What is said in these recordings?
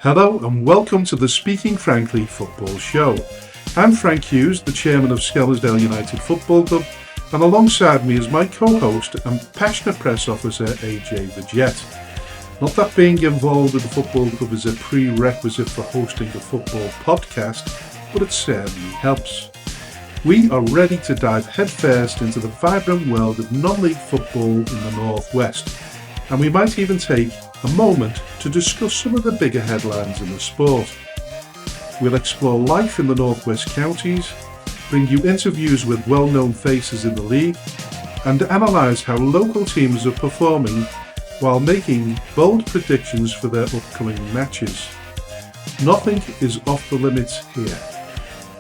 Hello and welcome to the Speaking Frankly Football Show. I'm Frank Hughes, the chairman of Skelmersdale United Football Club, and alongside me is my co-host and passionate press officer AJ the Jet. Not that being involved with the football club is a prerequisite for hosting a football podcast, but it certainly helps. We are ready to dive headfirst into the vibrant world of non-league football in the Northwest, and we might even take a moment to discuss some of the bigger headlines in the sport. We'll explore life in the Northwest counties, bring you interviews with well-known faces in the league, and analyse how local teams are performing while making bold predictions for their upcoming matches. Nothing is off the limits here.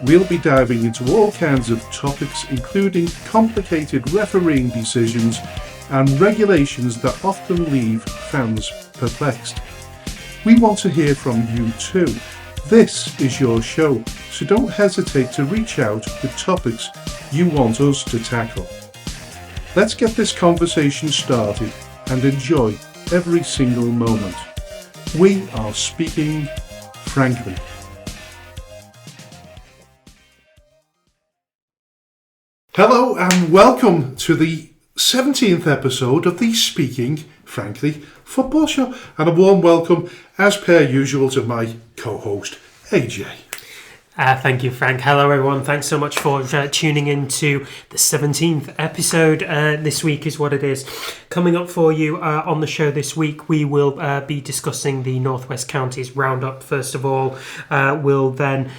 We'll be diving into all kinds of topics, including complicated refereeing decisions and regulations that often leave fans perplexed. We want to hear from you too. This is your show, so don't hesitate to reach out with topics you want us to tackle. Let's get this conversation started and enjoy every single moment. We are speaking frankly. Hello and welcome to the 17th episode of the Speaking Frankly Football Show, and a warm welcome as per usual to my co-host AJ. Thank you, Frank. Hello, everyone. Thanks so much for tuning in to the 17th episode. This week is what it is. Coming up for you on the show this week, we will be discussing the Northwest Counties Round-Up. First of all, we'll then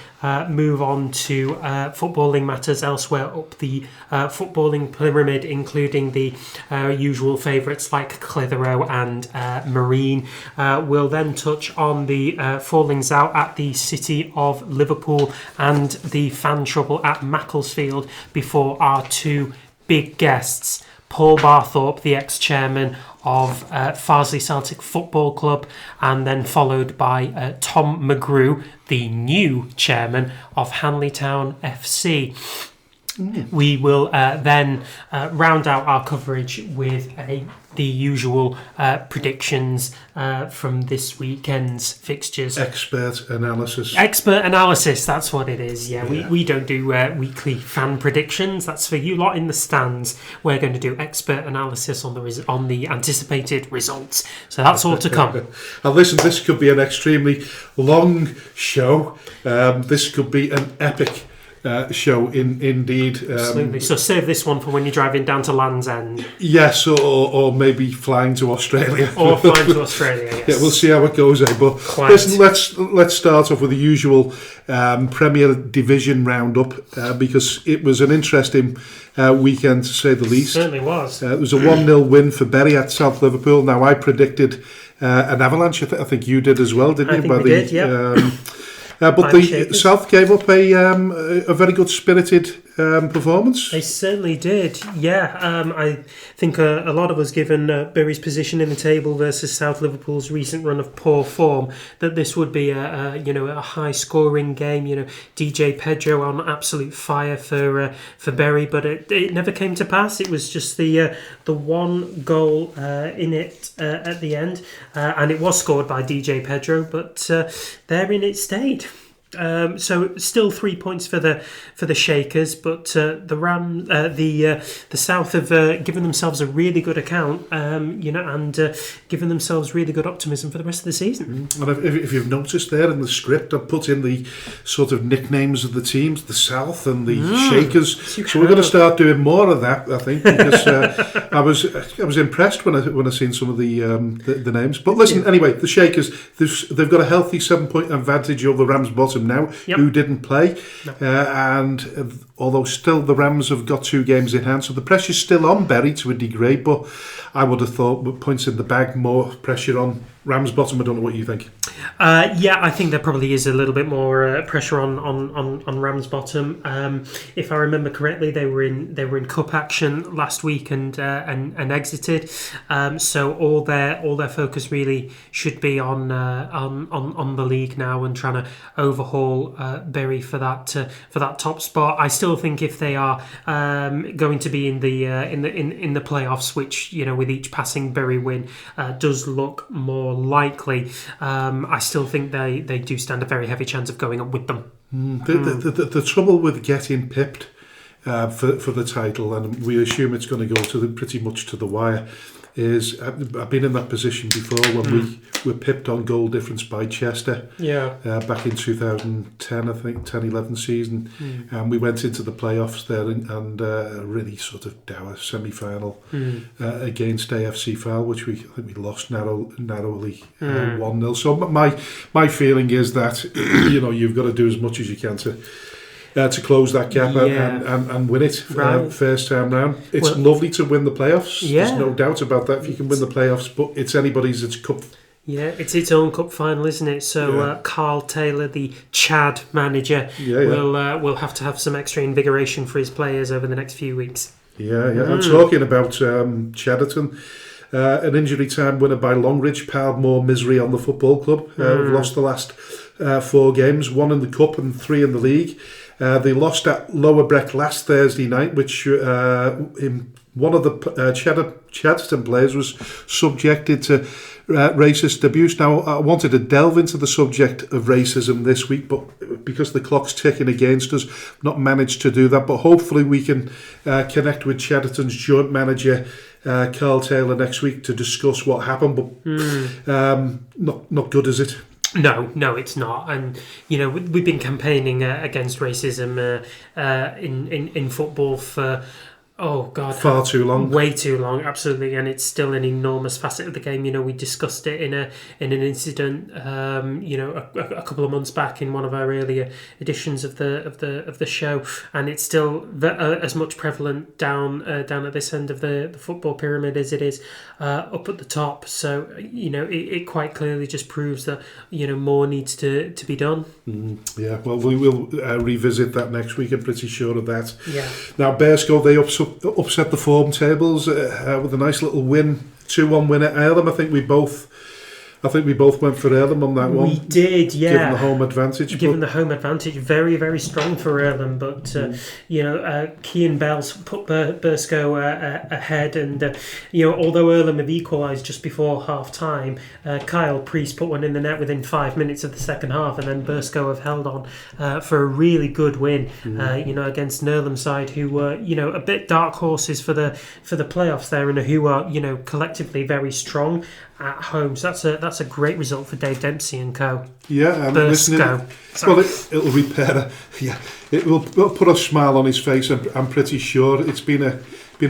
move on to footballing matters elsewhere up the footballing pyramid, including the usual favourites like Clitheroe and Marine. We'll then touch on the fallings out at the City of Liverpool and the fan trouble at Macclesfield before our two big guests, Paul Barthorpe, the ex-chairman of Farsley Celtic Football Club, and then followed by Tom Mcgrew, the new chairman of Hanley Town FC. We will then round out our coverage with the usual predictions from this weekend's fixtures. Expert analysis, that's what it is. Yeah. We don't do weekly fan predictions. That's for you lot in the stands. We're going to do expert analysis on the anticipated results. So that's all to come. And listen, this could be an extremely long show. This could be an epic show indeed. Absolutely. So save this one for when you're driving down to Land's End. Yes, or maybe flying to Australia. Yes. Yeah, we'll see how it goes. But listen, let's start off with the usual Premier Division roundup because it was an interesting weekend to say the least. It certainly was. It was a 1-0 win for Bury at South Liverpool. Now I predicted an avalanche. I think you did as well, didn't you? I think we did, yeah. But the South gave up a very good spirited performance. They certainly did, yeah. I think a lot of us, given Bury's position in the table versus South Liverpool's recent run of poor form, that this would be a high-scoring game. DJ Pedro on absolute fire for Bury, but it never came to pass. It was just the one goal in it at the end, and it was scored by DJ Pedro, but therein it stayed. So still 3 points for the Shakers, but the South have given themselves a really good account, and given themselves really good optimism for the rest of the season. And if you've noticed there in the script, I've put in the sort of nicknames of the teams, the South and the Shakers. So we're going to start doing more of that, I think, because I was impressed when I seen some of the names. But listen, anyway, the Shakers, they've got a healthy 7-point advantage over Ramsbottom now, who didn't play, and although still the Rams have got 2 games in hand, so the pressure's still on Bury to a degree, but I would have thought with points in the bag, more pressure on Ramsbottom. I don't know what you think. I think there probably is a little bit more pressure on Ramsbottom. If I remember correctly, they were in cup action last week and exited. So all their focus really should be on the league now and trying to overhaul Bury for that top spot. I still think if they are going to be in the playoffs, which with each passing Bury win does look more likely. I still think they do stand a very heavy chance of going up with them. The trouble with getting pipped for the title, and we assume it's going to go pretty much to the wire, is I've been in that position before when we were pipped on goal difference by Chester back in 2010, I think, 10-11 season, and we went into the playoffs there and a really sort of dour semi-final against AFC Foul, which I think we lost narrowly 1-0. So my feeling is that you've got to do as much as you can to close that gap and win it first time round. It's lovely to win the playoffs. There's no doubt about that if you can win the playoffs, but it's anybody's. It's cup. Yeah, it's its own cup final, isn't it? So Carl Taylor, the Chad manager, will have to have some extra invigoration for his players over the next few weeks. I'm talking about Chadderton. An injury time winner by Longridge piled more misery on the football club. We've lost the last 4 games, 1 in the cup and 3 in the league. They lost at Lower Breck last Thursday night, which one of the Chadderton players was subjected to racist abuse. Now, I wanted to delve into the subject of racism this week, but because the clock's ticking against us, not managed to do that. But hopefully we can connect with Chadderton's joint manager, Carl Taylor, next week to discuss what happened. But not good, is it? No, it's not. And we've been campaigning against racism in football for far too long, way too long, absolutely. And it's still an enormous facet of the game. We discussed it in an incident a couple of months back in one of our earlier editions of the show, and it's still as much prevalent down at this end of the football pyramid as it is up at the top. So it quite clearly just proves that more needs to be done. Well, we will revisit that next week. I'm pretty sure of that. Now, Bearscough, they upset the form tables with a nice little win, 2-1 win at Earlham. I think we both went for Earlham on that one. We did, yeah. Given the home advantage. The home advantage, very, very strong for Earlham. But, Cian Bell's put Bearscough ahead. And, although Earlham have equalised just before half-time, Kyle Priest put one in the net within 5 minutes of the second half. And then Bearscough have held on for a really good win, against an Earlham side who were, a bit dark horses for the playoffs there, and who are, collectively very strong at home. So that's a great result for Dave Dempsey and co. Yeah, and it'll repair. It will put a smile on his face. I'm pretty sure it's been a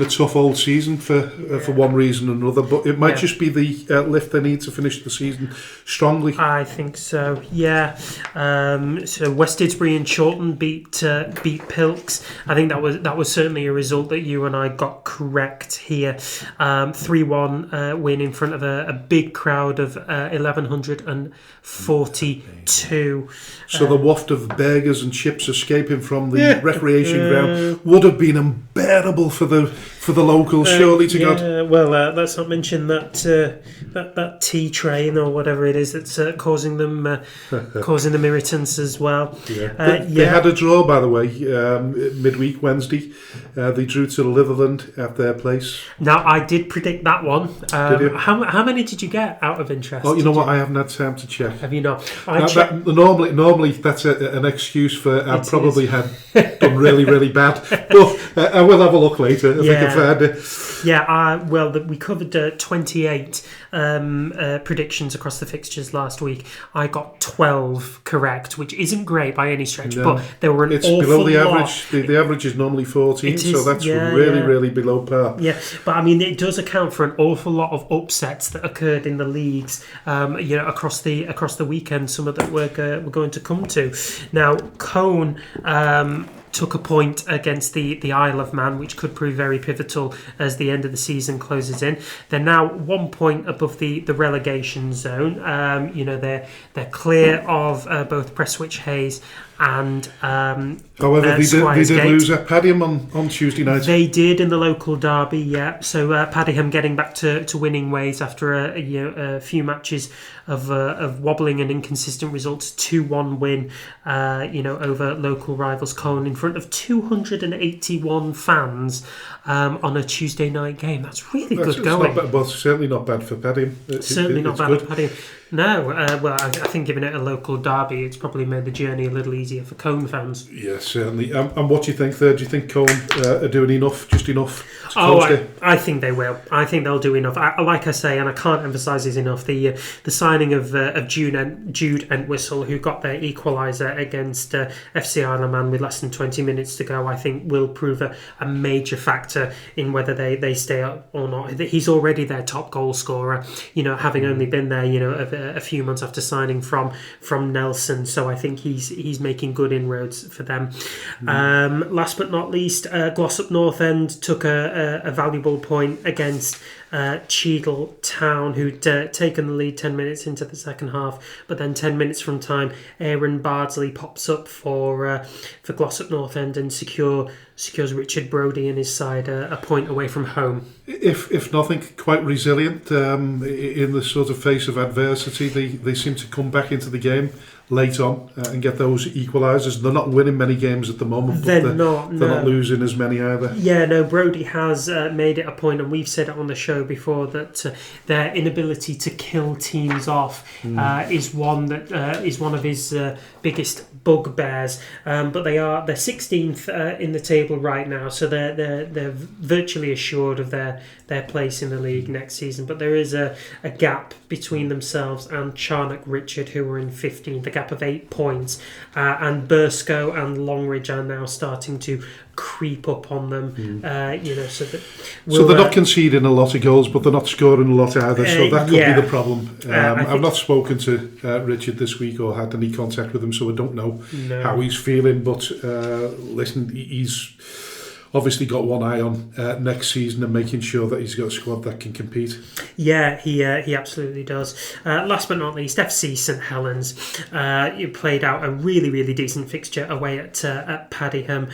tough old season for one reason or another, but it might just be the lift they need to finish the season strongly. I think so. Yeah. So West Didsbury and Chorlton beat Pilks. I think that was certainly a result that you and I got correct here. 3-1 win in front of a big crowd of 1,142. So the waft of burgers and chips escaping from the recreation ground would have been unbearable for the locals, surely to God. Well, let's not mention that tea train or whatever it is that's causing them irritants as well. They had a draw, by the way, midweek Wednesday. They drew to Litherland at their place. Now, I did predict that one. Did you? How many did you get out of interest? Oh, you know what? I haven't had time to check. Have you not? Normally that's an excuse for I probably had done really, really bad. But I will have a look later if I can find it. We covered 28 predictions across the fixtures last week. I got 12 correct, which isn't great by any stretch, but there were it's below the average. The average is normally 14, so that's really below par. Yeah, but I mean, it does account for an awful lot of upsets that occurred in the leagues, across the weekend. Some of that we're going to come to. Now, Cone took a point against the Isle of Man, which could prove very pivotal as the end of the season closes in. They're now 1 point above the relegation zone. They're clear of both Prestwich Hayes and however, they did lose at Padiham on Tuesday night. They did in the local derby, yeah. So Padiham getting back to winning ways after a few matches of wobbling and inconsistent results. 2-1 win, over local rivals Colne in front of 281 fans on a Tuesday night game. That's really good going. Well, certainly not bad for Padiham. Certainly not bad for Padiham. No, well, I think given it a local derby, it's probably made the journey a little easier for Cone fans. Yes, certainly. And what do you think there? Do you think Cone are doing enough, just enough to coast it? I think they will. I think they'll do enough. Like I say, and I can't emphasise this enough, the signing of Jude Entwistle, who got their equaliser against FC Isle of Man with less than 20 minutes to go, I think will prove a major factor in whether they stay up or not. He's already their top goal scorer, having only been there, a few months after signing from Nelson. So I think he's making good inroads for them. Last but not least, Glossop North End took a valuable point against Cheadle Town, who'd taken the lead 10 minutes into the second half, but then 10 minutes from time, Aaron Bardsley pops up for Glossop North End and secures Richard Brodie and his side a point away from home. If nothing, quite resilient in the sort of face of adversity. They seem to come back into the game late on and get those equalisers. They're not winning many games at the moment, but they're not losing as many either. Yeah, no, Brodie has made it a point, and we've said it on the show before, that their inability to kill teams off is one of his biggest bugbears. But they're 16th in the table right now, so they're virtually assured of their place in the league next season. But there is a gap between themselves and Charnock Richard, who are in 15th, a gap of 8 points, and Burscough and Longridge are now starting to creep up on them. So they're not conceding a lot of goals, but they're not scoring a lot either. So that could be the problem. I've not spoken to Richard this week or had any contact with him, so I don't know how he's feeling. But listen, he's obviously got one eye on next season and making sure that he's got a squad that can compete. Yeah, he absolutely does. Last but not least, FC St Helens played out a really, really decent fixture away at Padiham.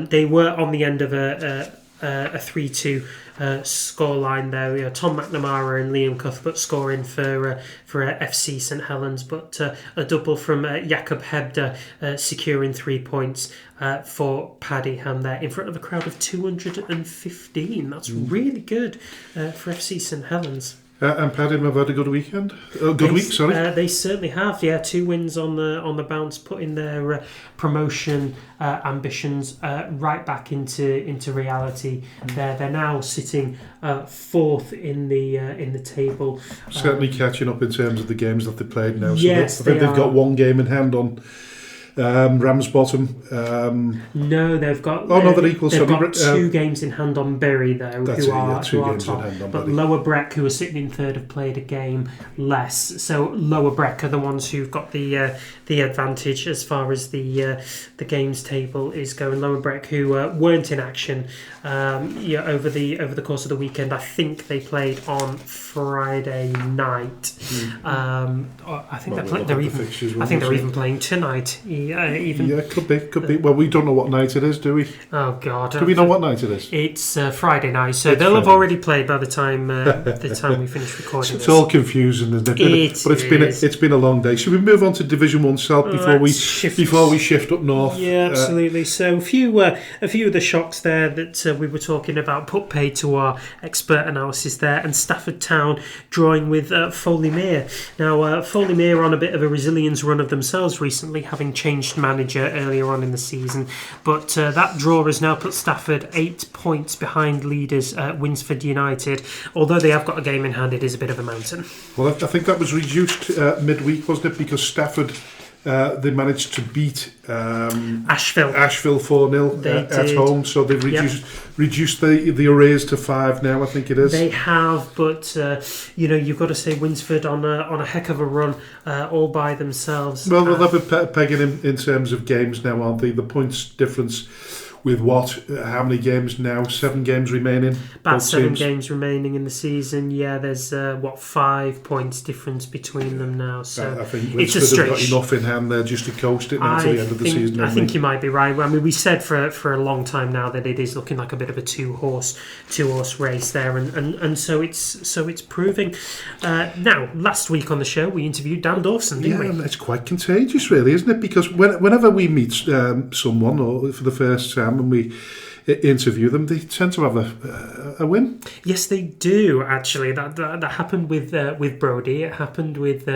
They were on the end of a 3-2 scoreline there. Tom McNamara and Liam Cuthbert scoring for FC St Helens, but a double from Jakob Hebder securing 3 points for Padiham there in front of a crowd of 215. That's really good for FC St Helens. And Padiham have had a good weekend. They certainly have. Yeah, 2 wins on the bounce, putting their promotion ambitions right back into reality. They're now sitting 4th in the table. Certainly catching up in terms of the games that they played now. So yes, I think they've got one game in hand on Ramsbottom. No, they've got. They're equal. They've got 2 games in hand on Bury, though, who are top. But Bury. Lower Breck, who are sitting in 3rd, have played a game less. So Lower Breck are the ones who've got the advantage as far as the games table is going. Lower Breck, who weren't in action over the course of the weekend. I think they played on Friday night. I think they're even playing tonight. Could be. Well, we don't know what night it is, do we? Oh God! Do we know what night it is? It's Friday night, so they'll have already played by the time we finish recording. It's all confusing, isn't it? But it's been a long day. Should we move on to Division 1 South before we shift up north? Yeah, absolutely. So a few of the shocks there that we were talking about put paid to our expert analysis there, and Stafford Town drawing with Foley-Mere. Now Foley-Mere on a bit of a resilience run of themselves recently, having changed manager earlier on in the season, but that draw has now put Stafford 8 points behind leaders Winsford United. Although they have got a game in hand, it is a bit of a mountain. Well, I think that was reduced midweek, wasn't it? Because Stafford they managed to beat Asheville 4-0 at home, so they've reduced the arrays to 5 now, I think it is. They have, but you've got to say Winsford on a heck of a run all by themselves. Well, they'll have a pegging in terms of games now, aren't they? The points difference with how many games now? 7 games remaining? About 7 games remaining in the season. Yeah, there's 5 points difference between them now. So I think it's a stretch. Got enough in hand there just to coast it now to the end of the season. I think you might be right. I mean, we said for a long time now that it is looking like a bit of a two-horse race there, and so it's proving. Now, last week on the show, we interviewed Dan Dawson, didn't we? Yeah, it's quite contagious, really, isn't it? Because whenever we meet someone or for the first time, and we interview them, they tend to have a win. Yes, they do. Actually, that happened with Brody. It happened with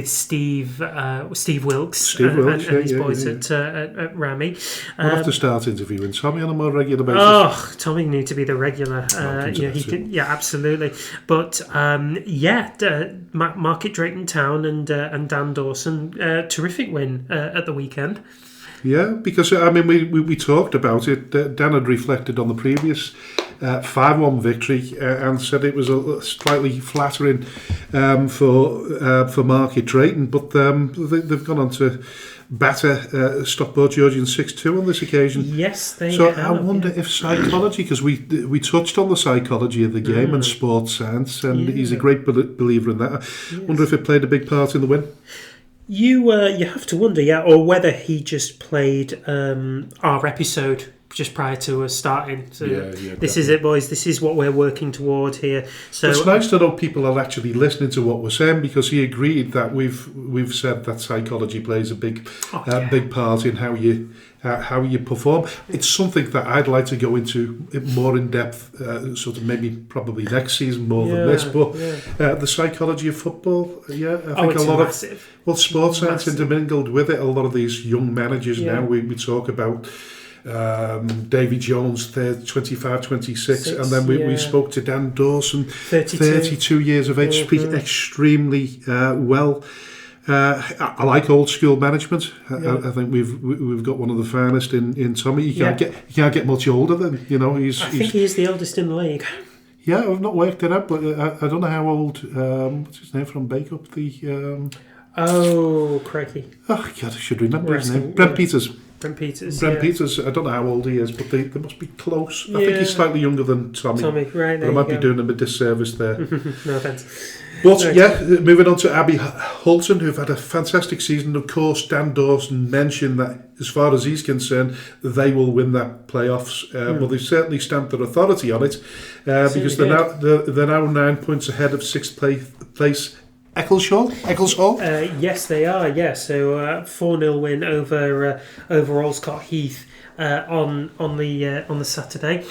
Steve Wilkes and his boys at Ramy. We'll have to start interviewing Tommy on a more regular basis. Oh, Tommy need to be the regular. He could. Yeah, absolutely. But Market Drayton Town and Dan Dawson, terrific win at the weekend. Yeah, because I mean we talked about it. Dan had reflected on the previous 5-1 victory and said it was a slightly flattering for Market Drayton, but they've gone on to batter Stockport Georgian 6-2 on this occasion. Yes, they so have. I wonder if psychology, because we touched on the psychology of the game and sports science, and he's a great believer in that. I wonder if it played a big part in the win. You have to wonder, or whether he just played our episode just prior to us starting. So this is it, boys. This is what we're working toward here. So it's nice to know people are actually listening to what we're saying, because he agreed that we've said that psychology plays a big part in how you perform. It's something that I'd like to go into more in depth, sort of probably next season more than this. But the psychology of football, I think a lot massive. Sports science intermingled with it. A lot of these young managers now we talk about. Davy Jones, 25, 26, and then we spoke to Dan Dawson, 32 years of age, speak extremely well. I like old school management. I think we've got one of the finest in Tommy. You can't get much older than I think he's the oldest in the league. Yeah, I've not worked it out, but I don't know how old. What's his name from Bake Up? Crikey! Oh God, I should remember his name. Brent Peters. Brent Peters, I don't know how old he is, but they must be close. I think he's slightly younger than Tommy. Right, but I might be doing him a disservice there. No offence. But moving on to Abbey Hulton, who've had a fantastic season. Of course, Dan Dawson mentioned that as far as he's concerned, they will win that playoffs. Well, they've certainly stamped their authority on it, because they're now 9 points ahead of sixth place Eccleshall? Yes, they are. Yes, so 4-0 win over Allscott Heath on the Saturday.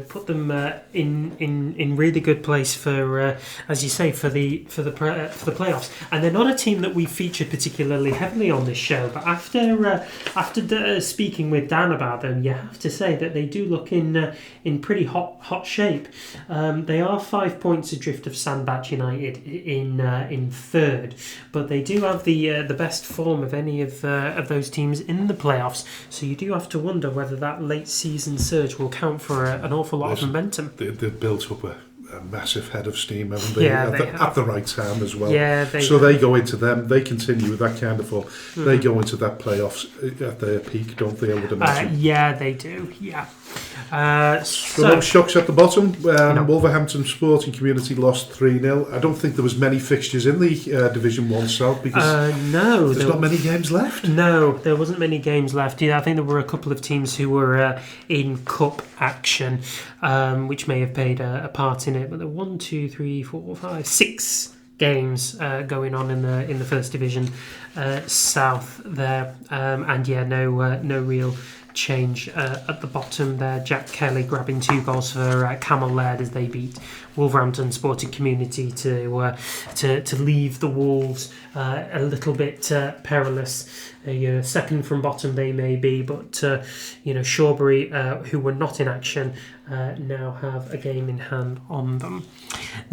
Put them in really good place for as you say for the playoffs. And they're not a team that we featured particularly heavily on this show, but after speaking with Dan about them, you have to say that they do look in pretty hot shape. They are 5 points adrift of Sandbach United in third, but they do have the best form of any of those teams in the playoffs. So you do have to wonder whether that late season surge will count for an awful lot of momentum. They've built up a massive head of steam, haven't they? At the right time as well. They go into them. They continue with that kind of form. They go into that playoffs at their peak, don't they? I would imagine. They do. Yeah. No shocks at the bottom. Wolverhampton Sporting Community lost 3-0. I don't think there was many fixtures in the Division 1 South, because there's not many games left. No, there wasn't many games left. I think there were a couple of teams who were in cup action, which may have played a part in it. But there were 6 games going on in the First Division South there, no real change at the bottom there. Jack Kelly grabbing 2 goals for Camel Laird as they beat Wolverhampton Sporting Community to leave the Wolves a little bit perilous. Second from bottom they may be, but Shawbury, who were not in action, now have a game in hand on them.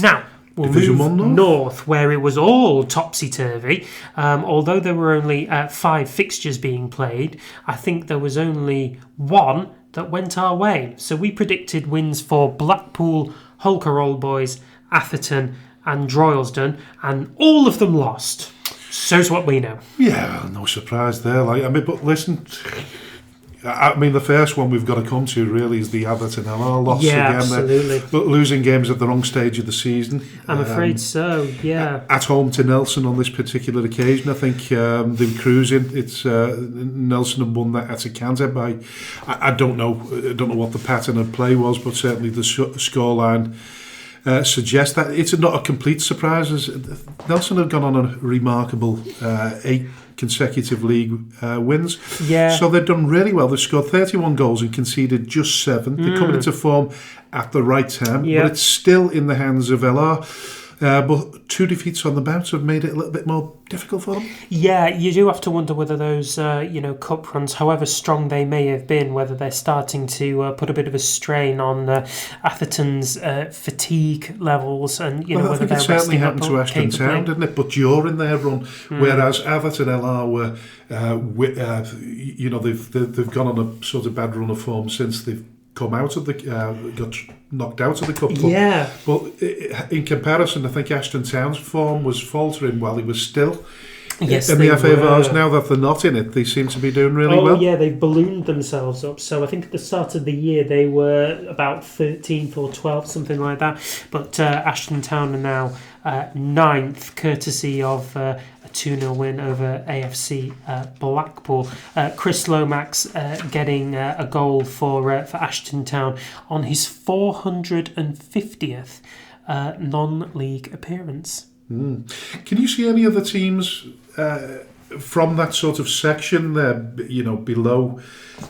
Now we'll Division move 1 north, where it was all topsy-turvy. Although there were only 5 fixtures being played, I think there was only 1 that went our way. So we predicted wins for Blackpool, Holker Old Boys, Atherton and Droylsden, and all of them lost. So's what we know. Yeah, no surprise there. But listen, the first one we've got to come to really is the Atherton LR loss again. Absolutely. They're losing games at the wrong stage of the season. I'm afraid so, yeah. At home to Nelson on this particular occasion. I think they were cruising. It's Nelson had won that at a canter by, I don't know what the pattern of play was, but certainly the scoreline suggest that it's not a complete surprise. As Nelson have gone on a remarkable 8 consecutive league wins. Yeah. So they've done really well. They've scored 31 goals and conceded just 7. They're coming into form at the right time, but it's still in the hands of LR. But 2 defeats on the bounce have made it a little bit more difficult for them. Yeah, you do have to wonder whether those cup runs, however strong they may have been, whether they're starting to put a bit of a strain on Atherton's fatigue levels, and whether they're it certainly happened to Ashton Town, didn't it? But during their run, whereas Atherton LR were, they've gone on a sort of bad run of form since they've come out of the got knocked out of the cup. But in comparison, I think Ashton Town's form was faltering while he was still in the FA Vars. Now that they're not in it, they seem to be doing really well. Yeah, they've ballooned themselves up. So I think at the start of the year they were about 13th or 12th, something like that. But Ashton Town are now 9th, courtesy of a 2-0 win over AFC Blackpool. Chris Lomax getting a goal for Ashton Town on his 450th non-league appearance. Can you see any other teams from that sort of section there, below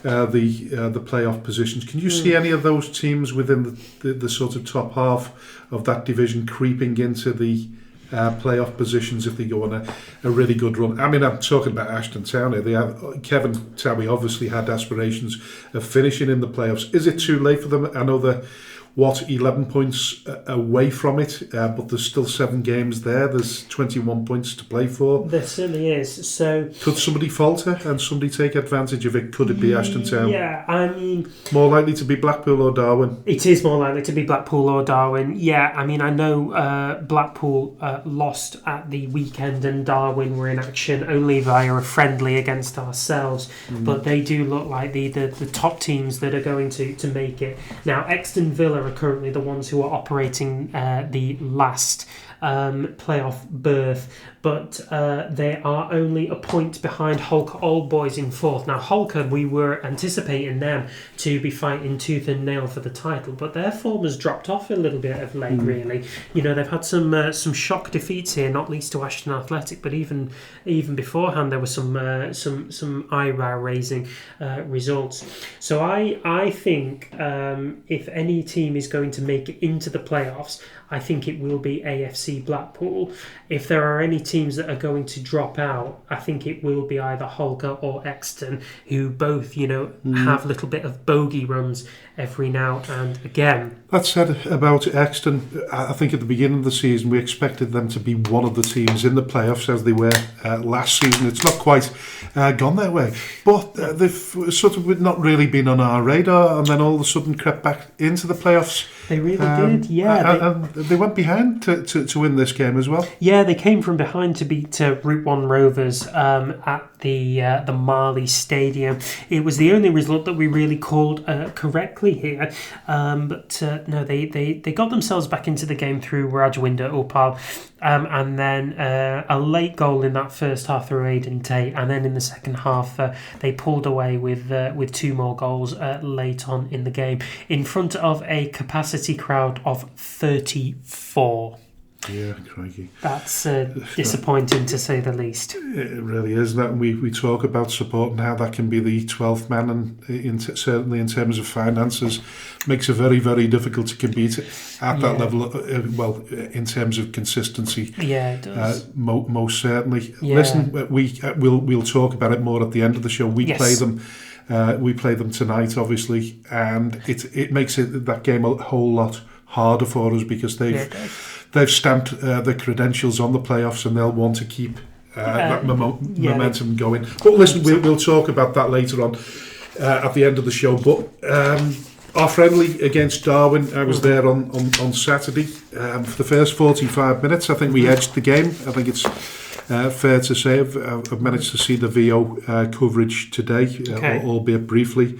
the playoff positions? Can you see any of those teams within the sort of top half of that division creeping into the playoff positions if they go on a really good run? I mean, I'm talking about Ashton Town here. Kevin Towie obviously had aspirations of finishing in the playoffs. Is it too late for them? I know they're 11 points away from it, but there's still 7 games there. There's 21 points to play for. There certainly is. So could somebody falter and somebody take advantage of it? Could it be Ashton Town? Yeah, I mean, more likely to be Blackpool or Darwin? It is more likely to be Blackpool or Darwin. Yeah, I mean, I know Blackpool lost at the weekend and Darwin were in action only via a friendly against ourselves, but they do look like the top teams that are going to make it. Now, Exton Villa are currently the ones who are operating the last playoff berth, but they are only a point behind Holker Old Boys in 4th. Now, Holker, we were anticipating them to be fighting tooth and nail for the title, but their form has dropped off a little bit of late, really. They've had some shock defeats here, not least to Ashton Athletic, but even beforehand there were some eyebrow-raising results. So I think if any team is going to make it into the playoffs, I think it will be AFC Blackpool. If there are any teams that are going to drop out, I think it will be either Holker or Exton, who both, have a little bit of bogey runs every now and again. That said about Exton, I think at the beginning of the season we expected them to be one of the teams in the playoffs as they were last season. It's not quite gone their way, but they've sort of not really been on our radar, and then all of a sudden crept back into the playoffs. They really did, yeah. And they went behind to win this game as well. Yeah, they came from behind to beat Route 1 Rovers at the Marley Stadium. It was the only result that we really called correctly here. But no, they got themselves back into the game through Rajwinder Upal, and then a late goal in that first half through Aidan Tate, and then in the second half they pulled away with 2 more goals late on in the game in front of a capacity crowd of 34. Yeah, crikey. That's disappointing to say the least. It really is. That we talk about support and how that can be the 12th man, and certainly in terms of finances, makes it very, very difficult to compete at that level. Well, in terms of consistency, it does. Most certainly. Yeah. Listen, we'll talk about it more at the end of the show. We play them. We play them tonight, obviously, and it makes that game a whole lot harder for us because they've stamped their credentials on the playoffs, and they'll want to keep that momentum going. But listen, we'll talk about that later on at the end of the show. But our friendly against Darwin, I was there on Saturday. For the first 45 minutes, I think we edged the game. I think it's fair to say I've managed to see the VO coverage today, albeit briefly.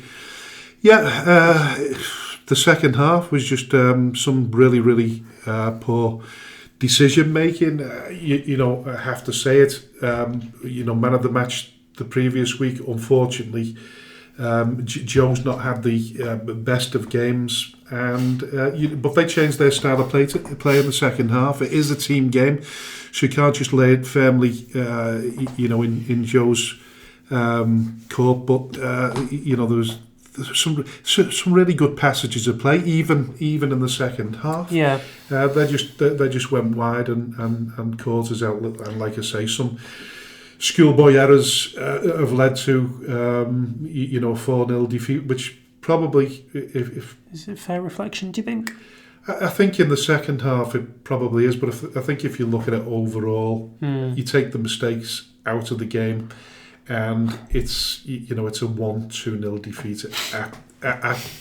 The second half was just some really, really poor decision making. I have to say it. Man of the match the previous week, unfortunately, Joe's not had the best of games, but they changed their style of play in the second half. It is a team game, so you can't just lay it firmly, in Joe's court. But there was some really good passages of play, even in the second half. Yeah, they just went wide and caused us out. And like I say, some schoolboy errors have led to a 4-0 defeat, which probably, if is it fair reflection, do you think? I think in the second half it probably is, but I think if you look at it overall, you take the mistakes out of the game, and it's a 1-2-0 defeat at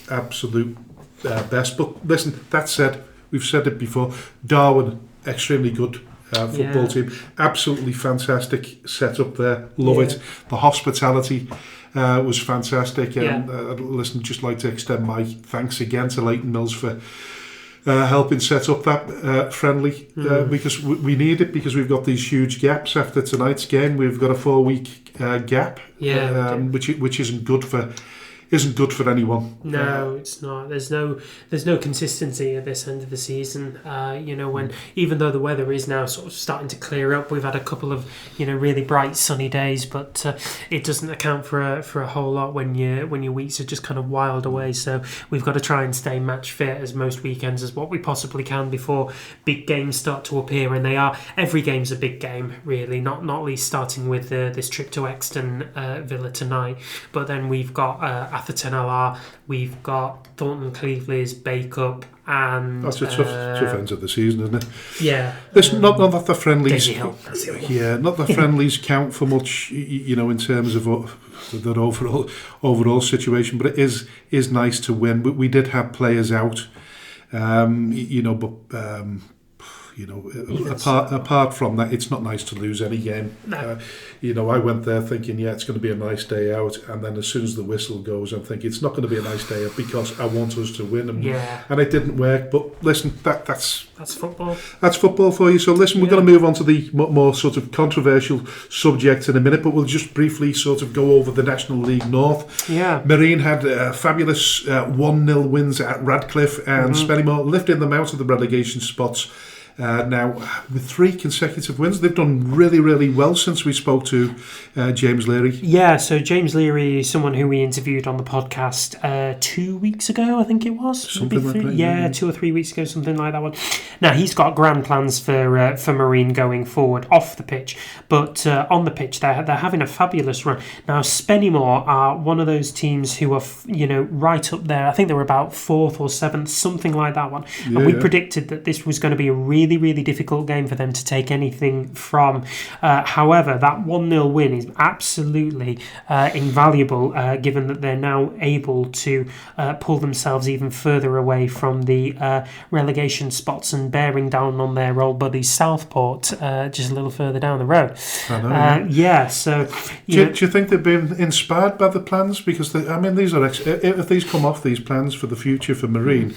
absolute best. But listen, that said, we've said it before, Darwin, extremely good football team, absolutely fantastic setup there, love it. The hospitality was fantastic, and listen, just like to extend my thanks again to Leighton Mills for helping set up that friendly, because we need it, because we've got these huge gaps after tonight's game. We've got a 4-week gap, which isn't good for anyone. No, it's not. There's no consistency at this end of the season. When even though the weather is now sort of starting to clear up, we've had a couple of really bright sunny days, but it doesn't account for a whole lot when your weeks are just kind of wild away. So we've got to try and stay match fit as most weekends as what we possibly can before big games start to appear, and they are. Every game's a big game, really. Not least starting with this trip to Exton Villa tonight, but then we've got Atherton LR, we've got Thornton Cleveland's Bake Up, and that's a tough end of the season, isn't it? Yeah. Listen, not that the friendlies, not the friendlies count for much, in terms of that overall situation, but it is nice to win. But we did have players out, apart from that, it's not nice to lose any game. No. I went there thinking, it's going to be a nice day out, and then as soon as the whistle goes, I'm thinking it's not going to be a nice day out because I want us to win, and it didn't work. But listen, that's football. That's football for you. So listen, we're going to move on to the more sort of controversial subject in a minute, but we'll just briefly sort of go over the National League North. Yeah. Marine had fabulous 1-0 wins at Radcliffe, and Spennymoor lifting them out of the relegation spots. Now, with 3 consecutive wins, they've done really, really well since we spoke to James Leary. Yeah, so James Leary is someone who we interviewed on the podcast 2 weeks ago, I think it was. Something like that. Yeah, 2 or 3 weeks ago, something like that one. Now, he's got grand plans for Marine going forward off the pitch, but on the pitch, they're having a fabulous run. Now, Spennymoor are one of those teams who are, right up there. I think they were about 4th or 7th, something like that one. Yeah, and we predicted that this was going to be a really, really difficult game for them to take anything from. However, that 1-0 win is absolutely invaluable, given that they're now able to pull themselves even further away from the relegation spots and bearing down on their old buddies Southport just a little further down the road. I know. So do you think they've been inspired by the plans? Because these are if these come off, these plans for the future for Marine,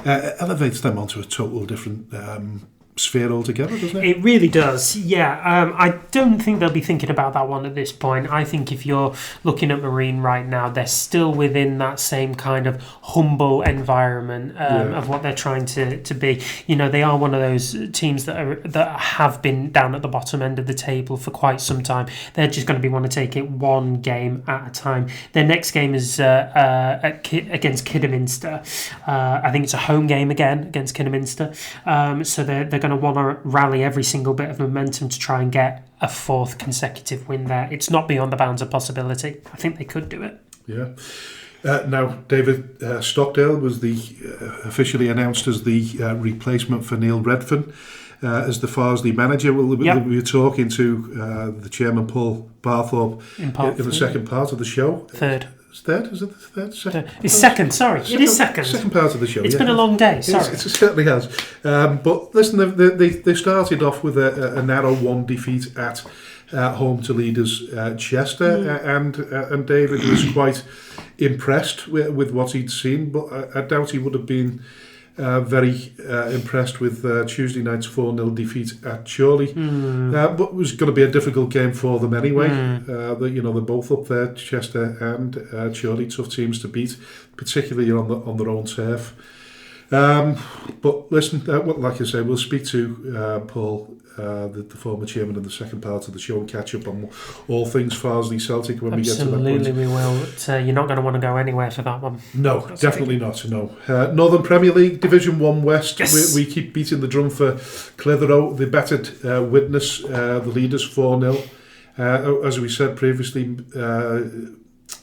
elevates them onto a total different sphere altogether, doesn't it? It really does, yeah. I don't think they'll be thinking about that one at this point. I think if you're looking at Marine right now, they're still within that same kind of humble environment of what they're trying to be. They are one of those teams that have been down at the bottom end of the table for quite some time. They're just going to want to take it one game at a time. Their next game is against Kidderminster. I think it's a home game again against Kidderminster. So they're going to want to rally every single bit of momentum to try and get a 4th consecutive win there. It's not beyond the bounds of possibility. I think they could do it. Yeah. Now, David Stockdale was officially announced as the replacement for Neil Redfern as the Farsley manager. We were talking to the chairman, Paul Barthorpe, in the second part of the show. Third. Third? Is it the third? Second? It's second, sorry. It is second. Second part of the show. It's been a long day, sorry. It certainly has. But listen, they started off with a narrow 1 defeat at home to leaders Chester, and David was quite impressed with what he'd seen, but I doubt he would have been very impressed with Tuesday night's 4-0 defeat at Chorley. But it was going to be a difficult game for them anyway. They're both up there, Chester and Chorley, tough teams to beat, particularly on their own turf. But listen, like I say, we'll speak to Paul, the former chairman, in the second part of the show and catch up on all things Farsley Celtic when we get to that point. Absolutely, we will. But, you're not going to want to go anywhere for that one. No, definitely not. No. Northern Premier League, Division 1 West. Yes. We keep beating the drum for Clitheroe. They battered Widnes, the leaders, 4-0. As we said previously,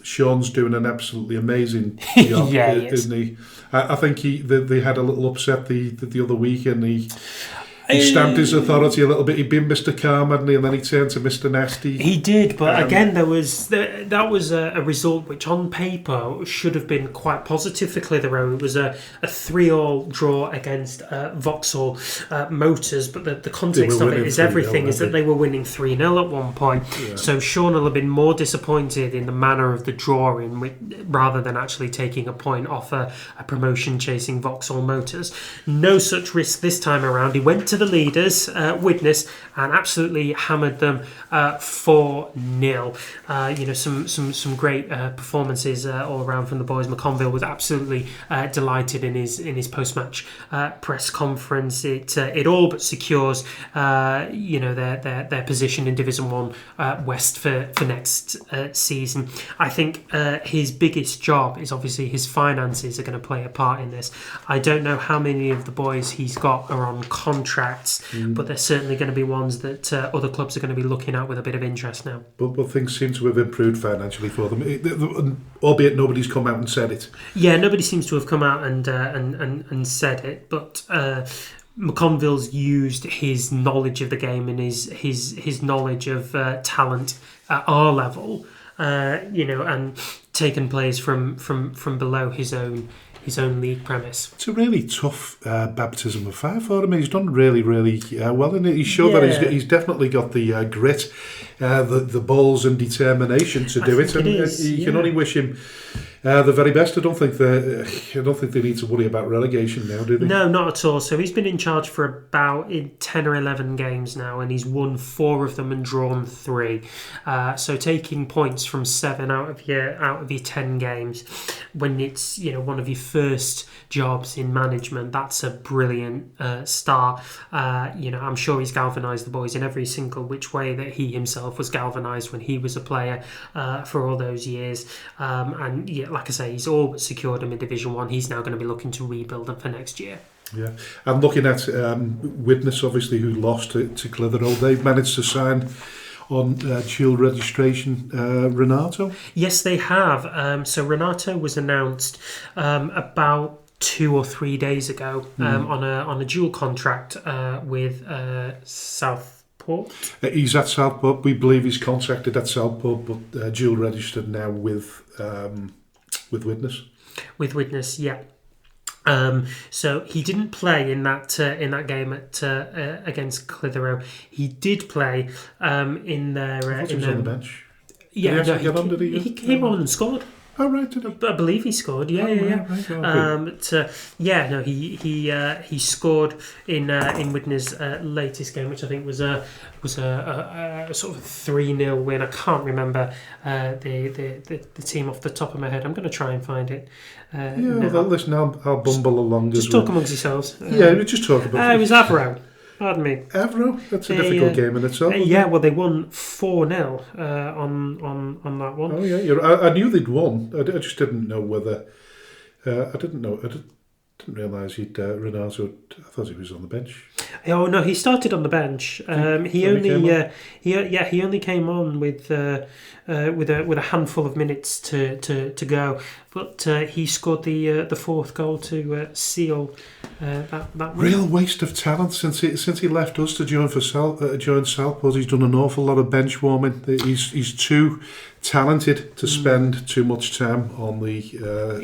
Sean's doing an absolutely amazing job, isn't he? I think they had a little upset the other week, and he stamped his authority a little bit. He'd been Mr. Calm, hadn't he? And then he turned to Mr. Nasty. He did, but again, that was a result which on paper should have been quite positive for Clitheroe. It was a 3-3 draw against Vauxhall Motors, but the context of it is everything, is that they were winning 3-0 at one point. Yeah. So Sean will have been more disappointed in the manner of the drawing rather than actually taking a point off a promotion-chasing Vauxhall Motors. No such risk this time around. He went to the leaders, Widnes, and absolutely hammered them 4-0. Some great performances all around from the boys. McConville was absolutely delighted in his post-match press conference. It all but secures their position in Division 1 West for next season. I think his biggest job is obviously his finances are going to play a part in this. I don't know how many of the boys he's got are on contract, but they're certainly going to be ones that other clubs are going to be looking at with a bit of interest now. But things seem to have improved financially for them, albeit nobody's come out and said it. Yeah, nobody seems to have come out and said it, but McConville's used his knowledge of the game and his knowledge of talent at our level, and taken players from below his own league premise. It's a really tough baptism of fire for him. He's done really, really well in it. He's shown that he's definitely got the grit, the balls and determination to do it. And you can only wish him the very best. I don't think they need to worry about relegation now, do they? No, not at all. So he's been in charge for about 10 or 11 games now, and he's won 4 of them and drawn 3. So taking points from 7 out of your 10 games, when it's one of your first jobs in management, that's a brilliant start. I'm sure he's galvanised the boys in every single which way that he himself was galvanised when he was a player for all those years. Like I say, he's all but secured him in Division 1. He's now going to be looking to rebuild them for next year. Yeah, and looking at Widnes, obviously, who lost to Clitheroe, they've managed to sign on dual registration Renato. Yes, they have. So Renato was announced about 2 or 3 days ago on a dual contract with Southport. He's at Southport. We believe he's contracted at Southport, but dual registered now with Widnes. With Widnes, yeah. So he didn't play in that game against Clitheroe. He did play in their. I thought he was on the bench. Yeah, he came on and scored. Oh right, did he? I believe he scored. Yeah. He scored in Widnes' latest game, which I think was a sort of 3-0 win. I can't remember the team off the top of my head. I'm going to try and find it. Listen, I'll bumble along. Just talk amongst yourselves. We just talk about it. It was Avro. Pardon me. Avro? That's a difficult game in itself. Well, they won 4-0 on that one. Oh, yeah. I knew they'd won. I just didn't know whether... I didn't realise he'd... Renato... I thought he was on the bench. Oh, no, he started on the bench. He only came on with a handful of minutes to go. But he scored the 4th goal to seal that win. Real waste of talent since he left us to join Southport. He's done an awful lot of bench warming. He's too talented to spend too much time on the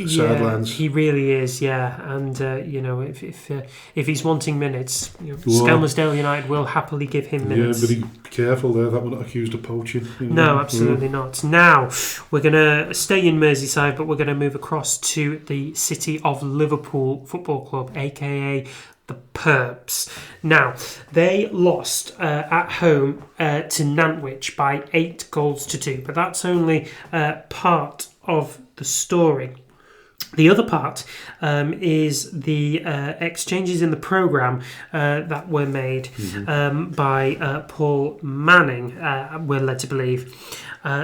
sidelines. He really is, and if he's wanting minutes, Skelmersdale United will happily give him minutes. Yeah, but be careful there, that we're not accused of poaching. No, absolutely not. Now, we're going to stay in Merseyside, but we're going to move across to the City of Liverpool Football Club, aka the Perps. Now, they lost at home to Nantwich by 8-2, but that's only part of the story. The other part is the exchanges in the programme that were made by Paul Manning, we're led to believe.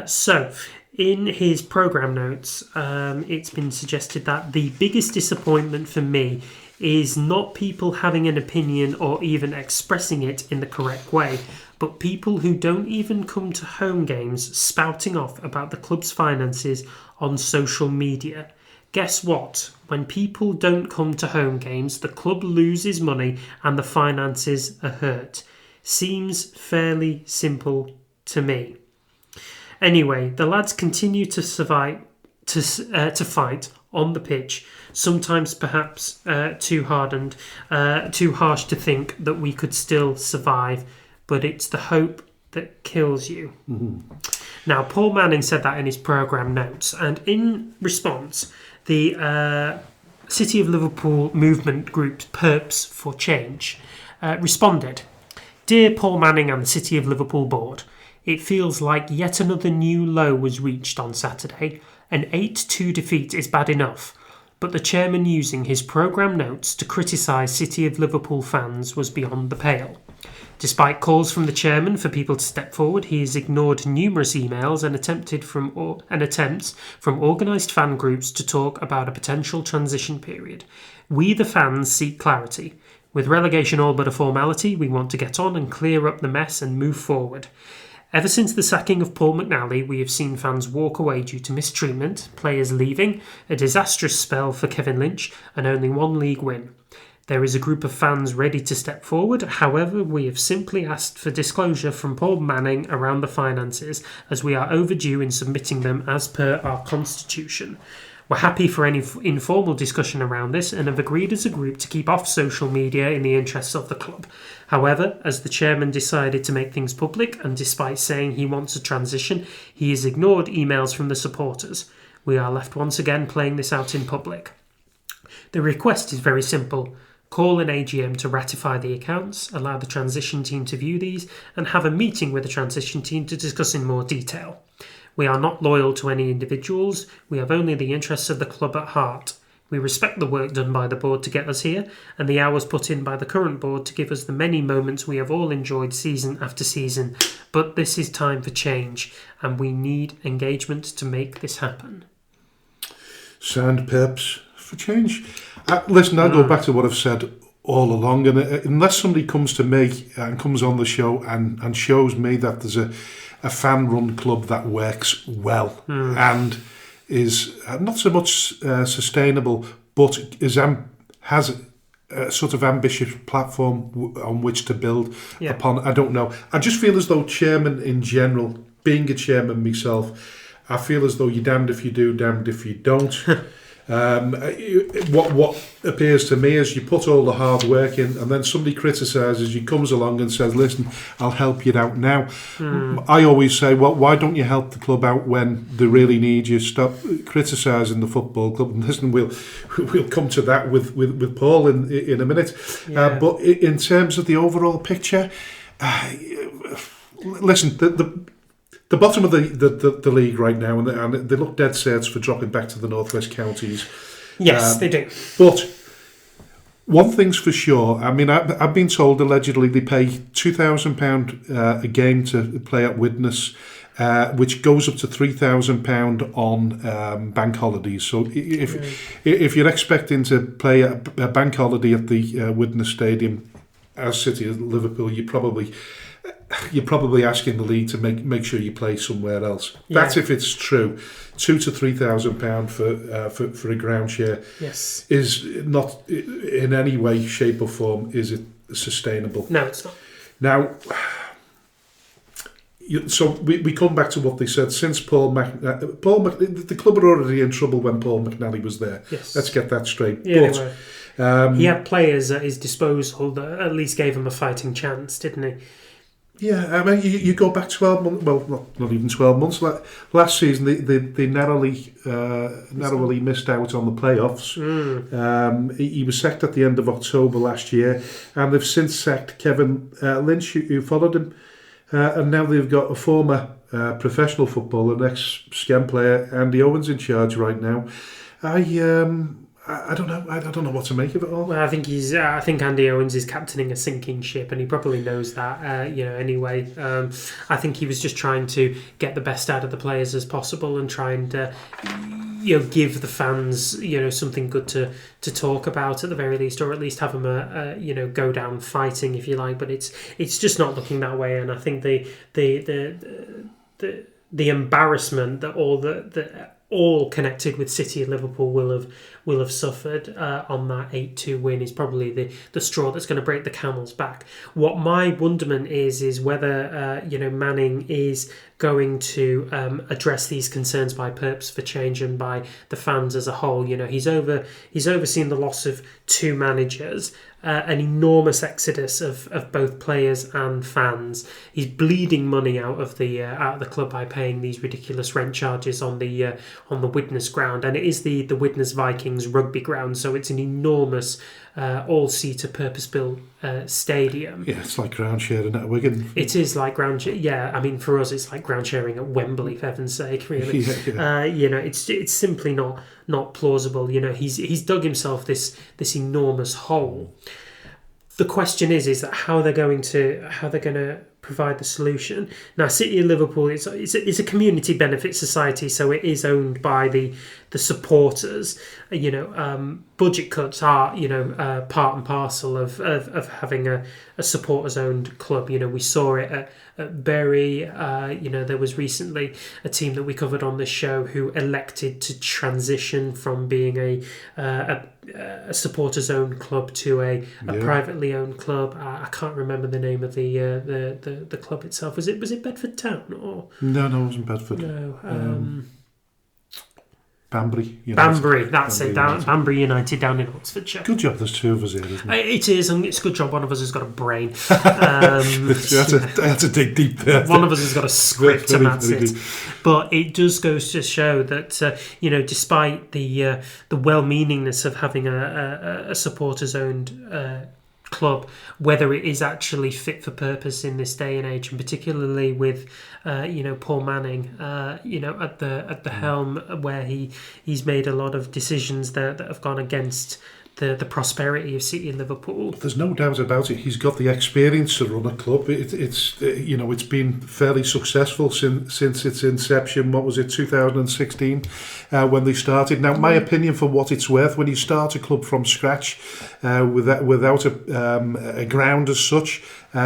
So, in his programme notes, it's been suggested that the biggest disappointment for me is not people having an opinion or even expressing it in the correct way, but people who don't even come to home games spouting off about the club's finances on social media. Guess what? When people don't come to home games, the club loses money and the finances are hurt. Seems fairly simple to me. Anyway, the lads continue to survive, to fight on the pitch, sometimes perhaps too harsh to think that we could still survive, but it's the hope that kills you. Now, Paul Manning said that in his programme notes, and in response, the City of Liverpool movement group Perps for Change responded, "Dear Paul Manning and the City of Liverpool board, it feels like yet another new low was reached on Saturday. An 8-2 defeat is bad enough, but the chairman using his programme notes to criticise City of Liverpool fans was beyond the pale. Despite calls from the chairman for people to step forward, he has ignored numerous emails and attempts from organised fan groups to talk about a potential transition period. We, the fans, seek clarity. With relegation all but a formality, we want to get on and clear up the mess and move forward. Ever since the sacking of Paul McNally, we have seen fans walk away due to mistreatment, players leaving, a disastrous spell for Kevin Lynch, and only one league win. There is a group of fans ready to step forward. However, we have simply asked for disclosure from Paul Manning around the finances, as we are overdue in submitting them as per our constitution. We're happy for any informal discussion around this and have agreed as a group to keep off social media in the interests of the club. However, as the chairman decided to make things public, and despite saying he wants a transition, he has ignored emails from the supporters. We are left once again playing this out in public. The request is very simple. Call an AGM to ratify the accounts, allow the transition team to view these, and have a meeting with the transition team to discuss in more detail. We are not loyal to any individuals. We have only the interests of the club at heart. We respect the work done by the board to get us here, and the hours put in by the current board to give us the many moments we have all enjoyed season after season. But this is time for change, and we need engagement to make this happen." Sound Perps for Change. Listen, I'll go back to what I've said all along, and unless somebody comes to me and comes on the show and shows me that there's a fan-run club that works well and is not so much sustainable, but has a sort of ambitious platform on which to build upon. I don't know. I just feel as though chairman in general, being a chairman myself, I feel as though you're damned if you do, damned if you don't. What appears to me is you put all the hard work in, and then somebody criticises you, comes along and says, "Listen, I'll help you out now." I always say, well, why don't you help the club out when they really need you? Stop criticising the football club. And listen, we'll come to that with Paul in a minute. But in terms of the overall picture, listen, the bottom of the league right now, and they look dead set for dropping back to the Northwest Counties. Yes, they do. But one thing's for sure. I mean, I've been told allegedly they pay £2,000 a game to play at Widnes, which goes up to £3,000 on bank holidays. So if you're expecting to play a bank holiday at the Widnes Stadium as City of Liverpool, you're probably asking the league to make sure you play somewhere else. That's if it's true. £2,000 to £3,000 for a ground share is not in any way, shape or form is it sustainable. No, it's not. Now, So we come back to what they said since the club were already in trouble when Paul McNally was there. Yes. Let's get that straight. Yeah, but he had players at his disposal that at least gave him a fighting chance, didn't he? Yeah, I mean, you go back 12 months, well, not even 12 months. Last season, they narrowly missed out on the playoffs. He was sacked at the end of October last year, and they've since sacked Kevin Lynch, who followed him. And now they've got a former professional footballer, ex-Scam player, Andy Owens, in charge right now. I don't know. I don't know what to make of it all. Well, I think Andy Owens is captaining a sinking ship, and he probably knows that. Anyway, I think he was just trying to get the best out of the players as possible and try and give the fans something good to talk about at the very least, or at least have them go down fighting, if you like. But it's just not looking that way, and I think the embarrassment that all connected with City of Liverpool will have suffered on that 8-2 win is probably the straw that's going to break the camel's back. What my wonderment is whether Manning is going to address these concerns by Purpose for Change and by the fans as a whole. He's overseen the loss of two managers, an enormous exodus of both players and fans. He's bleeding money out of the club by paying these ridiculous rent charges on the Widnes ground, and it is the Widnes Vikings rugby ground, so it's an enormous all-seater purpose-built stadium. Yeah, it's like ground sharing at Wigan. It is like ground sharing. Yeah, I mean, for us, it's like ground sharing at Wembley, for heaven's sake, really. Yeah. It's simply not plausible. He's dug himself this enormous hole. The question is that how they're going to provide the solution. Now, City of Liverpool, it's a community benefit society, so it is owned by the supporters. Budget cuts are part and parcel of having a supporters owned club. We saw it at Bury. There was recently a team that we covered on this show who elected to transition from being a supporters owned club to a privately owned club. I can't remember the name of the club itself. Was it Bedford Town or no, it wasn't Bedford. No. Banbury United. Banbury, that's it. Banbury United down in Oxfordshire. Good job there's two of us here, isn't it? It is, and it's a good job one of us has got a brain. I had to dig deep there. One of us has got a script, and that's it. Deep. But it does go to show that, despite the well-meaningness of having a supporters-owned club, whether it is actually fit for purpose in this day and age, and particularly with Paul Manning at the helm, where he's made a lot of decisions that have gone against the prosperity of City of Liverpool. There's no doubt about it. He's got the experience to run a club. It's been fairly successful since its inception. What was it, 2016, when they started? Now, my opinion, for what it's worth, when you start a club from scratch without a ground as such,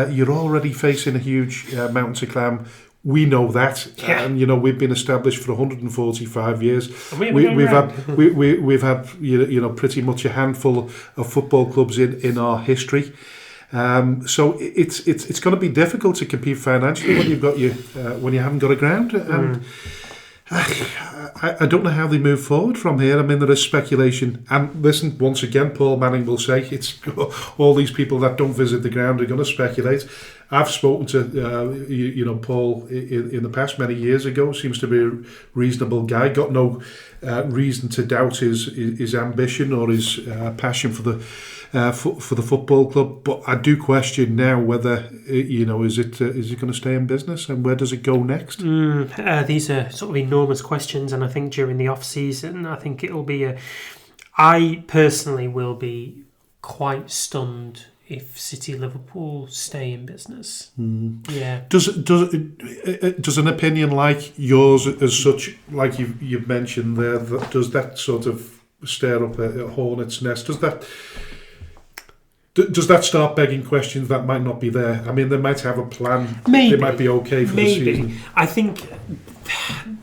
you're already facing a huge mountain to climb. We know that, and we've been established for 145 years. We've had pretty much a handful of football clubs in our history. So it's going to be difficult to compete financially when you haven't got a ground. And I don't know how they move forward from here. I mean, there is speculation. And listen, once again, Paul Manning will say it's all these people that don't visit the ground are going to speculate. I've spoken to Paul in the past many years ago. Seems to be a reasonable guy. Got no reason to doubt his ambition or his passion for the football club. But I do question now whether is it going to stay in business, and where does it go next? These are sort of enormous questions, and I think during the off season, I think it'll be I personally will be quite stunned if City Liverpool stay in business. Yeah. Does an opinion like yours, as such, like you've mentioned there, does that sort of stir up a hornet's nest? Does that start begging questions that might not be there? I mean, they might have a plan. Maybe. They might be okay for the season. I think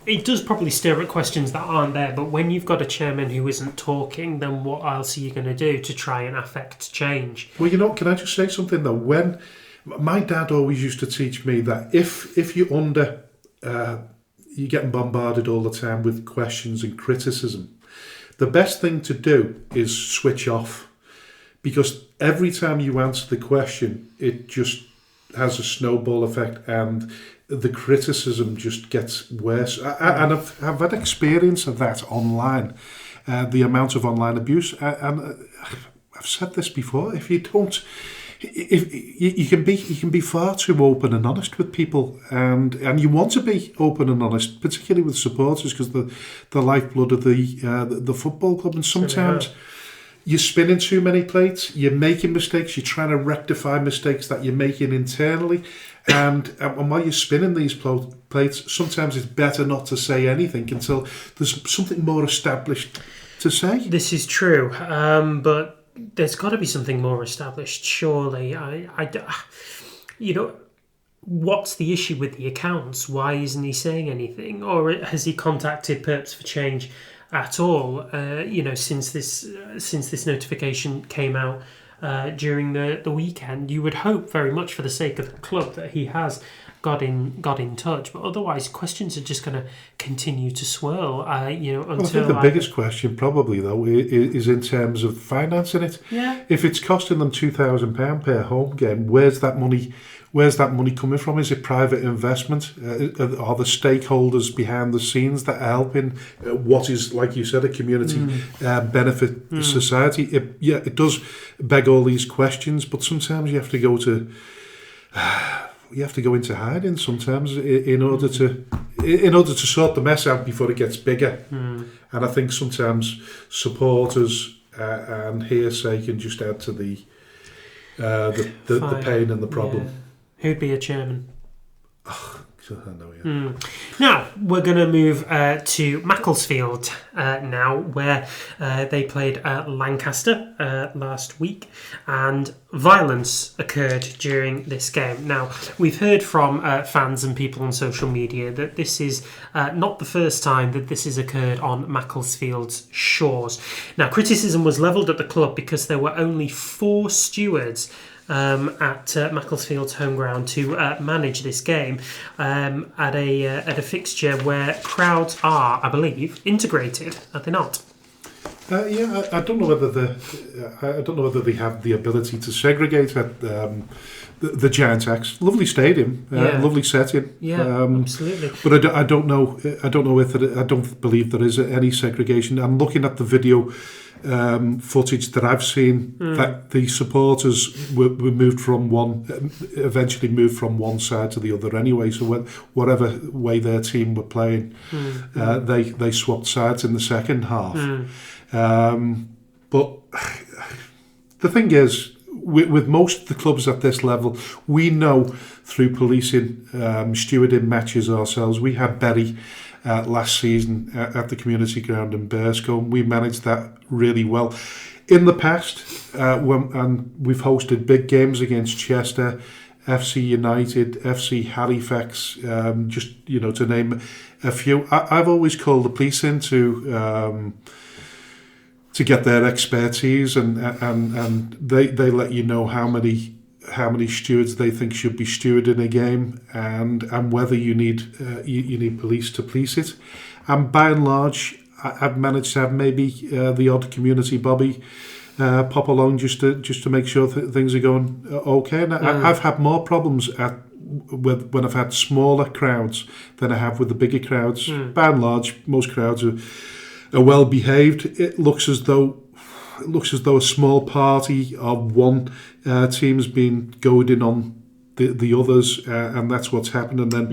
it does probably stir up questions that aren't there, but when you've got a chairman who isn't talking, then what else are you going to do to try and affect change? Well, can I just say something though? My dad always used to teach me that if you're you're getting bombarded all the time with questions and criticism, the best thing to do is switch off, because every time you answer the question, it just has a snowball effect, and the criticism just gets worse. And I've had experience of that online, the amount of online abuse. And I've said this before: if you don't, if you can be far too open and honest with people, and you want to be open and honest, particularly with supporters, because the lifeblood of the football club. And sometimes you're spinning too many plates, you're making mistakes, you're trying to rectify mistakes that you're making internally, and while you're spinning these plates, sometimes it's better not to say anything until there's something more established to say. This is true, but there's got to be something more established, surely. What's the issue with the accounts? Why isn't he saying anything? Or has he contacted Perps for Change at all, since this notification came out during the weekend? You would hope very much for the sake of the club that he has got in touch, but otherwise questions are just going to continue to swirl. Until I think the biggest question probably though is in terms of financing it. Yeah. If it's costing them £2,000 per home game, where's that money coming from? Is it private investment? Are the stakeholders behind the scenes that are helping what is, like you said, a community benefit society? It does beg all these questions, but sometimes you have to go into hiding sometimes in order to sort the mess out before it gets bigger. And I think sometimes supporters and hearsay can just add to the pain and the problem. Yeah. Who'd be a chairman? I know, yeah. Now, we're going to move to Macclesfield now, where they played Lancaster last week, and violence occurred during this game. Now, we've heard from fans and people on social media that this is not the first time that this has occurred on Macclesfield's shores. Now, criticism was levelled at the club because there were only 4 stewards at Macclesfield's home ground to manage this game at a fixture where crowds are, I believe, integrated. Are they not? I don't know whether they have the ability to segregate at the Giant X. Lovely stadium, lovely setting. Yeah, absolutely. But I don't know. I don't believe there is any segregation. I'm looking at the video footage that I've seen that the supporters were eventually moved from one side to the other anyway. So whatever way their team were playing, they swapped sides in the second half. But the thing is, with most of the clubs at this level, we know through policing, stewarding matches ourselves. We had Berry last season at the community ground in Bearscombe. We managed that really well. In the past, and we've hosted big games against Chester, FC United, FC Halifax, just to name a few. I've always called the police in to get their expertise, and they let you know how many stewards they think should be stewarding a game, and whether you need police to police it. And by and large, I've managed to have maybe the odd community bobby pop along just to make sure things are going okay. And I've had more problems when I've had smaller crowds than I have with the bigger crowds. By and large, most crowds are well behaved. It looks as though a small party of one team's been goading on the others, and that's what's happened. And then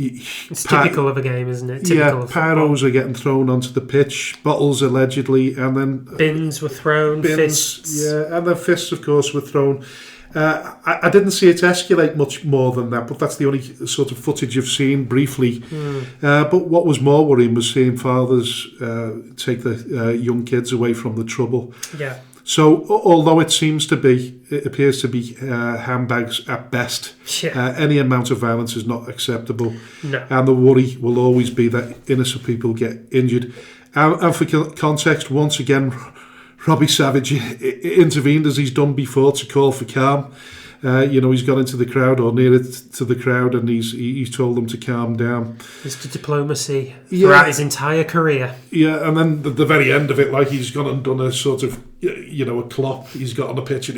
it's typical of a game, isn't it? Typical of pyros are getting thrown onto the pitch, bottles allegedly, and then bins were thrown, fists. Yeah, and then fists, of course, were thrown. I didn't see it escalate much more than that, but that's the only sort of footage I've seen briefly. But what was more worrying was seeing fathers take the young kids away from the trouble. Yeah. So, although it appears to be handbags at best, any amount of violence is not acceptable. No. And the worry will always be that innocent people get injured. And for context, once again, Robbie Savage intervened, as he's done before, to call for calm. He's gone into the crowd or near it to the crowd, and he's told them to calm down. Mr. Diplomacy throughout his entire career. Yeah, and then the very end of it, like he's gone and done a sort of, a clop. He's got on the pitch and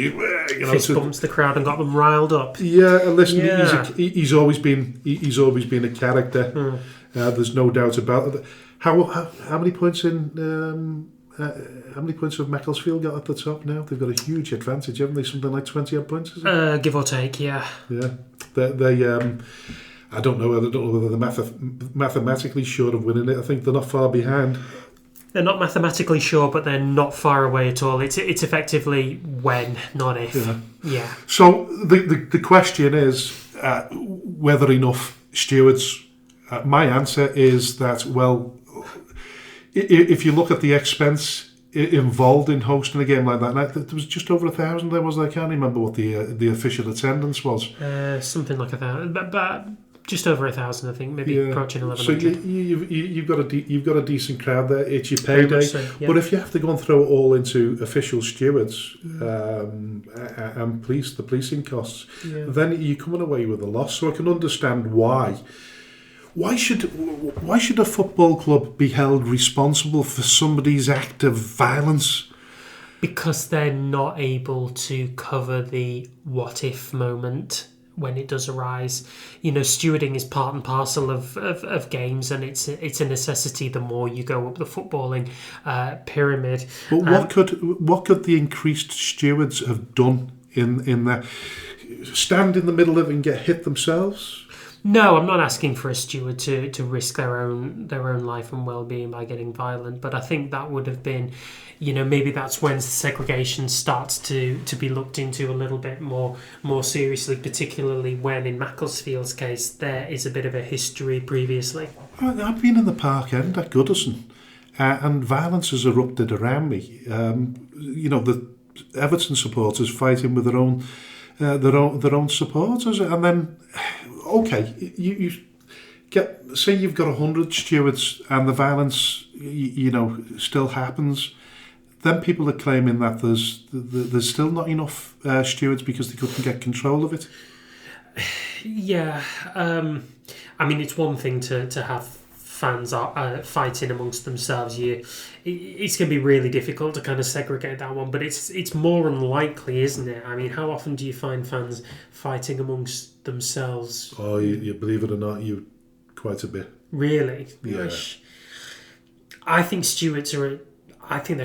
fist bumps the crowd and got them riled up. Yeah, and listen, he's always been a character. There's no doubt about it. How many points how many points have Macclesfield got at the top now? They've got a huge advantage, haven't they? Something like 20 odd points, is it? Give or take, yeah. Yeah. They I don't know whether they're mathematically sure of winning it. I think they're not far behind. They're not mathematically sure, but they're not far away at all. It's effectively when, not if. Yeah. So the question is whether enough stewards. My answer is that, well, if you look at the expense involved in hosting a game like that, there was just over 1,000 there, was there? I can't remember what the official attendance was. Something like 1,000, but just over 1,000, I think, maybe approaching 1,100. So you've got a decent crowd there. It's your payday. So, yeah. But if you have to go and throw it all into official stewards and the policing costs, then you're coming away with a loss. So I can understand why. Why should a football club be held responsible for somebody's act of violence? Because they're not able to cover the what if moment when it does arise. Stewarding is part and parcel of games, and it's a necessity the more you go up the footballing pyramid. But what could the increased stewards have done in that? Stand in the middle of it and get hit themselves? No, I'm not asking for a steward to risk their own life and well-being by getting violent, but I think that would have been, maybe that's when segregation starts to be looked into a little bit more seriously, particularly when, in Macclesfield's case, there is a bit of a history previously. I've been in the Park End at Goodison, and violence has erupted around me. The Everton supporters fighting with their own supporters, and then. Okay, you say you've got 100 stewards and the violence, still happens. Then people are claiming that there's still not enough stewards because they couldn't get control of it. Yeah, it's one thing to have fans fighting amongst themselves. It's going to be really difficult to kind of segregate that one, but it's more unlikely, isn't it? How often do you find fans fighting amongst themselves? Oh, you believe it or not, you quite a bit. Really? Yeah. I think stewards they're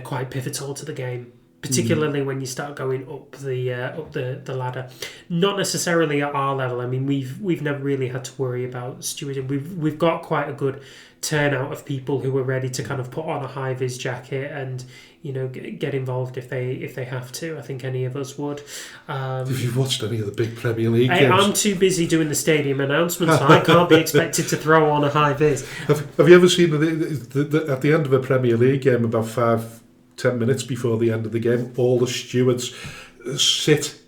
quite pivotal to the game, particularly when you start going up the ladder. Not necessarily at our level. We've never really had to worry about stewarding. We've got quite a good turnout of people who are ready to kind of put on a high vis jacket and get involved if they have to. I think any of us would. If you've watched any of the big Premier League games, I'm too busy doing the stadium announcements. So I can't be expected to throw on a high vis. Have you ever seen at the end of a Premier League game, about 5-10 minutes before the end of the game, all the stewards sit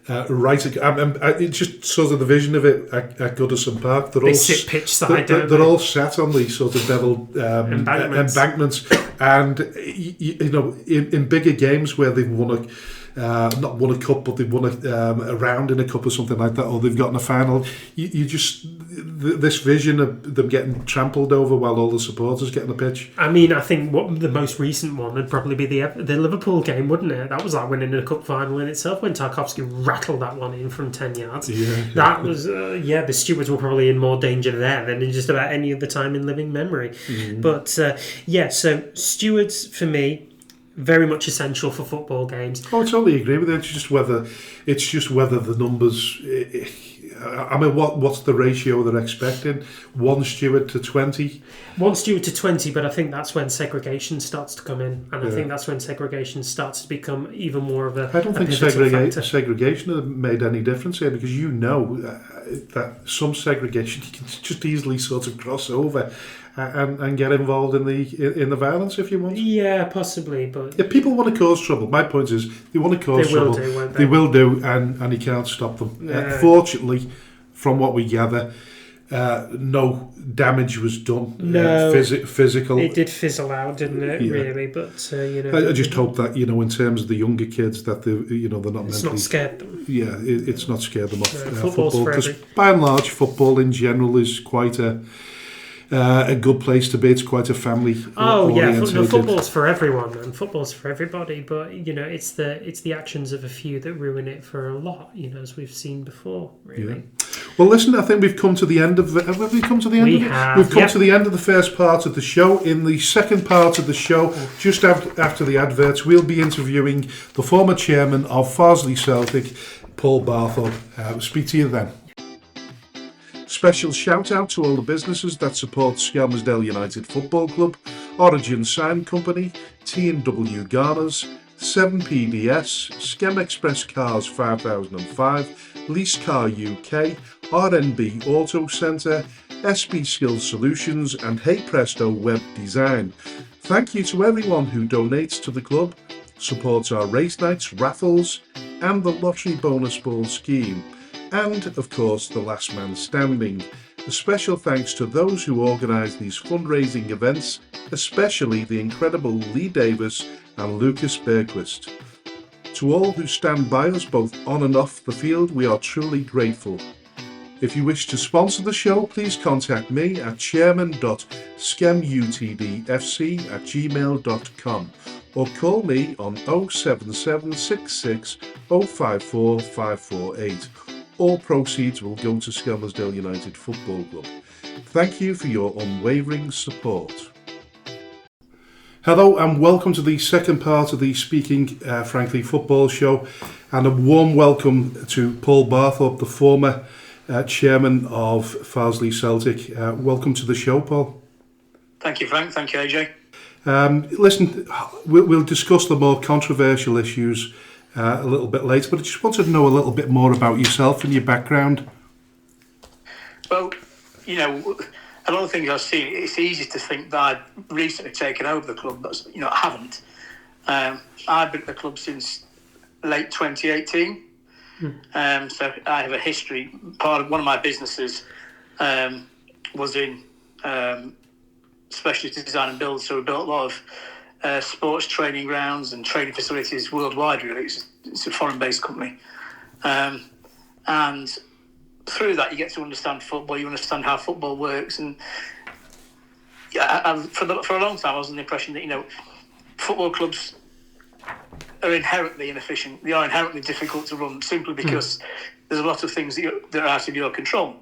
right? It's just sort of the vision of it at Goodison Park. They sit pitch side. They're all sat on these sort of beveled embankments, and in bigger games where they've won not won a cup, but they've won a round in a cup or something like that, or they've gotten a final. You just this vision of them getting trampled over while all the supporters get on the pitch. I think what the most recent one would probably be the Liverpool game, wouldn't it? That was like winning a cup final in itself when Tarkowski rattled that one in from 10 yards. That was the stewards were probably in more danger there than in just about any other time in living memory. Mm-hmm. But so stewards for me, very much essential for football games. Oh, I totally agree with it. It's just whether the numbers. What's the ratio they're expecting? 1 steward to 20. 1 steward to 20, but I think that's when segregation starts to come in, and I think that's when segregation starts to become even more of a. I don't think segregation has made any difference here, because that some segregation you can just easily sort of cross over. And get involved in the violence if you want. Yeah, possibly, but if people want to cause trouble, my point is they want to cause trouble. They will do, and you can't stop them. Fortunately, from what we gather, no damage was done. No, physical. It did fizzle out, didn't it? Yeah. Really, but I just hope that in terms of the younger kids, that they're not it's mentally. not scared them. Yeah, it's not scared them off Football's football, because by and large, football in general is quite a good place to be. It's quite a family. Orientated. Football's for everyone and football's for everybody. But it's the actions of a few that ruin it for a lot. As we've seen before. Really. Yeah. Well, listen. I think we've come to the end of. Have we come to the end? We've come to the end of the first part of the show. In the second part of the show, just after the adverts, we'll be interviewing the former chairman of Farsley Celtic, Paul Barthorpe. Speak to you then. Special shout out to all the businesses that support Skelmersdale United Football Club, Origin Sign Company, T&W Garners, 7PDS, Skem Express Cars 5005, Lease Car UK, RNB Auto Centre, SB Skills Solutions and Hey Presto Web Design. Thank you to everyone who donates to the club, supports our race nights, raffles and the lottery bonus ball scheme. And, of course, the last man standing. A special thanks to those who organise these fundraising events, especially the incredible Lee Davis and Lucas Bergquist. To all who stand by us both on and off the field, we are truly grateful. If you wish to sponsor the show, please contact me at chairman.skemutdfc@gmail.com or call me on 07766 054 548. All proceeds will go to Skelmersdale United Football Club. Thank you for your unwavering support. Hello and welcome to the second part of the Speaking Frankly Football Show, and a warm welcome to Paul Barthorpe, the former chairman of Farsley Celtic. Welcome to the show, Paul. Thank you, Frank. Thank you, AJ. Listen, we'll discuss the more controversial issues a little bit later, but I just wanted to know a little bit more about yourself and your background. Well, a lot of things I've seen, it's easy to think that I've recently taken over the club, but I haven't. I've been at the club since late 2018. So I have a history. Part of one of my businesses was in specialist design and build, so we built a lot of sports training grounds and training facilities worldwide, really. It's a foreign-based company. And through that, you get to understand football, you understand how football works. And for a long time, I was under the impression that, football clubs are inherently inefficient. They are inherently difficult to run, simply because there's a lot of things that are out of your control.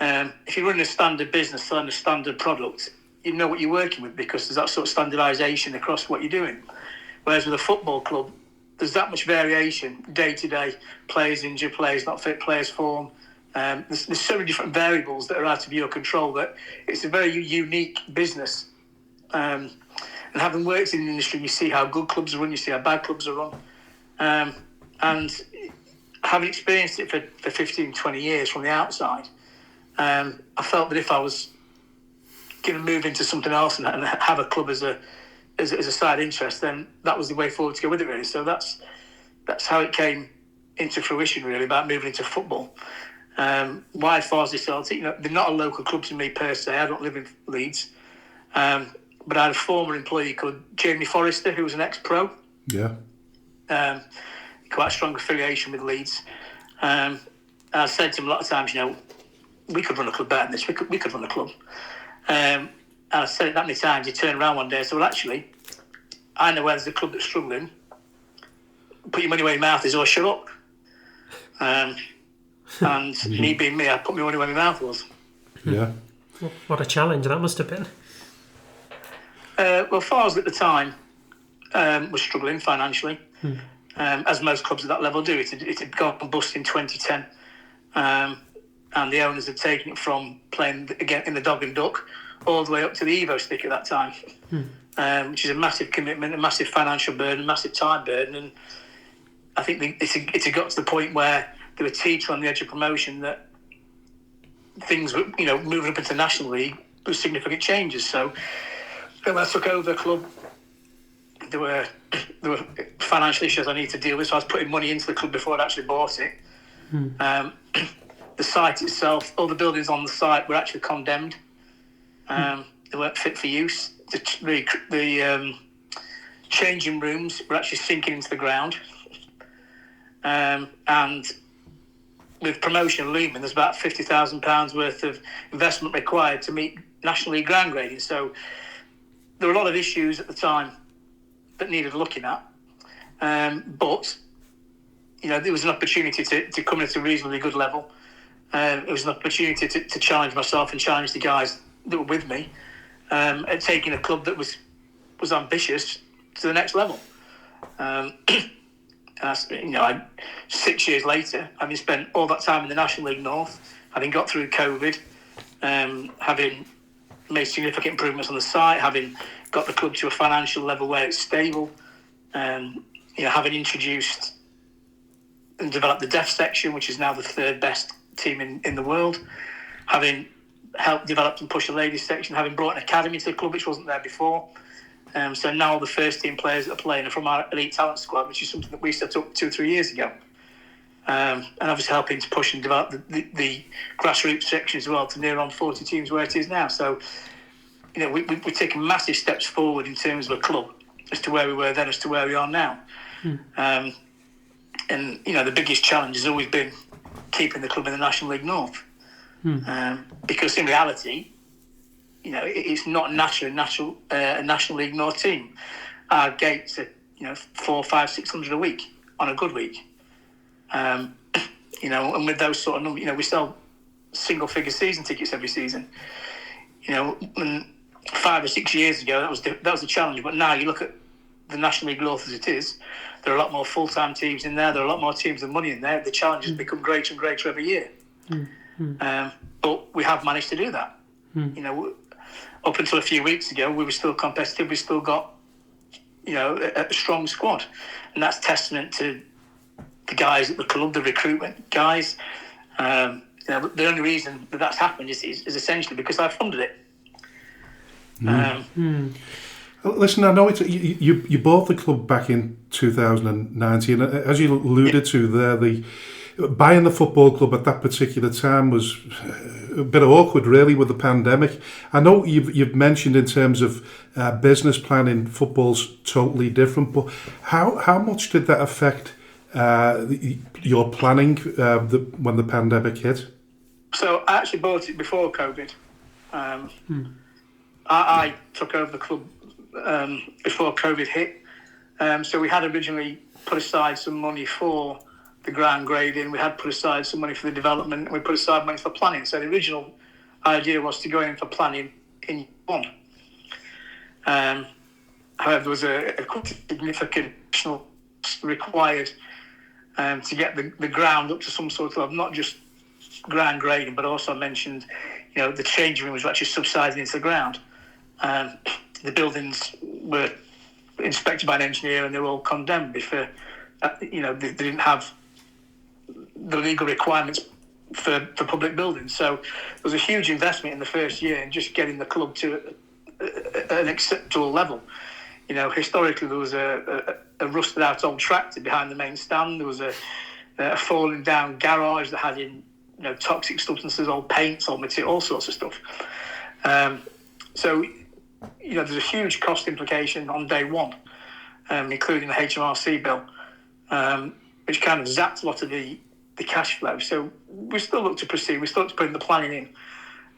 If you're running a standard business, selling a standard product, you know what you're working with, because there's that sort of standardisation across what you're doing. Whereas with a football club, there's that much variation day to day. Players injured, players not fit, players form. There's so many different variables that are out of your control that it's a very unique business. And having worked in the industry, you see how good clubs are run, you see how bad clubs are run. And having experienced it for 15, 20 years from the outside, I felt that if I was going to move into something else and have a club as a side interest, then that was the way forward to go with it, really. So that's how it came into fruition, really, about moving into football. Why Farsley Celtic? They're not a local club to me per se. I don't live in Leeds, but I had a former employee called Jamie Forrester, who was an ex-pro. Yeah. Quite a strong affiliation with Leeds. And I said to him a lot of times, we could run a club better than this. We could run a club. And I said it that many times. He turned around one day and said, well, actually, I know where there's a club that's struggling. Put your money where your mouth is, or shut up. And me being me, I put my money where my mouth was. Yeah. What a challenge that must have been. Well, Farsley at the time was struggling financially, as most clubs at that level do. It had gone bust in 2010. And the owners had taken it from playing again in the dog and duck all the way up to the Evo stick at that time, which is a massive commitment, a massive financial burden, a massive time burden. And I think it had got to the point where they were teetering on the edge of promotion, that things were, moving up into the National League with significant changes. So when I took over the club, there were financial issues I needed to deal with, so I was putting money into the club before I'd actually bought it. the site itself, all the buildings on the site were actually condemned. They weren't fit for use. The changing rooms were actually sinking into the ground. And with promotion looming, there's about £50,000 worth of investment required to meet National League ground grading. So there were a lot of issues at the time that needed looking at. But, there was an opportunity to come in at a reasonably good level. It was an opportunity to challenge myself and challenge the guys that were with me at taking a club that was ambitious to the next level. 6 years later, having spent all that time in the National League North, having got through COVID, having made significant improvements on the site, having got the club to a financial level where it's stable, having introduced and developed the deaf section, which is now the third best team in the world, having helped develop and push the ladies section, having brought an academy to the club which wasn't there before. So now all the first team players that are playing are from our elite talent squad, which is something that we set up 2 or 3 years ago. And obviously helping to push and develop the grassroots section as well to near on 40 teams where it is now. So, we're taking massive steps forward in terms of a club as to where we were then as to where we are now. And, the biggest challenge has always been keeping the club in the National League North. Because in reality, it's not naturally a National League North team. Our gates are, 400, 500, 600 a week on a good week. And with those sort of numbers, we sell single-figure season tickets every season. And 5 or 6 years ago, that was a challenge. But now you look at the National League North as it is, there are a lot more full-time teams in there. There are a lot more teams with money in there. The challenge has become greater and greater every year. But we have managed to do that. Up until a few weeks ago, we were still competitive. We still got, a strong squad. And that's testament to the guys at the club, the recruitment guys. The only reason that's happened is essentially because I funded it. Listen, I know you bought the club back in 2019. As you alluded to there, buying the football club at that particular time was a bit awkward, really, with the pandemic. I know you've mentioned in terms of business planning, football's totally different, but how much did that affect your planning when the pandemic hit? So I actually bought it before COVID. I took over the club before COVID hit. So we had originally put aside some money for the ground grading. We had put aside some money for the development. We put aside money for planning. So the original idea was to go in for planning in one. However, there was a quite significant additional required to get the ground up to some sort of not just ground grading, but also I mentioned, the changing rooms were actually subsiding into the ground. The buildings were inspected by an engineer and they were all condemned before, they didn't have the legal requirements for public buildings. So there was a huge investment in the first year in just getting the club to an acceptable level. Historically there was a rusted out old tractor behind the main stand. There was a falling down garage that had in toxic substances, old paints, old material, all sorts of stuff. So there's a huge cost implication on day one, including the HMRC bill, which kind of zapped a lot of the cash flow. So we still look to proceed. We still look to put in the planning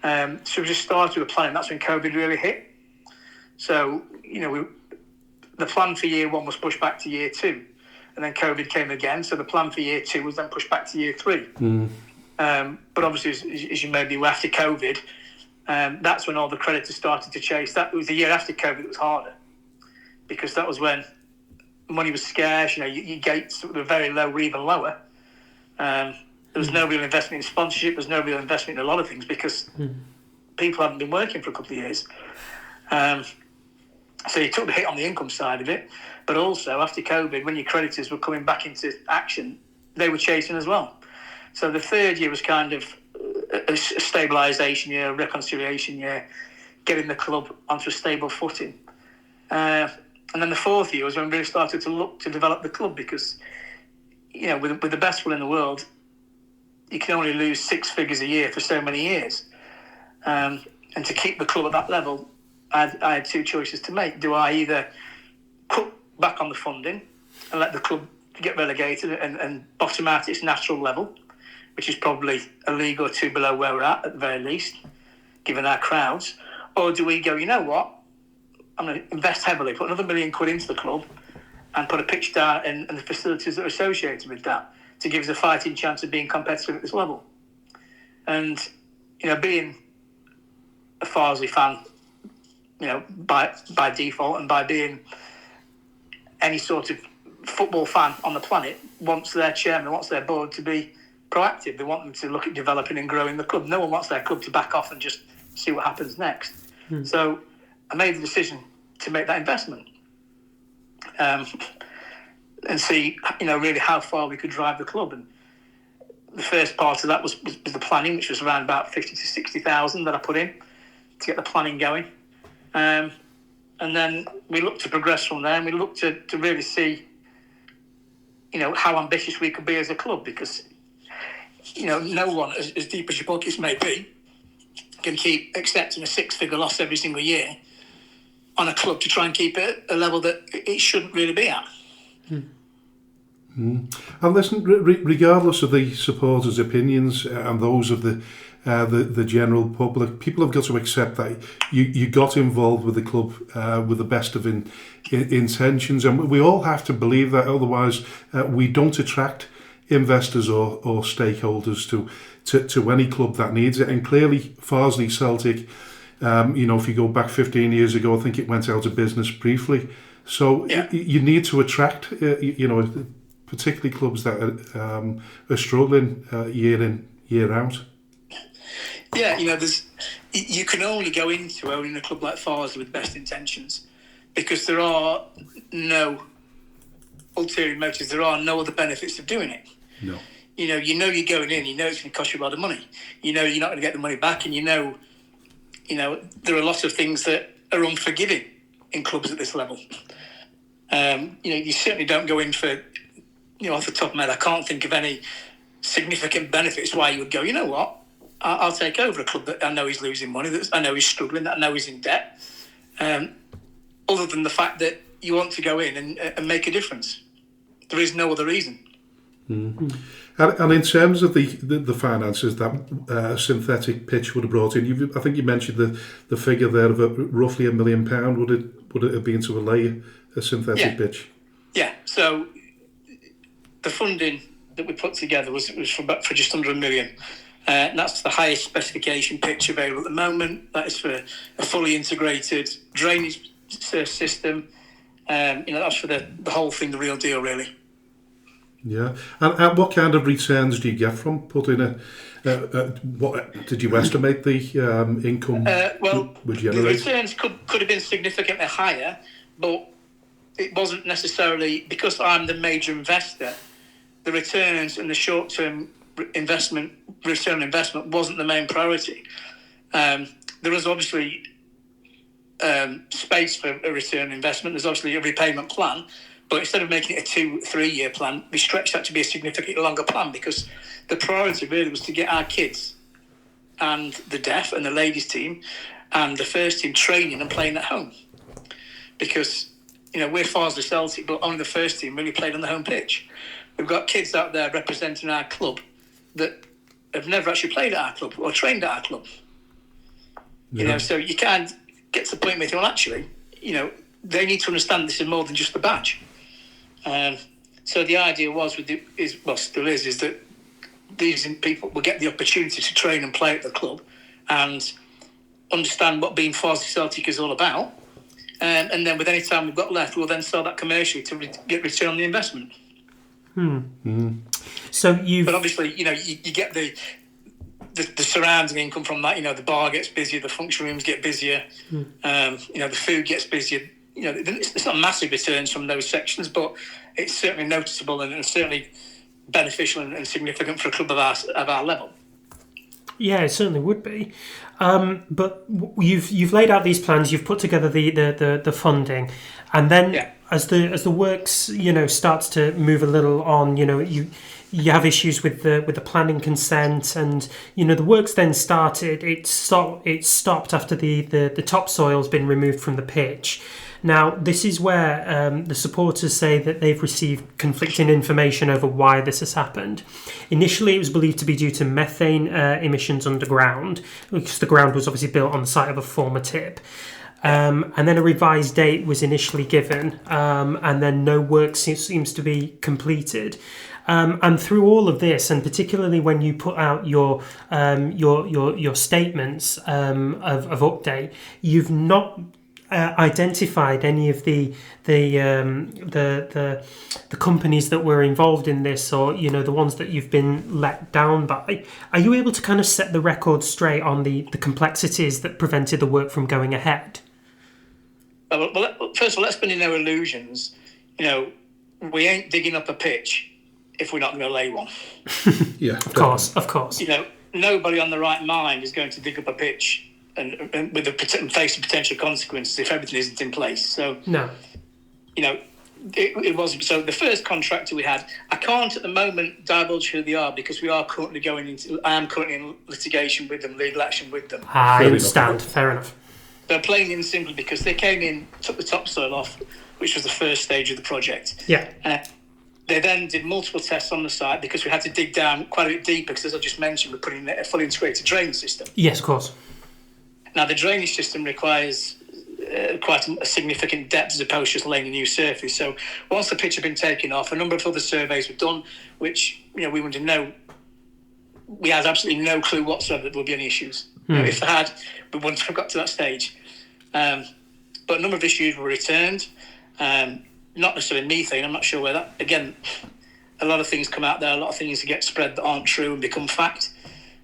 in. So we just started with planning. That's when COVID really hit. So, the plan for year one was pushed back to year two. And then COVID came again. So the plan for year two was then pushed back to year three. But obviously, as you may be aware, after COVID, that's when all the creditors started to chase. That was the year after COVID it was harder. Because that was when money was scarce. Your gates were very low, were even lower. There was no real investment in sponsorship. There was no real investment in a lot of things because people hadn't been working for a couple of years. So you took the hit on the income side of it, but also after COVID, when your creditors were coming back into action, they were chasing as well. So the third year was kind of a stabilisation year, a reconciliation year, getting the club onto a stable footing. And then the fourth year was when we really started to look to develop the club because, with the best will in the world, you can only lose six figures a year for so many years. And to keep the club at that level, I had two choices to make. Do I either cut back on the funding and let the club get relegated and bottom out at its natural level, which is probably a league or two below where we're at the very least, given our crowds? Or do we go, you know what, I'm going to invest heavily, put another £1 million into the club and put a pitch down and the facilities that are associated with that to give us a fighting chance of being competitive at this level? And, being a Farsley fan, by default, and by being any sort of football fan on the planet, wants their chairman, wants their board to be proactive. They want them to look at developing and growing the club. No one wants their club to back off and just see what happens next. So I made the decision to make that investment and see, really how far we could drive the club. And the first part of that was the planning, which was around about 50 to 60,000 that I put in to get the planning going. And then we looked to progress from there, and we looked to really see, how ambitious we could be as a club, because, no one, as deep as your pockets may be, can keep accepting a six-figure loss every single year on a club to try and keep it at a level that it shouldn't really be at. And listen, regardless of the supporters' opinions and those of the general public, people have got to accept that you got involved with the club with the best of intentions, and we all have to believe that. Otherwise, we don't attract investors or stakeholders to any club that needs it. And clearly, Farsley Celtic, if you go back 15 years ago, I think it went out of business briefly. So you need to attract, particularly clubs that are struggling year in, year out. Yeah, you can only go into owning a club like Farsley with best intentions, because there are no ulterior motives. There are no other benefits of doing it. No. You're going in. It's going to cost you a lot of money. You're not going to get the money back, and there are a lot of things that are unforgiving in clubs at this level. You certainly don't go in for, off the top of my head, I can't think of any significant benefits why you would go, you know what, I'll take over a club that I know is losing money, that I know is struggling, that I know is in debt, other than the fact that you want to go in and make a difference. There is no other reason. Mm-hmm. And in terms of the finances that synthetic pitch would have brought in, I think you mentioned the figure there of roughly £1 million. Would it have been to lay a synthetic pitch? Yeah. So the funding that we put together was for just under £1 million. And that's the highest specification pitch available at the moment. That is for a fully integrated drainage system. That's for the whole thing, the real deal, really. Yeah, and what kind of returns do you get from putting what did you estimate the income would generate? The returns could have been significantly higher, but it wasn't necessarily, because I'm the major investor, the returns and the short-term return on investment wasn't the main priority. There was obviously space for a return on investment. There's obviously a repayment plan. But instead of making it a 2-3 year plan, we stretched that to be a significantly longer plan, because the priority really was to get our kids and the deaf and the ladies team and the first team training and playing at home. Because, we're Farsley Celtic, but only the first team really played on the home pitch. We've got kids out there representing our club that have never actually played at our club or trained at our club. Yeah. So you can't get to the point where you think, well, actually, they need to understand this is more than just the badge. So the idea still is that these people will get the opportunity to train and play at the club and understand what being Farsley Celtic is all about. And then with any time we've got left, we'll then sell that commercially to get return on the investment. So But obviously, you get the surrounding income from that. The bar gets busier, the function rooms get busier, the food gets busier. It's not massive returns from those sections, but it's certainly noticeable and certainly beneficial and significant for a club of our level. Yeah, it certainly would be. But you've laid out these plans, you've put together the funding, and then as the works starts to move a little on, you have issues with the planning consent, and the work's then started. It stopped after the topsoil's been removed from the pitch. Now, this is where the supporters say that they've received conflicting information over why this has happened. Initially, it was believed to be due to methane emissions underground, because the ground was obviously built on the site of a former tip. And then a revised date was initially given, and then no work seems to be completed. And through all of this, and particularly when you put out your statements of update, you've not identified any of the companies that were involved in this, or the ones that you've been let down by. Are you able to kind of set the record straight on the complexities that prevented the work from going ahead? Well, first of all, let's be in no illusions. We ain't digging up a pitch if we're not going to lay one. Yeah, of course. Nobody on the right mind is going to dig up a pitch and with face potential consequences if everything isn't in place. So no, it was. So the first contractor we had, I can't at the moment divulge who they are because I am currently in litigation with them, legal action with them. I understand. Fair enough. They're playing in simply because they came in, took the topsoil off, which was the first stage of the project. Yeah. They then did multiple tests on the site because we had to dig down quite a bit deeper because, as I just mentioned, we're putting in a fully integrated drainage system. Yes, of course. Now, the drainage system requires quite a significant depth as opposed to just laying a new surface. So once the pitch had been taken off, a number of other surveys were done, which we wouldn't know. We had absolutely no clue whatsoever that there would be any issues. If they had, we wouldn't have got to that stage. But a number of issues were returned. Not necessarily methane, I'm not sure where that... Again, a lot of things come out there, a lot of things get spread that aren't true and become fact.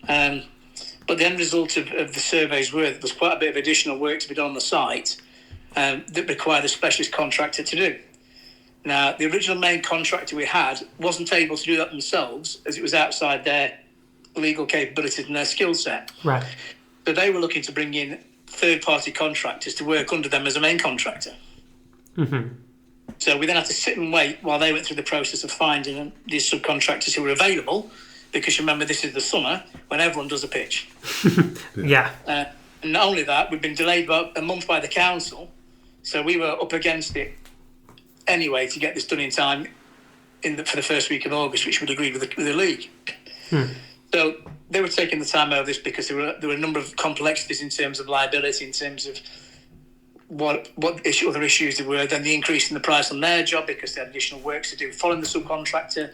But the end result of the surveys were that there's quite a bit of additional work to be done on the site that required a specialist contractor to do. Now, the original main contractor we had wasn't able to do that themselves as it was outside their legal capabilities and their skill set. Right. So they were looking to bring in third-party contractors to work under them as a main contractor. Mm-hmm. So we then had to sit and wait while they went through the process of finding these subcontractors who were available, because remember, this is the summer when everyone does a pitch. Yeah. And not only that, we've been delayed about a month by the council, so we were up against it anyway to get this done in time for the first week of August, which we'd agreed with the league. So they were taking the time over this because there were a number of complexities in terms of liability, in terms of what other issues there were, then the increase in the price on their job because they had additional work to do following the subcontractor,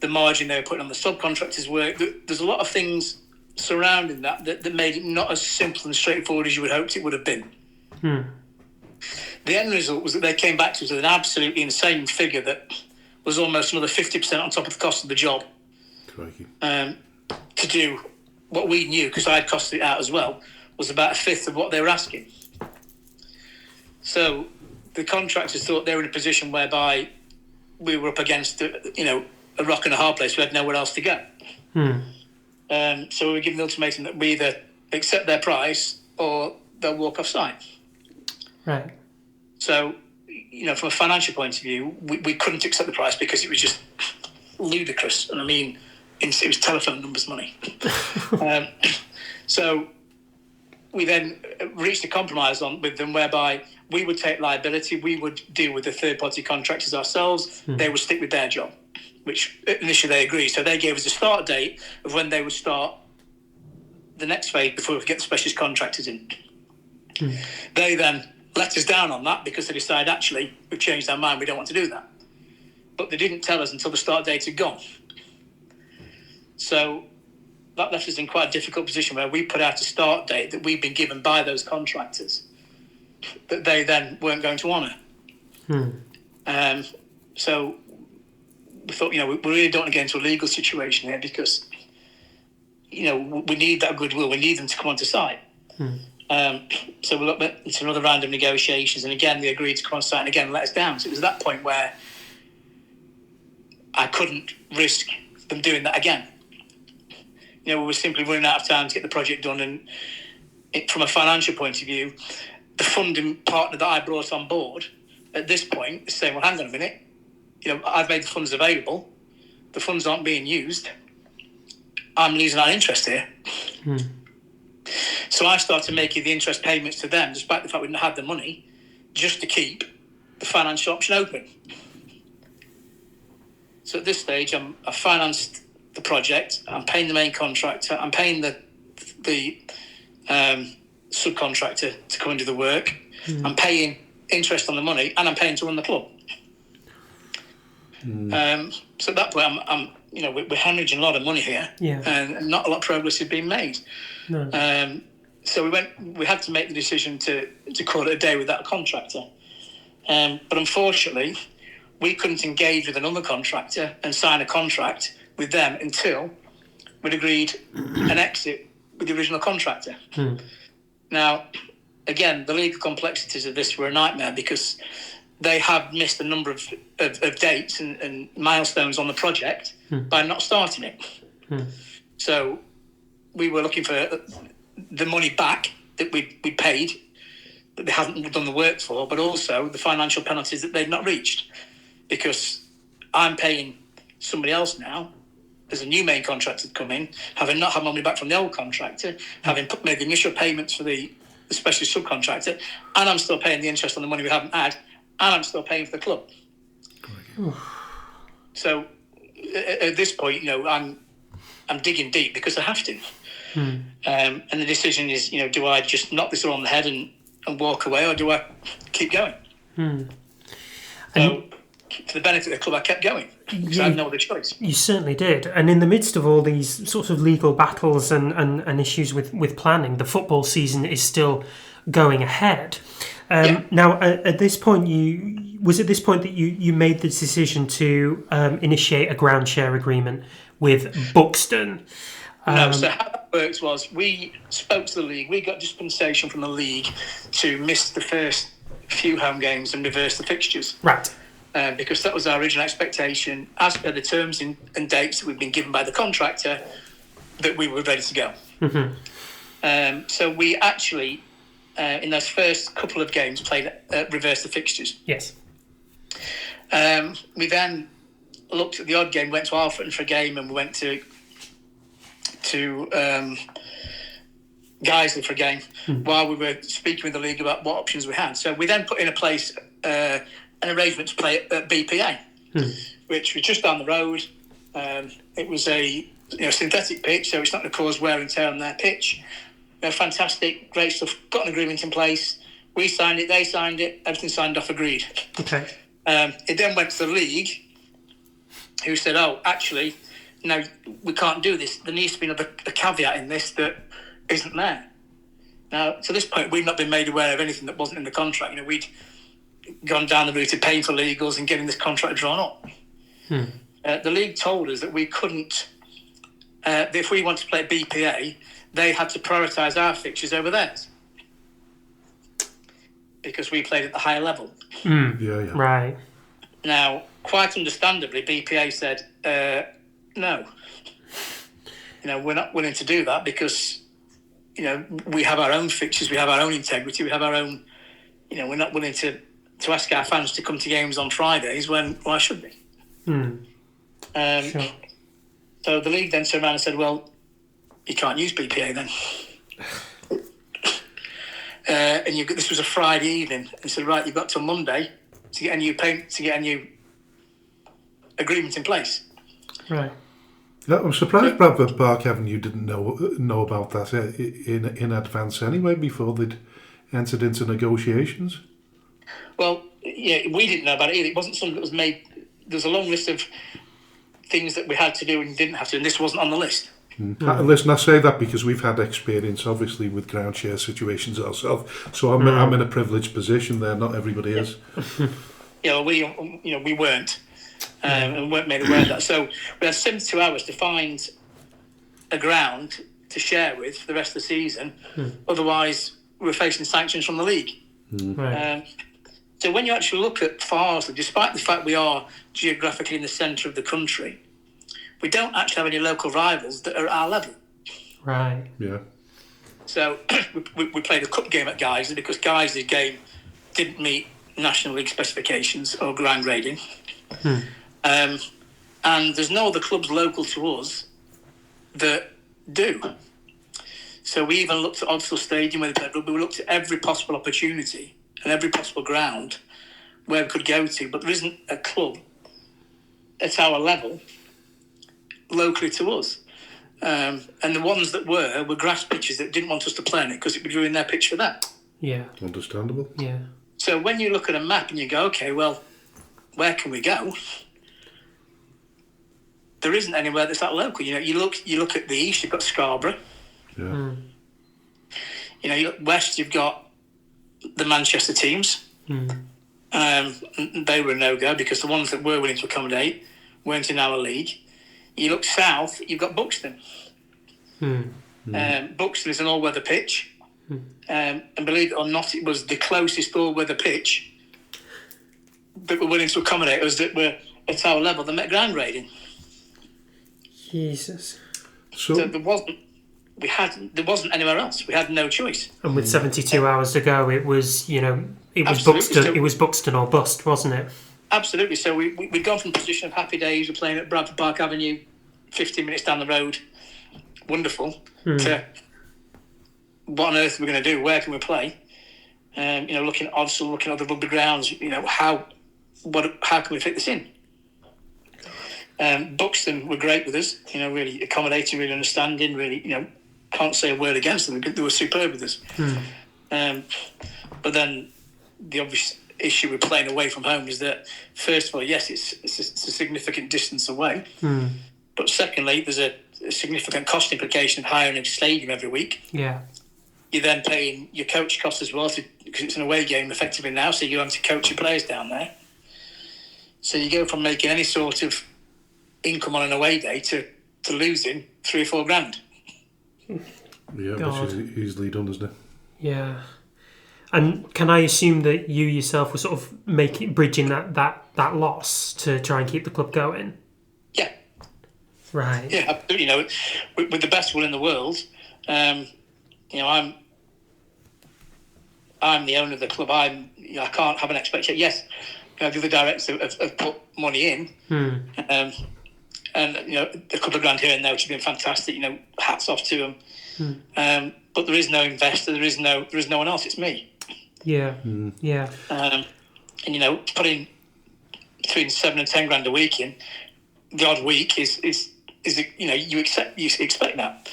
the margin they were putting on the subcontractor's work. There's a lot of things surrounding that made it not as simple and straightforward as you would hoped it would have been. The end result was that they came back to us with an absolutely insane figure that was almost another 50% on top of the cost of the job. Crikey. To do what we knew, because I'd costed it out as well, was about a fifth of what they were asking. So the contractors thought they were in a position whereby we were up against a rock and a hard place. We had nowhere else to go. So we were given the ultimatum that we either accept their price or they'll walk off site. Right. So, from a financial point of view, we couldn't accept the price because it was just ludicrous. And I mean, it was telephone numbers money. So we then reached a compromise with them whereby we would take liability, we would deal with the third-party contractors ourselves, they would stick with their job, which initially they agreed. So they gave us a start date of when they would start the next phase before we could get the specialist contractors in. They then let us down on that because they decided, actually, we've changed our mind, we don't want to do that. But they didn't tell us until the start date had gone. So that left us in quite a difficult position where we put out a start date that we'd been given by those contractors that they then weren't going to honour. So we thought, we really don't want to get into a legal situation here because, we need that goodwill. We need them to come onto site. So we looked into another round of negotiations, and again, they agreed to come on site and again let us down. So it was at that point where I couldn't risk them doing that again. We were simply running out of time to get the project done, and from a financial point of view, the funding partner that I brought on board at this point is saying, well, hang on a minute, I've made the funds available. the funds aren't being used, I'm losing our interest here. So I started making the interest payments to them, despite the fact we didn't have the money, just to keep the financial option open. So at this stage, I financed the project. I'm paying the main contractor. I'm paying the subcontractor to come and do the work. I'm paying interest on the money, and I'm paying to run the club. So at that point, we're hemorrhaging a lot of money here, and not a lot of progress has been made. No. So we had to make the decision to call it a day with that contractor. But unfortunately, we couldn't engage with another contractor and sign a contract with them until we'd agreed an exit with the original contractor. Now, again, the legal complexities of this were a nightmare because they have missed a number of dates and milestones on the project by not starting it. So we were looking for the money back that we paid, that they hadn't done the work for, but also the financial penalties that they'd not reached. Because I'm paying somebody else now, as a new main contractor to come in, having not had money back from the old contractor, having made the initial payments for the specialist subcontractor, and I'm still paying the interest on the money we haven't had, and I'm still paying for the club. So at this point, I'm digging deep because I have to. And the decision is, do I just knock this all on the head and walk away, or do I keep going? So, for the benefit of the club, I kept going because I had no other choice. You certainly did. And in the midst of all these sorts of legal battles and issues with planning, the football season is still going ahead. Now, at this point, was it this point that you made the decision to initiate a ground share agreement with Buxton? No, so how that worked was we spoke to the league. We got dispensation from the league to miss the first few home games and reverse the fixtures. Right. Because that was our original expectation, as per the terms and dates that we've been given by the contractor, that we were ready to go. So we actually, in those first couple of games, played reverse the fixtures. Yes. We then looked at the odd game, went to Alfreton for a game, and we went to Guiseley for a game while we were speaking with the league about what options we had. So we then put in place an arrangement to play at BPA, which was just down the road. It was a synthetic pitch, so it's not going to cause wear and tear on their pitch. Fantastic, great stuff. Got an agreement in place. We signed it, they signed it, everything signed off, agreed. Okay. It then went to the league, who said, actually, no, we can't do this. There needs to be a caveat in this that isn't there. Now, to this point, we've not been made aware of anything that wasn't in the contract. We'd gone down the route of paying for legals and getting this contract drawn up. The league told us that we couldn't, that if we wanted to play at BPA, they had to prioritise our fixtures over theirs because we played at the higher level. Yeah. Right. Now, quite understandably, BPA said, no. We're not willing to do that because, we have our own fixtures, we have our own integrity, we have our own, we're not willing to ask our fans to come to games on Fridays when I should be. Sure. So the league then turned around and said, well, you can't use BPA then. And this was a Friday evening, and said, right, you've got till Monday to get a new agreement in place. Right. Yeah, I'm surprised Bradford Park Avenue didn't know about that in advance anyway before they'd entered into negotiations. Well, yeah, we didn't know about it either. It wasn't something that was made. There's a long list of things that we had to do and didn't have to, and this wasn't on the list. Listen, I say that because we've had experience, obviously, with ground share situations ourselves. So I'm in a privileged position there. Not everybody is. Well, we weren't, and weren't made aware of that. So we had 72 hours to find a ground to share with for the rest of the season. Otherwise, we were facing sanctions from the league. Right. So when you actually look at Farsley, despite the fact we are geographically in the centre of the country, we don't actually have any local rivals that are at our level. Right. Yeah. So we played a cup game at Guiseley because Guiseley's game didn't meet National League specifications or ground grading. And there's no other clubs local to us that do. So we even looked at Odsal Stadium where they played rugby. We looked at every possible opportunity and every possible ground where we could go to, but there isn't a club at our level locally to us. And the ones that were grass pitches that didn't want us to play on it because it would ruin their pitch for that. Yeah. Understandable. Yeah. So when you look at a map and you go, okay, well, where can we go? There isn't anywhere that's that local. You look at the east, you've got Scarborough. Yeah. You look west, you've got the Manchester teams. They were a no-go because the ones that were willing to accommodate weren't in our league. You look south, you've got Buxton. Buxton is an all-weather pitch. And believe it or not, it was the closest all-weather pitch that were willing to accommodate us that were at our level, the Mcgrew rating. Jesus. So there wasn't anywhere else. We had no choice. And with 72 hours to go, it was, it was Absolutely. Buxton. It was Buxton or bust, wasn't it? Absolutely. So we'd gone from a position of happy days. We're playing at Bradford Park Avenue, 15 minutes down the road. Wonderful. To what on earth are we going to do? Where can we play? Looking at Odsal, looking at other rugby grounds. How can we fit this in? Buxton were great with us. Really accommodating, really understanding. Really, can't say a word against them. They were superb with us. But then the obvious issue with playing away from home is that, first of all, yes, it's a significant distance away. But secondly, there's a significant cost implication of hiring a stadium every week. Yeah. You're then paying your coach costs as well because it's an away game effectively now, so you're having to coach your players down there. So you go from making any sort of income on an away day to losing $3 or $4 grand. Yeah, God. which is easily done, isn't it? Yeah. And can I assume that you yourself were sort of bridging that loss to try and keep the club going? Yeah. Right. Yeah, absolutely. With the best will in the world, I'm the owner of the club. I can't have an expectation. Yes, the other directors have put money in, and a couple of grand here and there, which has been fantastic. Hats off to them. But there is no investor. There is no one else. It's me. Yeah. Yeah. And putting between 7 and 10 grand a week in the odd week is you expect that.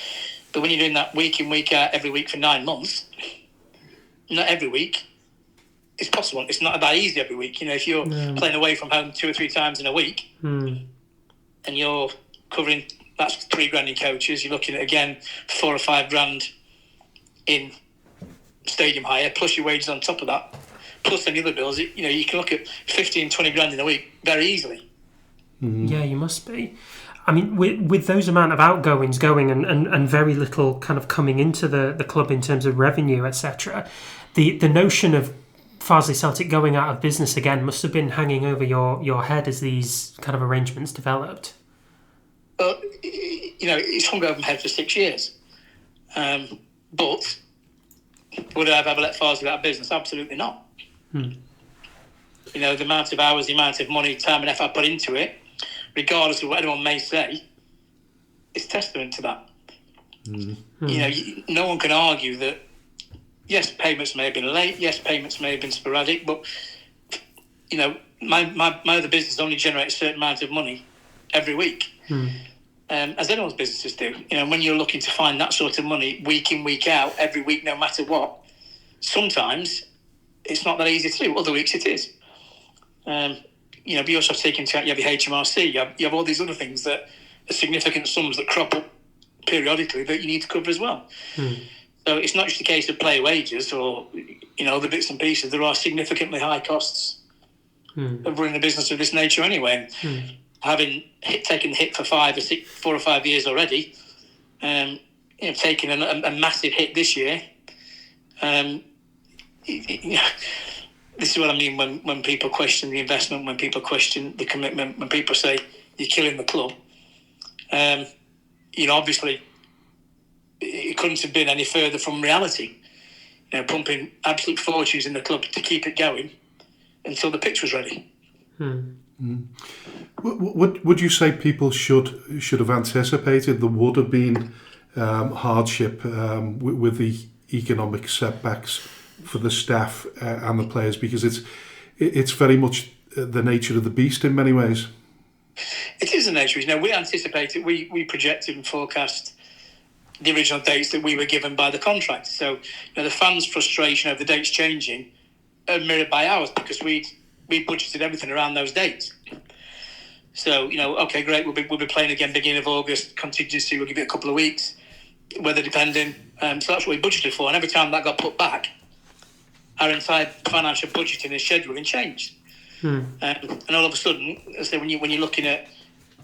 But when you're doing that week in, week out, every week for 9 months, not every week it's possible. It's not that easy every week. If you're playing away from home 2 or 3 times in a week, and you're covering, that's 3 grand in coaches, you're looking at again 4 or 5 grand in stadium hire, plus your wages on top of that, plus any other bills. You can look at 15, 20 grand in a week very easily. Yeah, you must be. I mean, with those amount of outgoings going and very little kind of coming into the club in terms of revenue, etc., the notion of Farsley Celtic going out of business again must have been hanging over your head as these kind of arrangements developed. But, it's hung over my head for 6 years. But would I have ever let Farsley out of business? Absolutely not. The amount of hours, the amount of money, time and effort I put into it, regardless of what anyone may say, it's testament to that. No one can argue that, yes, payments may have been late, yes, payments may have been sporadic, but, my other business only generates a certain amount of money every week, as anyone's businesses do. When you're looking to find that sort of money week in, week out, every week, no matter what, sometimes it's not that easy to do. Other weeks it is. But you also have to take into account, you have your HMRC, you have all these other things that are significant sums that crop up periodically that you need to cover as well. So it's not just a case of player wages or, the bits and pieces. There are significantly high costs of running a business of this nature anyway. Having taken the hit for 4 or 5 years already, taking a massive hit this year, this is what I mean when people question the investment, when people question the commitment, when people say you're killing the club. Obviously, it couldn't have been any further from reality. Pumping absolute fortunes in the club to keep it going until the pitch was ready. Would you say people should have anticipated there would have been hardship with the economic setbacks for the staff and the players, because it's very much the nature of the beast in many ways? It is the nature. We anticipated, we projected and forecast the original dates that we were given by the contract. So the fans' frustration over the dates changing are mirrored by ours, because we budgeted everything around those dates. So okay, great, we'll be playing again beginning of August. Contingency, we'll give it a couple of weeks, weather depending. So that's what we budgeted for. And every time that got put back, our entire financial budgeting and scheduling changed. And all of a sudden, when you're looking at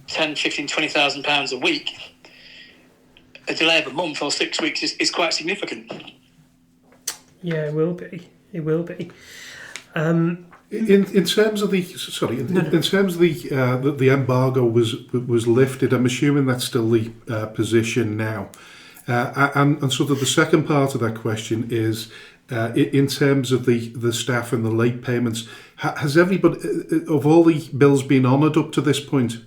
10, 15, 20,000 pounds a week, a delay of a month or 6 weeks is quite significant. Yeah, it will be. It will be. In terms of the embargo was lifted, I'm assuming that's still the position now. And sort of the second part of that question is, in terms of the staff and the late payments, has everybody, of all the bills, been honoured up to this point?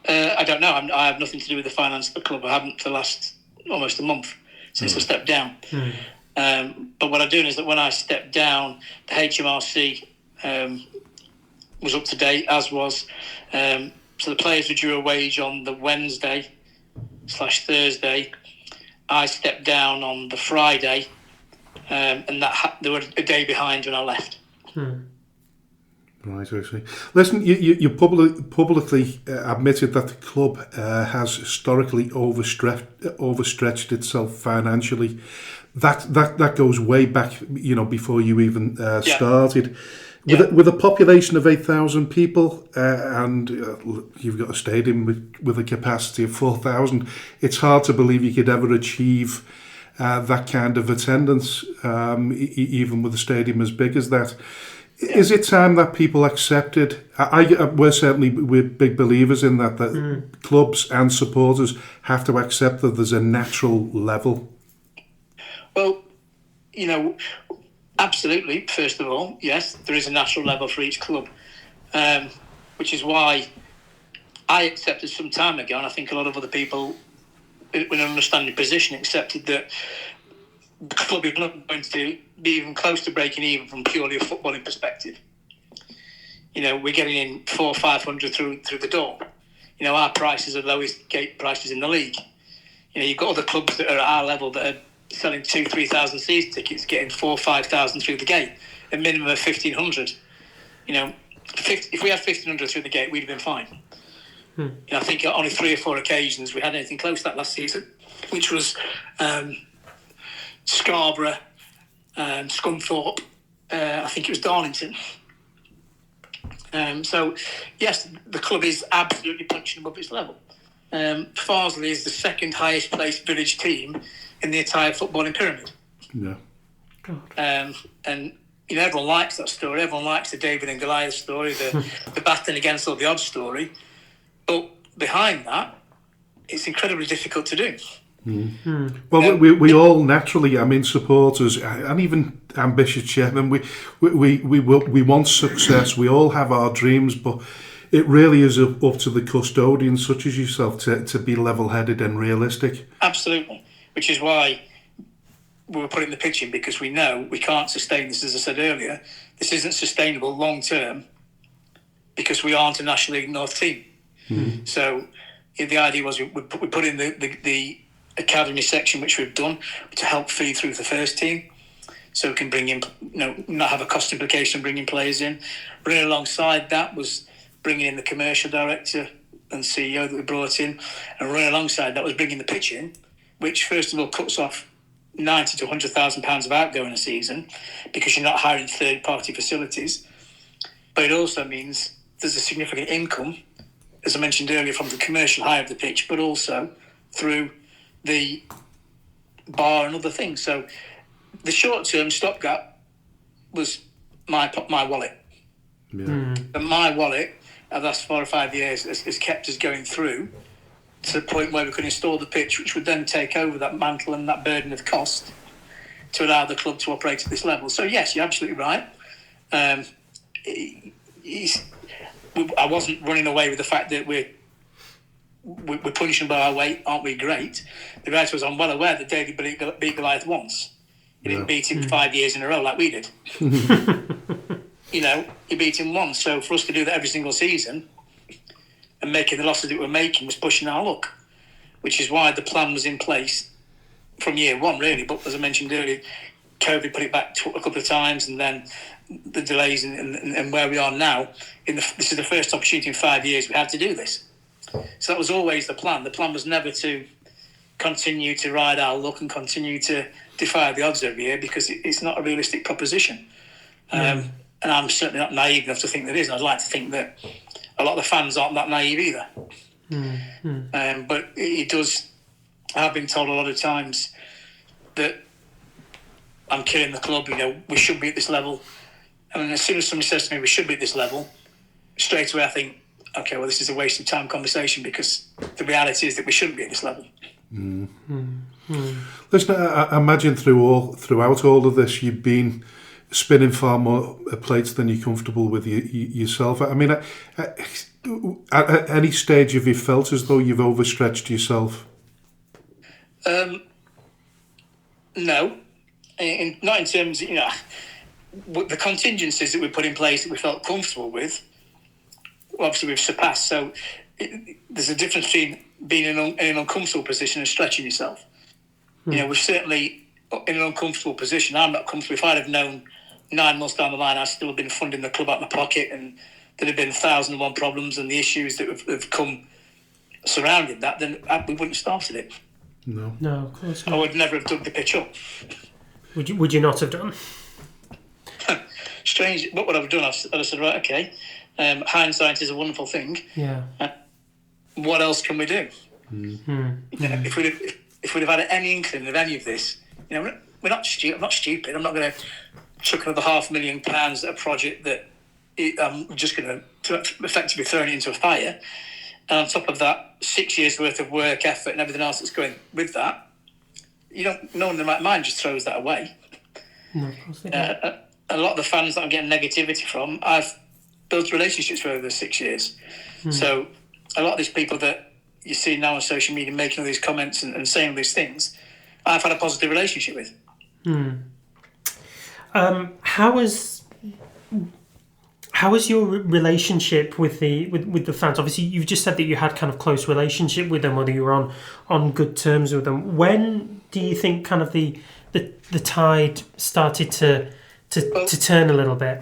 I don't know. I have nothing to do with the finance of the club. I haven't for the last almost a month since I stepped down. But what I'm doing is that when I stepped down, the HMRC was up to date, as was. So the players were due a wage on the Wednesday/Thursday. I stepped down on the Friday, and they were a day behind when I left. Right, I see. Listen, you publicly admitted that the club has historically overstretched itself financially. That goes way back, before you even started. With a population of 8,000 people, and you've got a stadium with a capacity of 4,000, it's hard to believe you could ever achieve that kind of attendance, even with a stadium as big as that. Is it time that people accepted? We're big believers in that clubs and supporters have to accept that there's a natural level. Well, absolutely. First of all, yes, there is a natural level for each club, which is why I accepted some time ago, and I think a lot of other people, in an understanding position, accepted that the club is not going to be even close to breaking even from purely a footballing perspective. We're getting in 400 or 500 through the door. Our prices are the lowest gate prices in the league. You've got other clubs that are at our level that are selling 2,000-3,000 season tickets, getting 4,000 or 5,000 through the gate, a minimum of 1,500. If we had 1,500 through the gate, we'd have been fine. I think on only 3 or 4 occasions we had anything close to that last season, which was Scarborough, Scunthorpe, I think it was Darlington. So, yes, the club is absolutely punching above its level. Farsley is the second highest placed village team in the entire footballing pyramid. Yeah. And everyone likes that story. Everyone likes the David and Goliath story, the battling against all the odds story. But behind that, it's incredibly difficult to do. Well, we all naturally, supporters and even ambitious chairmen, we want success. We all have our dreams, but it really is up to the custodians such as yourself to be level-headed and realistic. Absolutely, which is why we were putting the pitch in, because we know we can't sustain this. As I said earlier, this isn't sustainable long-term because we aren't a National League North team. So the idea was we put in the academy section, which we've done, to help feed through the first team, so we can bring in, not have a cost implication bringing players in. Running alongside that was bringing in the commercial director and CEO that we brought in, and running alongside that was bringing the pitch in, which first of all cuts off 90 to 100,000 pounds of outgoing a season because you're not hiring third-party facilities. But it also means there's a significant income, as I mentioned earlier, from the commercial hire of the pitch, but also through the bar and other things. So the short-term stopgap was my wallet. Yeah. And my wallet, the last 4 or 5 years, has kept us going through to the point where we could install the pitch, which would then take over that mantle and that burden of cost to allow the club to operate at this level. So yes, you're absolutely right. I wasn't running away with the fact that we're punishing by our weight, aren't we great? The reality was I'm well aware that David beat Goliath once. He didn't beat him 5 years in a row like we did. He beat him once. So for us to do that every single season and making the losses that we're making was pushing our luck, which is why the plan was in place from year one, really. But as I mentioned earlier, COVID put it back a couple of times, and then the delays and where we are now. This is the first opportunity in 5 years we had to do this. So that was always the plan. The plan was never to continue to ride our luck and continue to defy the odds every year, because it's not a realistic proposition. And I'm certainly not naive enough to think that it is. I'd like to think that a lot of the fans aren't that naive either. But it does. I've been told a lot of times that I'm killing the club. We should be at this level. And as soon as somebody says to me we should be at this level, straight away I think, okay, well, this is a waste of time conversation, because the reality is that we shouldn't be at this level. Listen, I imagine throughout all of this, you've been spinning far more plates than you're comfortable with yourself. I mean, at any stage have you felt as though you've overstretched yourself? No. Not in terms of, the contingencies that we put in place that we felt comfortable with, obviously we've surpassed. So there's a difference between being in an uncomfortable position and stretching yourself. We're certainly in an uncomfortable position. I'm not comfortable. If I'd have known 9 months down the line I'd still have been funding the club out of my pocket, and there'd have been 1,001 problems and the issues that have come surrounding that, then we wouldn't have started it. No, of course not. I would never have dug the pitch up. Would you not have done? Strange. What would I have done? I'd have said, right, okay. Hindsight is a wonderful thing. Yeah. What else can we do? If we'd have had any inkling of any of this, we're not stupid. I'm not stupid. I'm not going to chuck another £500,000 at a project that I'm just going to effectively throw it into a fire. And on top of that, 6 years worth of work, effort, and everything else that's going with that, no one in the right mind just throws that away. No, of course they don't. A lot of the fans that I'm getting negativity from, I've built relationships with over 6 years. So a lot of these people that you see now on social media making all these comments and saying all these things, I've had a positive relationship with. How was your relationship with the fans? Obviously, you've just said that you had kind of close relationship with them, whether you were on good terms with them. When do you think kind of the tide started to turn a little bit?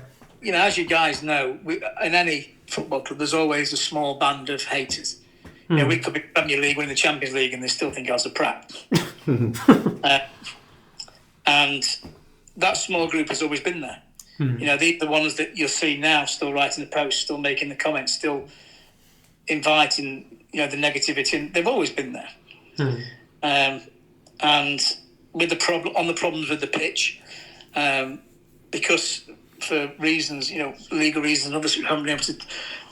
As you guys know, in any football club, there's always a small band of haters. We could be Premier League, winning the Champions League, and they still think I was a prat. And that small group has always been there. The ones that you'll see now still writing the posts, still making the comments, still inviting, the negativity, and they've always been there. And with the problems with the pitch, because for reasons, legal reasons, and others who haven't been able to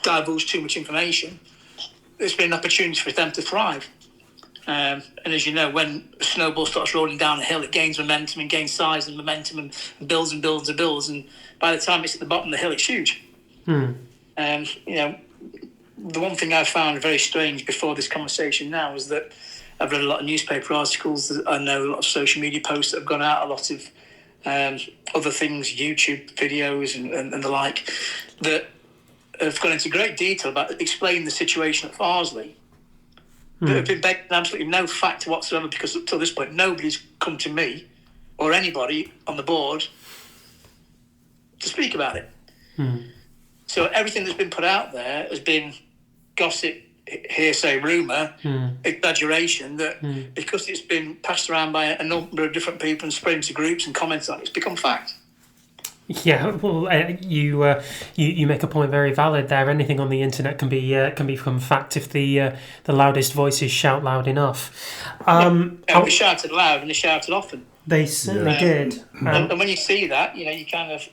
divulge too much information, there's been an opportunity for them to thrive. And as you know, when a snowball starts rolling down a hill, it gains momentum and gains size and momentum and builds and builds and builds. And by the time it's at the bottom of the hill, it's huge. And, the one thing I found very strange before this conversation now is that I've read a lot of newspaper articles. I know a lot of social media posts that have gone out, a lot of other things, YouTube videos and the like, that have gone into great detail about explaining the situation at Farsley. There have been absolutely no fact whatsoever, because up till this point, nobody's come to me or anybody on the board to speak about it. So everything that's been put out there has been gossip, hearsay, rumour, exaggeration, that because it's been passed around by a number of different people and spread into groups and comments on it, it's become fact. Yeah, well, you make a point very valid there. Anything on the internet can become fact if the loudest voices shout loud enough. They shouted loud and they shouted often. They certainly did. And when you see that, you kind of,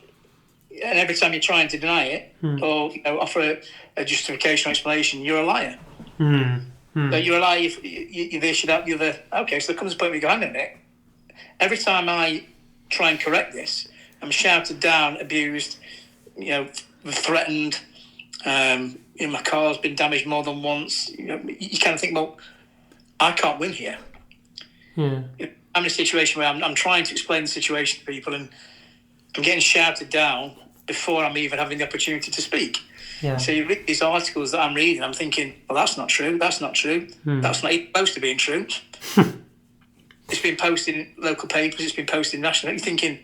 and every time you're trying to deny it or offer a justification or explanation, you're a liar. So you're a liar if you this, you that, the other. Okay, so there comes a point where you go, hang on a minute. Every time I try and correct this, I'm shouted down, abused, threatened, My car's been damaged more than once. You kind of think, well, I can't win here. Yeah. I'm in a situation where I'm trying to explain the situation to people, and I'm getting shouted down before I'm even having the opportunity to speak. Yeah. So you read these articles that I'm reading, I'm thinking, well, that's not true. That's not true. That's not even close to being true. It's been posted in local papers. It's been posted nationally. You're thinking,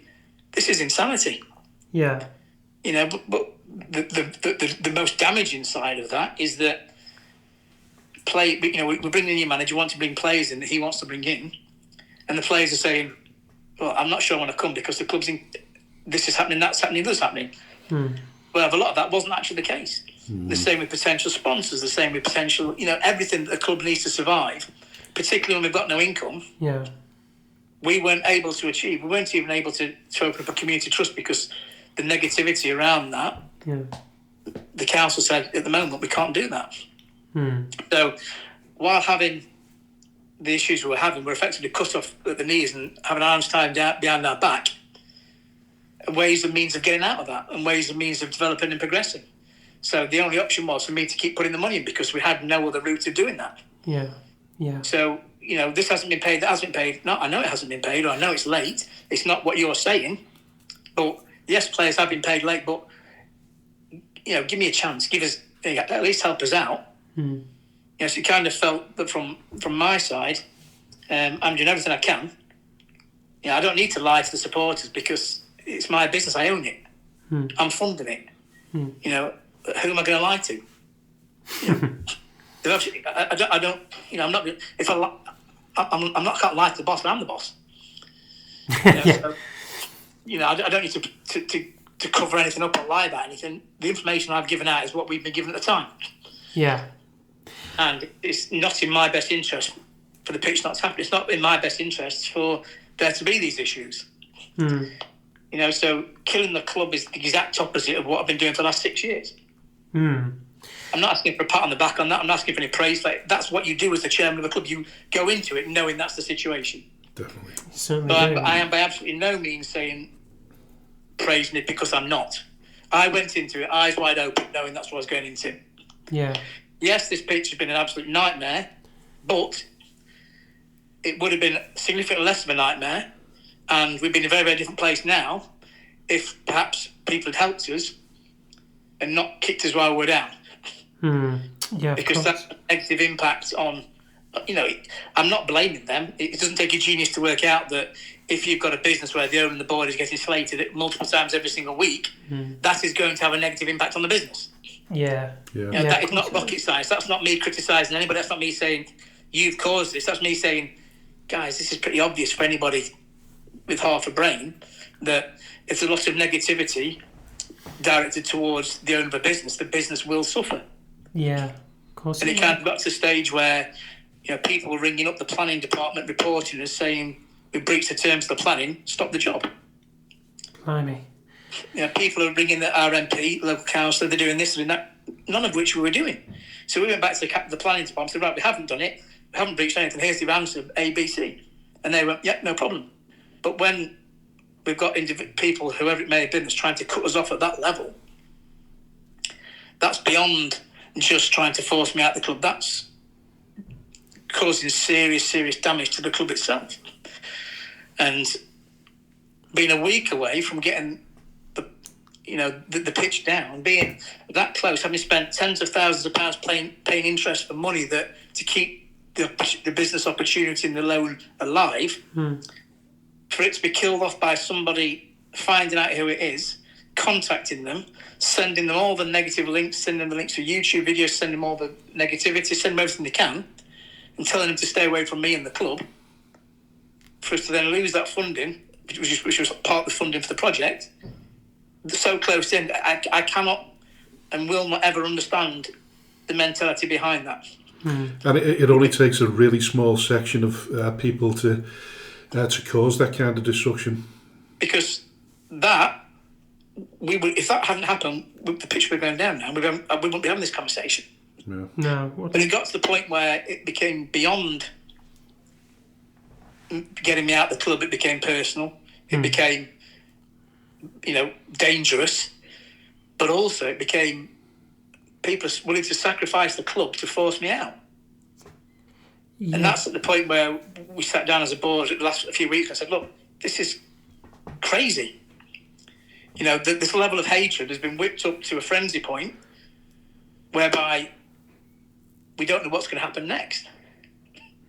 this is insanity. Yeah. But the most damaging side of that is that we're bringing in a new manager, want to bring players in that he wants to bring in, and the players are saying, well, I'm not sure I want to come because the club's in, this is happening, that's happening, that's happening. Well, a lot of that wasn't actually the case. The same with potential sponsors, the same with potential, everything that the club needs to survive, particularly when we've got no income. Yeah. We weren't able to achieve. We weren't even able to open up a community trust because the negativity around that, the council said at the moment we can't do that. So while having the issues we were having, we're effectively cut off at the knees and having arms tied down behind our back, ways and means of getting out of that and ways and means of developing and progressing. So the only option was for me to keep putting the money in because we had no other route of doing that. Yeah. So, this hasn't been paid, that hasn't been paid. No, I know it hasn't been paid, or I know it's late. It's not what you're saying. But yes, players have been paid late, but, give me a chance. Give us, at least help us out. So it kind of felt that from my side, I'm doing everything I can. I don't need to lie to the supporters because it's my business. I own it. I'm funding it. Who am I going to lie to? I don't. I'm not. If I'm not. I can't lie to the boss. But I'm the boss. So, I don't need to cover anything up or lie about anything. The information I've given out is what we've been given at the time. Yeah. And it's not in my best interest for the pitch not to happen. It's not in my best interest for there to be these issues. So killing the club is the exact opposite of what I've been doing for the last 6 years. I'm not asking for a pat on the back on that. I'm not asking for any praise. That's what you do as the chairman of a club. You go into it knowing that's the situation. Definitely. But I am by absolutely no means saying praising it because I'm not. I went into it eyes wide open knowing that's what I was going into. Yeah. Yes, this pitch has been an absolute nightmare, but it would have been significantly less of a nightmare, and we'd be in a very, very different place now if perhaps people had helped us and not kicked us while we're down. Yeah, because that's a negative impact on, I'm not blaming them. It doesn't take a genius to work out that if you've got a business where the owner and the board is getting slated multiple times every single week, that is going to have a negative impact on the business. That is not rocket science. That's not me criticising anybody. That's not me saying you've caused this. That's me saying, guys, this is pretty obvious for anybody with half a brain that if there's a lot of negativity directed towards the owner of a business, the business will suffer. Yeah, of course. And it kind of got to the stage where people were ringing up the planning department, reporting us saying we breached the terms of the planning, stop the job. Blimey. People are ringing our MP, local councillor, they're doing this and that, none of which we were doing. So we went back to the planning department and said, right, we haven't done it, we haven't breached anything, here's the answer, A, B, C. And they went, no problem. But when we've got people, whoever it may have been, that's trying to cut us off at that level, that's beyond just trying to force me out of the club. That's causing serious, serious damage to the club itself. And being a week away from getting the pitch down, being that close, having spent tens of thousands of pounds paying interest for money that to keep the business opportunity and the loan alive, for it to be killed off by somebody finding out who it is, contacting them, sending them all the negative links, sending them the links to YouTube videos, sending them all the negativity, sending them everything they can, and telling them to stay away from me and the club, for us to then lose that funding, which was part of the funding for the project, so close in. I cannot and will not ever understand the mentality behind that. And it only takes a really small section of people to cause that kind of destruction. Because that, if that hadn't happened, the pitch would be going down now. We wouldn't be having this conversation. Yeah. No. But it got to the point where it became beyond getting me out of the club. It became personal. It became, dangerous. But also it became people are willing to sacrifice the club to force me out. Yeah. And that's at the point where we sat down as a board the last few weeks. I said, look, this is crazy. You know, this level of hatred has been whipped up to a frenzy point whereby we don't know what's going to happen next.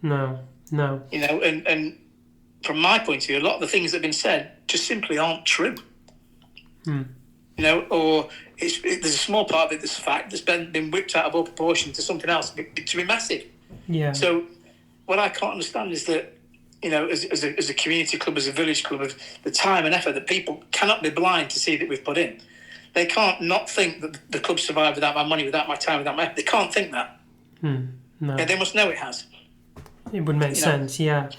No. You know, and from my point of view, a lot of the things that have been said just simply aren't true. You know, or there's a small part of it that's fact that's been whipped out of all proportion to something else to be massive. Yeah. So what I can't understand is that, you know, as a community club, as a village club, of the time and effort that people cannot be blind to see that we've put in. They can't not think that the club survived without my money, without my time, without my effort. They can't think that. No. Yeah, they must know it has. It would make sense, yeah.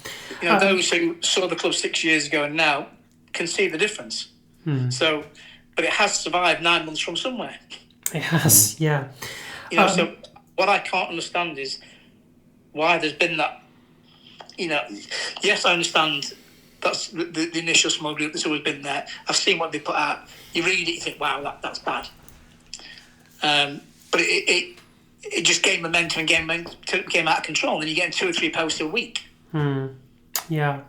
You know, those who saw the club 6 years ago and now can see the difference. So, but it has survived 9 months from somewhere. It has, yeah. You know, so what I can't understand is why there's been that. You know, yes, I understand that's the initial small group that's always been there. I've seen what they put out. You read it, you think, wow, that's bad. But it just gained momentum and came out of control. And then you're getting 2 or 3 posts a week. Yeah.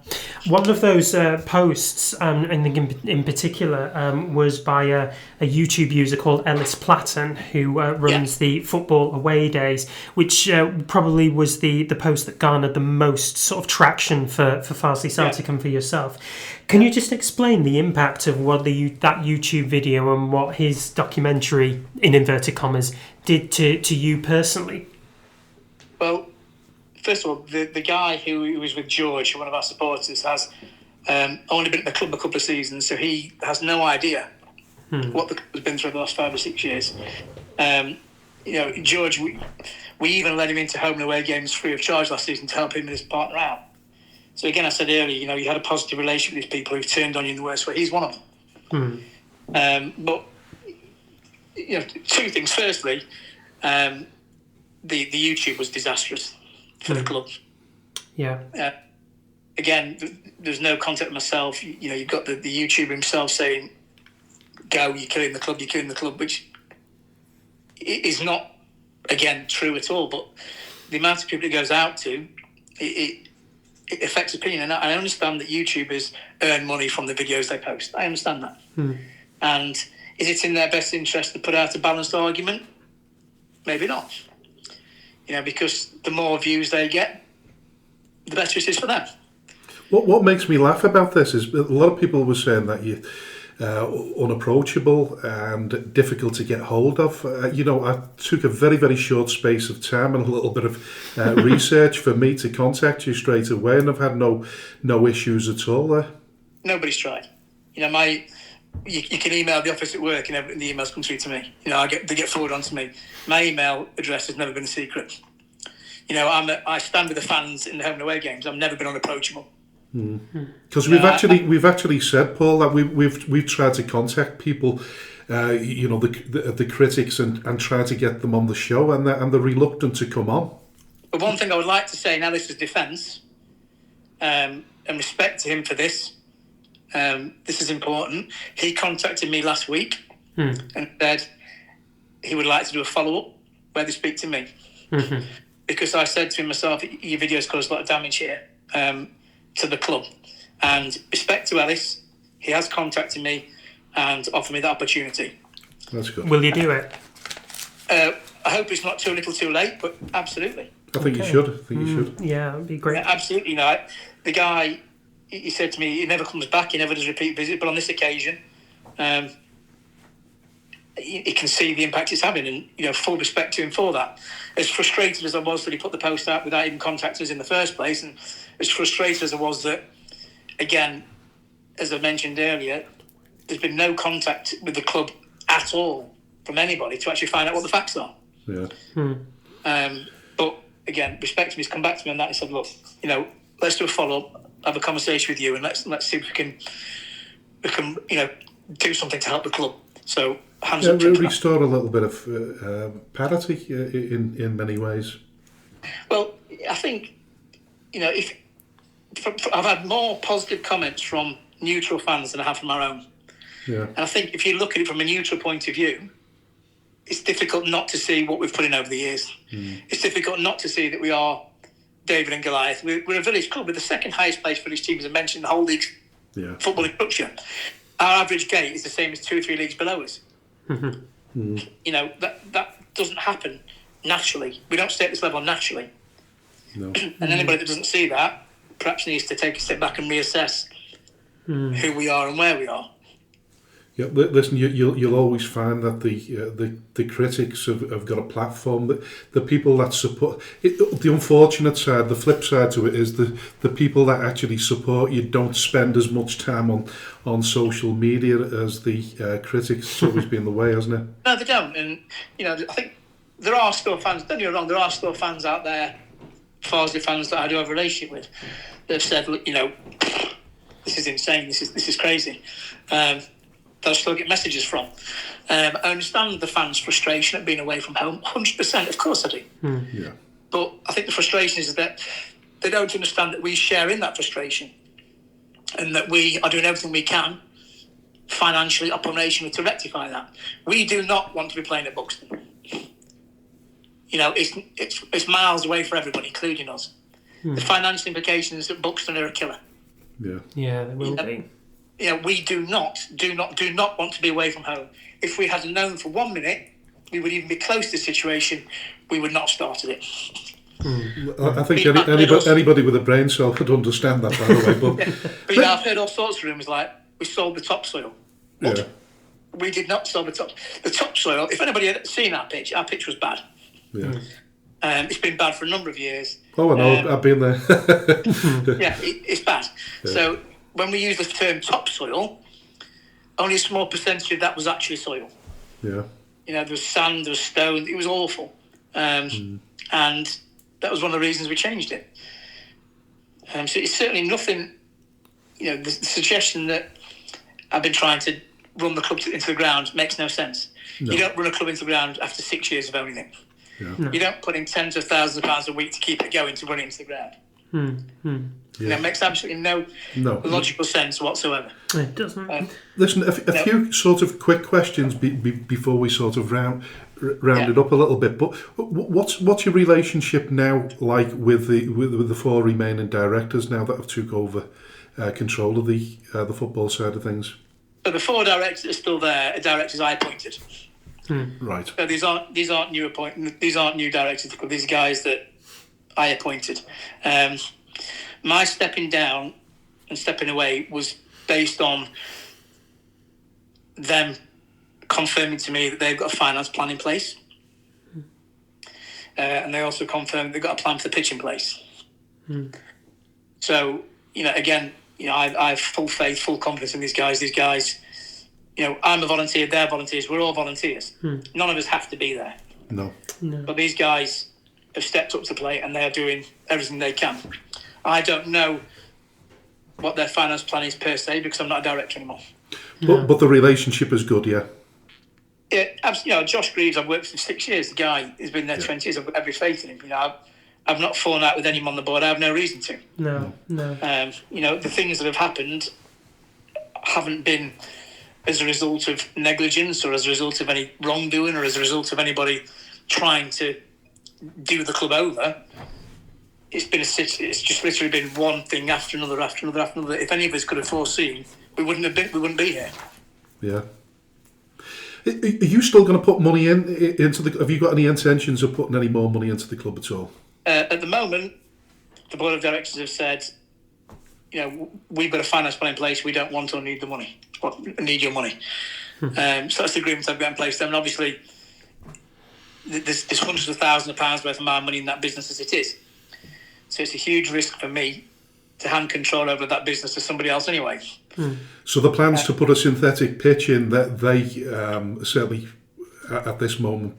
One of those posts, I think in particular, was by a YouTube user called Ellis Platten, who runs the Football Away Days, which probably was the post that garnered the most sort of traction for Farsley Celtic and for yourself. Can you just explain the impact of what that YouTube video and what his documentary, in inverted commas, did to you personally? Well, first of all, the guy who was with George, one of our supporters, has only been at the club a couple of seasons, so he has no idea what the club has been through the last 5 or 6 years. You know, George, we even let him into home and away games free of charge last season to help him and his partner out. So again, I said earlier, you know, you had a positive relationship with these people who've turned on you in the worst way. He's one of them. But, you know, 2 things. Firstly, the YouTube was disastrous for the club. Yeah. Again, there's no contact with myself. You know, you've got the YouTuber himself saying, "Go, you're killing the club," which is not, again, true at all. But the amount of people it goes out to, it affects opinion. And I understand that YouTubers earn money from the videos they post. I understand that. And is it in their best interest to put out a balanced argument? Maybe not. You know, because the more views they get, the better it is for them. What makes me laugh about this is a lot of people were saying that you're unapproachable and difficult to get hold of. You know, I took a very, very short space of time and a little bit of research for me to contact you straight away, and I've had no issues at all there. Nobody's tried. You know, you can email the office at work and the emails come through to me. You know, they get forwarded on to me. My email address has never been a secret. You know, I stand with the fans in the home and away games. I've never been unapproachable. Because we've actually said, Paul, that we've tried to contact people, you know, the critics and try to get them on the show, and they're reluctant to come on. But one thing I would like to say, now this is defence, and respect to him for this. This is important. He contacted me last week and said he would like to do a follow-up where they speak to me. Because I said to him myself, your videos cause a lot of damage here to the club. And respect to Ellis, he has contacted me and offered me that opportunity. That's good. Will you do it? I hope it's not too little too late, but absolutely. I think you should. Yeah, it'd be great. Yeah, absolutely. You know, the guy, he said to me, he never comes back, he never does repeat visit, but on this occasion, he can see the impact it's having, and, you know, full respect to him for that. As frustrated as I was that he put the post out without even contacting us in the first place, and as frustrated as I was that, again, as I mentioned earlier, there's been no contact with the club at all from anybody to actually find out what the facts are. Yeah. But again, respect to him, he's come back to me on that and said, look, you know, let's do a follow-up, have a conversation with you, and let's see if we can you know, do something to help the club. So hands up to restore a little bit of parity in many ways. Well, I think, you know, I've had more positive comments from neutral fans than I have from our own. Yeah. And I think if you look at it from a neutral point of view, it's difficult not to see what we've put in over the years. It's difficult not to see that we are David and Goliath. We're a village club. We're the second highest placed village team, as I mentioned, in the whole league footballing structure. Our average gate is the same as 2 or 3 leagues below us. You know, that doesn't happen naturally. We don't stay at this level naturally. No. And anybody that doesn't see that perhaps needs to take a step back and reassess who we are and where we are. Yeah, listen. You'll always find that the critics have got a platform. The people that support it, the unfortunate side, the flip side to it is the people that actually support you don't spend as much time on social media as the critics. It's always been the way, hasn't it? No, they don't. And you know, I think there are still fans. Don't get me wrong. There are still fans out there, Farsley fans that I do have a relationship with, that have said, look, you know, this is insane. This is crazy. That I still get messages from. I understand the fans' frustration at being away from home, 100%, of course I do. Yeah. But I think the frustration is that they don't understand that we share in that frustration and that we are doing everything we can financially, operationally, to rectify that. We do not want to be playing at Buxton. You know, it's miles away for everybody, including us. The financial implications at Buxton are a killer. Yeah. Yeah, there will be. You know, we do not want to be away from home. If we had known for 1 minute we would even be close to the situation, we would not have started it. I think anybody with a brain cell could understand that, by the way. But, but you know, I've heard all sorts of rumours like, we sold the topsoil. What? Yeah. We did not sell the topsoil. If anybody had seen our pitch was bad. Yeah. It's been bad for a number of years. Oh, I know. I've been there. Yeah, it's bad. Yeah. So when we use the term topsoil, only a small percentage of that was actually soil. Yeah. You know, there was sand, there was stone. It was awful. And that was one of the reasons we changed it. So it's certainly nothing, you know, the suggestion that I've been trying to run the club into the ground makes no sense. No. You don't run a club into the ground after 6 years of owning it. Yeah. No. You don't put in tens of thousands of pounds a week to keep it going to run it into the ground. Yeah. You know, it makes absolutely no logical sense whatsoever. It doesn't. Listen, a few sort of quick questions before we sort of round it up a little bit. But what's your relationship now like with the 4 remaining directors now that have took over control of the football side of things? So the 4 directors are still there. Directors I appointed. Right. So these aren't new appointments. These aren't new directors. These are guys that I appointed. My stepping down and stepping away was based on them confirming to me that they've got a finance plan in place. And they also confirmed they've got a plan for the pitch in place. So, you know, again, you know, I have full faith, full confidence in these guys. These guys, you know, I'm a volunteer, they're volunteers, we're all volunteers. None of us have to be there. No. But these guys have stepped up to the plate and they're doing everything they can. I don't know what their finance plan is per se because I'm not a director anymore. But the relationship is good, yeah? Yeah, you know, Josh Greaves, I've worked with him 6 years. The guy has been there 20 years. I've got every faith in him. You know, I've not fallen out with anyone on the board. I have no reason to. No. You know, the things that have happened haven't been as a result of negligence or as a result of any wrongdoing or as a result of anybody trying to do the club over. It's just literally been one thing after another. If any of us could have foreseen, we wouldn't be here. Yeah. Are you still going to put money into the? Have you got any intentions of putting any more money into the club at all? At the moment, the board of directors have said, you know, we've got a finance plan in place. We don't want or need the money. Or need your money. So that's the agreement I've got in place. And obviously, there's hundreds of thousands of pounds worth of my money in that business as it is. So it's a huge risk for me to hand control over that business to somebody else anyway. So the plans to put a synthetic pitch in, that they certainly at this moment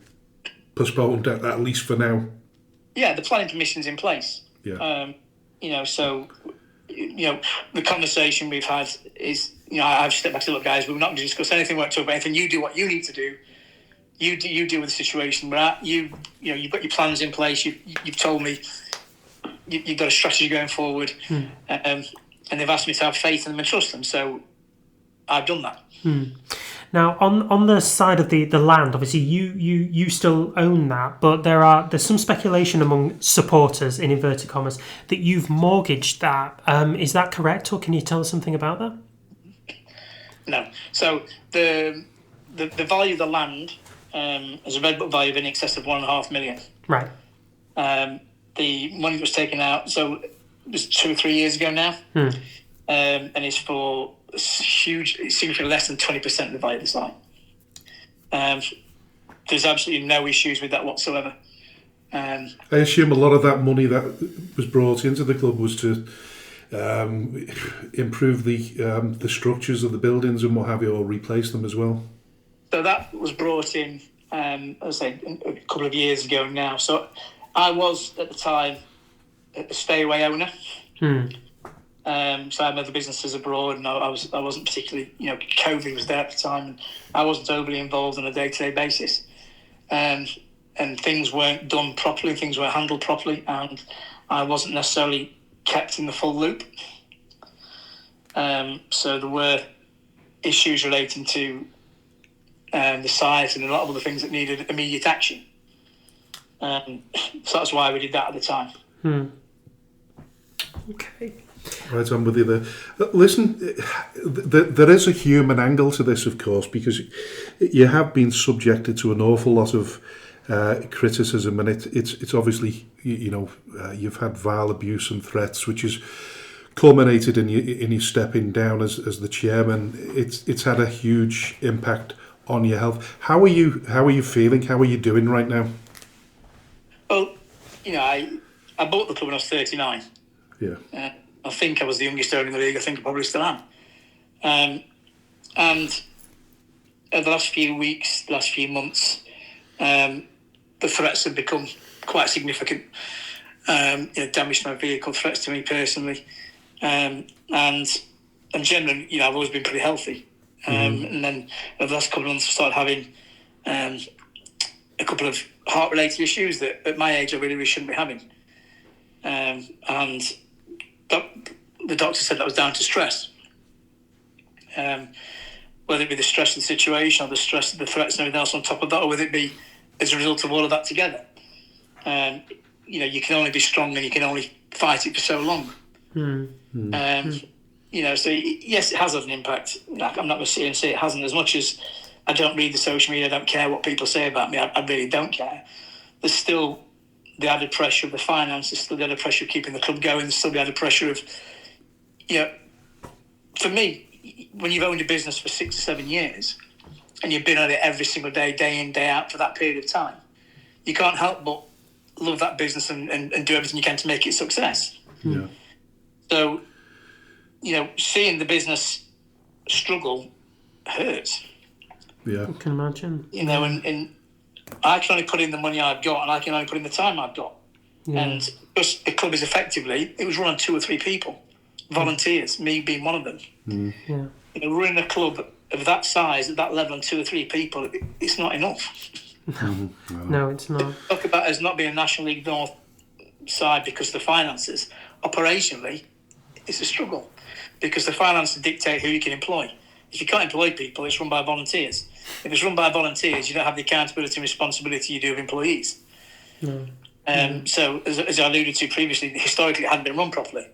postponed at least for now. Yeah, the planning permission's in place. Yeah. You know, so you know, the conversation we've had is, you know, I've stepped back to look, guys, we're not going to discuss anything, we won't talk about anything. You do what you need to do. You deal with the situation we're at. You know, you've got your plans in place. You've told me you've got a strategy going forward, and they've asked me to have faith in them and trust them. So I've done that. Now, on the side of the land, obviously you still own that, but there's some speculation among supporters, in inverted commas, that you've mortgaged that. Is that correct, or can you tell us something about that? No. So the value of the land is a red book value of in excess of $1.5 million. Right. The money that was taken out, so it was 2 or 3 years ago now, and it's for huge. It's significantly less than 20% of the value of the site. There's absolutely no issues with that whatsoever. I assume a lot of that money that was brought into the club was to improve the structures of the buildings and what have you, or replace them as well. So that was brought in, as I say, a couple of years ago now. So I was at the time a stay-away owner. So I had other businesses abroad, and I wasn't particularly, COVID was there at the time, and I wasn't overly involved on a day-to-day basis. And things weren't done properly, things weren't handled properly, and I wasn't necessarily kept in the full loop. So there were issues relating to the site and a lot of other things that needed immediate action. So that's why we did that at the time. Okay. Right, I'm with you there. Listen, there is a human angle to this, of course, because you have been subjected to an awful lot of criticism, and it's obviously, you've had vile abuse and threats, which has culminated in you stepping down as the chairman. It's had a huge impact on your health. How are you feeling? How are you doing right now? Well, I bought the club when I was 39. Yeah. I think I was the youngest owner in the league. I think I probably still am. And over the last few weeks, the last few months, the threats have become quite significant. Damage to my vehicle, threats to me personally, and generally, I've always been pretty healthy. And then over the last couple of months, I started having a couple of heart-related issues that at my age I really shouldn't be having. And the doctor said that was down to stress. Whether it be the stress of the situation or the stress of the threats and everything else on top of that, or whether it be as a result of all of that together. You can only be strong and you can only fight it for so long. So yes, it has had an impact. I'm not going to sit here and say it hasn't. As much as I don't read the social media, I don't care what people say about me, I really don't care. There's still the added pressure of the finance, there's still the added pressure of keeping the club going, there's still the added pressure of, for me, when you've owned a business for 6 or 7 years and you've been on it every single day, day in, day out for that period of time, you can't help but love that business and do everything you can to make it a success. Yeah. So, seeing the business struggle hurts. Yeah. I can imagine. And I can only put in the money I've got, and I can only put in the time I've got. Yeah. And just the club is effectively, it was run on 2 or 3 people, volunteers, me being one of them. Yeah. Running a club of that size, at that level, on 2 or 3 people, it's not enough. No, it's not. Talk about us not being a National League North side because of the finances. Operationally, it's a struggle because the finances dictate who you can employ. If you can't employ people, it's run by volunteers. If it's run by volunteers, you don't have the accountability and responsibility you do of employees. So, as I alluded to previously, historically it hadn't been run properly.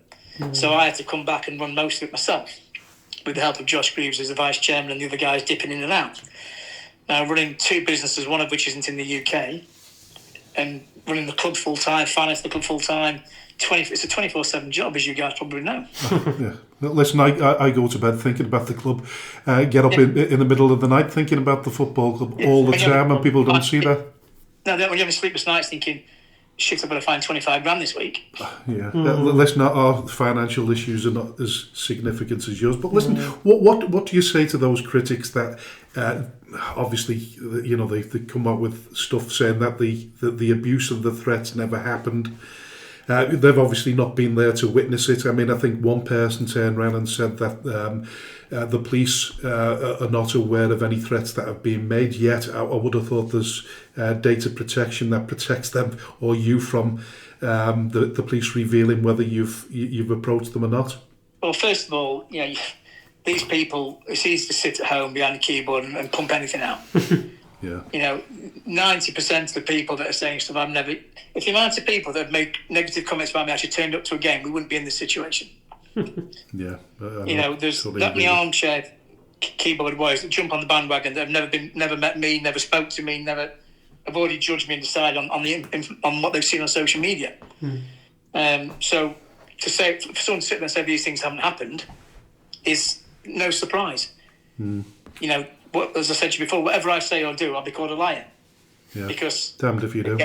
So I had to come back and run most of it myself, with the help of Josh Greaves as the vice chairman and the other guys dipping in and out. Now, running 2 businesses, one of which isn't in the UK, and running the club full time, finance the club full time. It's a 24/7 job, as you guys probably know. Yeah. Listen, I go to bed thinking about the club, get up in the middle of the night thinking about the football club all the time, and people don't see that. No, when you're having sleepless nights thinking, shit, I've got to find 25 grand this week. Yeah. Listen, our financial issues are not as significant as yours, but listen, what do you say to those critics that obviously, they come up with stuff saying that the abuse and the threats never happened? They've obviously not been there to witness it. I mean, I think one person turned around and said that the police are not aware of any threats that have been made yet. I would have thought there's data protection that protects them or you from the police revealing whether you've approached them or not. Well, first of all, these people, it's easy to sit at home behind a keyboard and pump anything out. Yeah. 90% of the people that are saying stuff, if the amount of people that have made negative comments about me actually turned up to a game, we wouldn't be in this situation. Yeah. There's that many armchair keyboard warriors that jump on the bandwagon that have never met me, never spoke to me, have already judged me and decided on what they've seen on social media. So for someone to sit there and say these things haven't happened is no surprise. As I said to you before, whatever I say or do, I'll be called a liar. Yeah. Because damned if you do.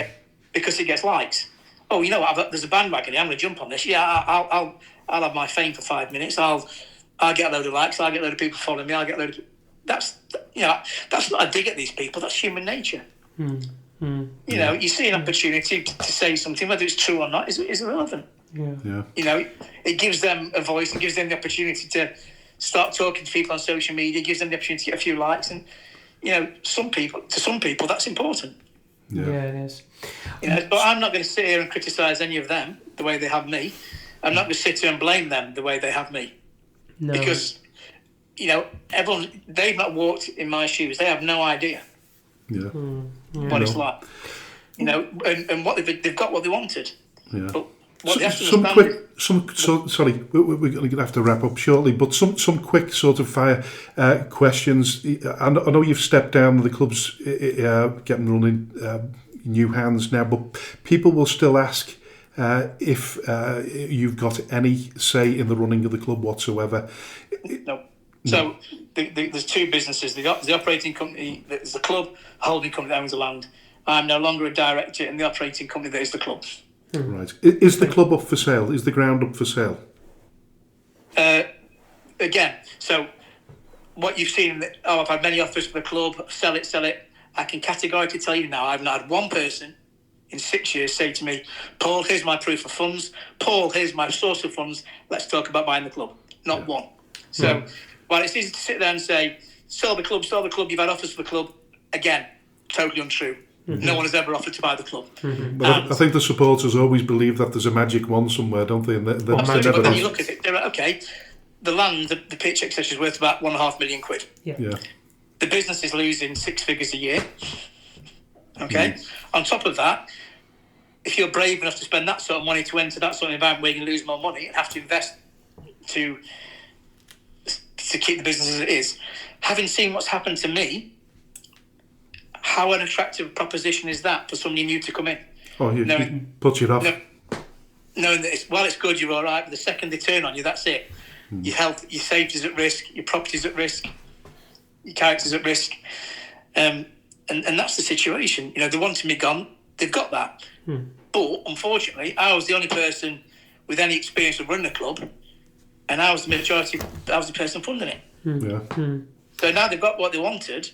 Because it gets likes. Oh, there's a bandwagon here, I'm going to jump on this. Yeah, I'll have my fame for 5 minutes. I'll get a load of likes. I'll get a load of people following me. I'll get a load of. That's not a dig at these people. That's human nature. You see an opportunity to say something, whether it's true or not, is irrelevant. Yeah. It gives them a voice. It gives them the opportunity to start talking to people on social media. It gives them the opportunity to get a few likes, and some people that's important. Yeah, it is. But I'm not going to sit here and criticise any of them the way they have me. I'm not going to sit here and blame them the way they have me. No. Because everyone, they've not walked in my shoes. They have no idea. Yeah. What it's like. And what they've got what they wanted. Yeah. But sorry, we're going to have to wrap up shortly, but some quick sort of fire questions. I know you've stepped down, the club's getting running new hands now, but people will still ask if you've got any say in the running of the club whatsoever. No. So there's two businesses. The operating company that is the club, holding company that owns the land. I'm no longer a director in the operating company that is the club. Right. Is the club up for sale? Is the ground up for sale? Again, so what you've seen, I've had many offers for the club, sell it. I can categorically tell you now, I've not had one person in 6 years say to me, Paul, here's my proof of funds. Paul, here's my source of funds. Let's talk about buying the club. Not one. So while it's easy to sit there and say, sell the club, you've had offers for the club, again, totally untrue. No one has ever offered to buy the club. But I think the supporters always believe that there's a magic wand somewhere, don't they? And but then you look at it, they're like, okay, the land, the pitch, etc., is worth about £1.5 million. Yeah. The business is losing 6 figures a year. Okay. On top of that, if you're brave enough to spend that sort of money to enter that sort of environment where you can lose more money and have to invest to keep the business as it is, having seen what's happened to me, how an attractive proposition is that for somebody new to come in? Oh, you put it off. Knowing that while it's good, you're all right, but the second they turn on you, that's it. Your health, your safety's at risk, your property's at risk, your character's at risk. And that's the situation. They wanted me gone, they've got that. But unfortunately, I was the only person with any experience of running a club, and I was the person funding it. So now they've got what they wanted.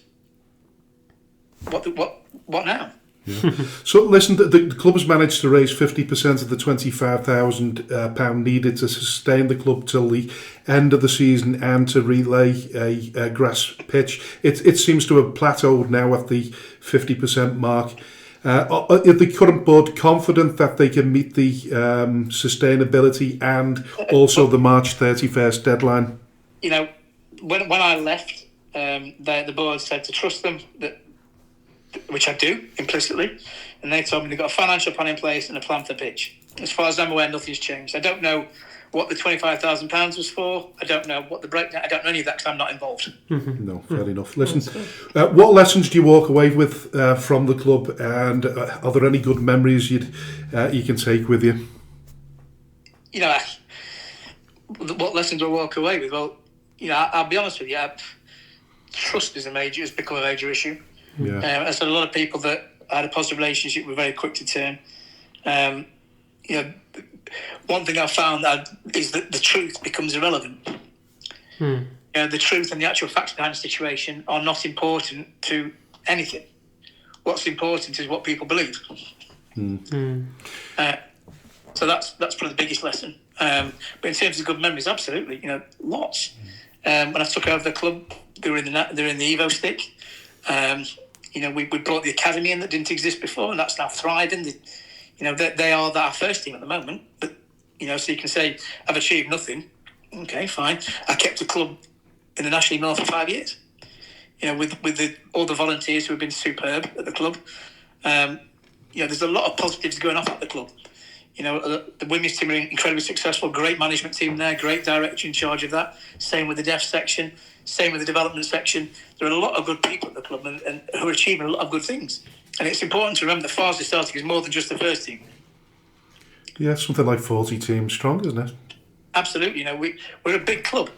What now? Yeah. So listen, the club has managed to raise 50% of the £25,000 needed to sustain the club till the end of the season and to relay a grass pitch. It seems to have plateaued now at the 50% mark. Are the current board confident that they can meet the sustainability and also the March 31st deadline? When I left, the board said to trust them, which I do implicitly, and they told me they've got a financial plan in place and a plan for the pitch. As far as I'm aware, nothing's changed. I don't know what the £25,000 was for. I don't know what the breakdown. I don't know any of that because I'm not involved. No, fair enough. Listen, what lessons do you walk away with from the club, and are there any good memories you can take with you? What lessons do I walk away with? Well, I'll be honest with you. Trust has become a major issue. Yeah. As a lot of people that I had a positive relationship were very quick to turn. One thing I found is that the truth becomes irrelevant. The truth and the actual facts behind the situation are not important to anything. What's important is what people believe. So that's probably the biggest lesson. But in terms of good memories, absolutely, lots. When I took over the club, they were in the Evo stick. We brought the academy in that didn't exist before, and that's now thriving. They are our first team at the moment. But so you can say I've achieved nothing. Okay, fine. I kept the club in the National League North for 5 years. With all the volunteers who have been superb at the club. There's a lot of positives going off at the club. The women's team are incredibly successful, great management team there, great director in charge of that. Same with the deaf section, same with the development section. There are a lot of good people at the club and who are achieving a lot of good things. And it's important to remember that Farsley Celtic is more than just the first team. Yeah, something like 40 teams strong, isn't it? Absolutely. We're a big club.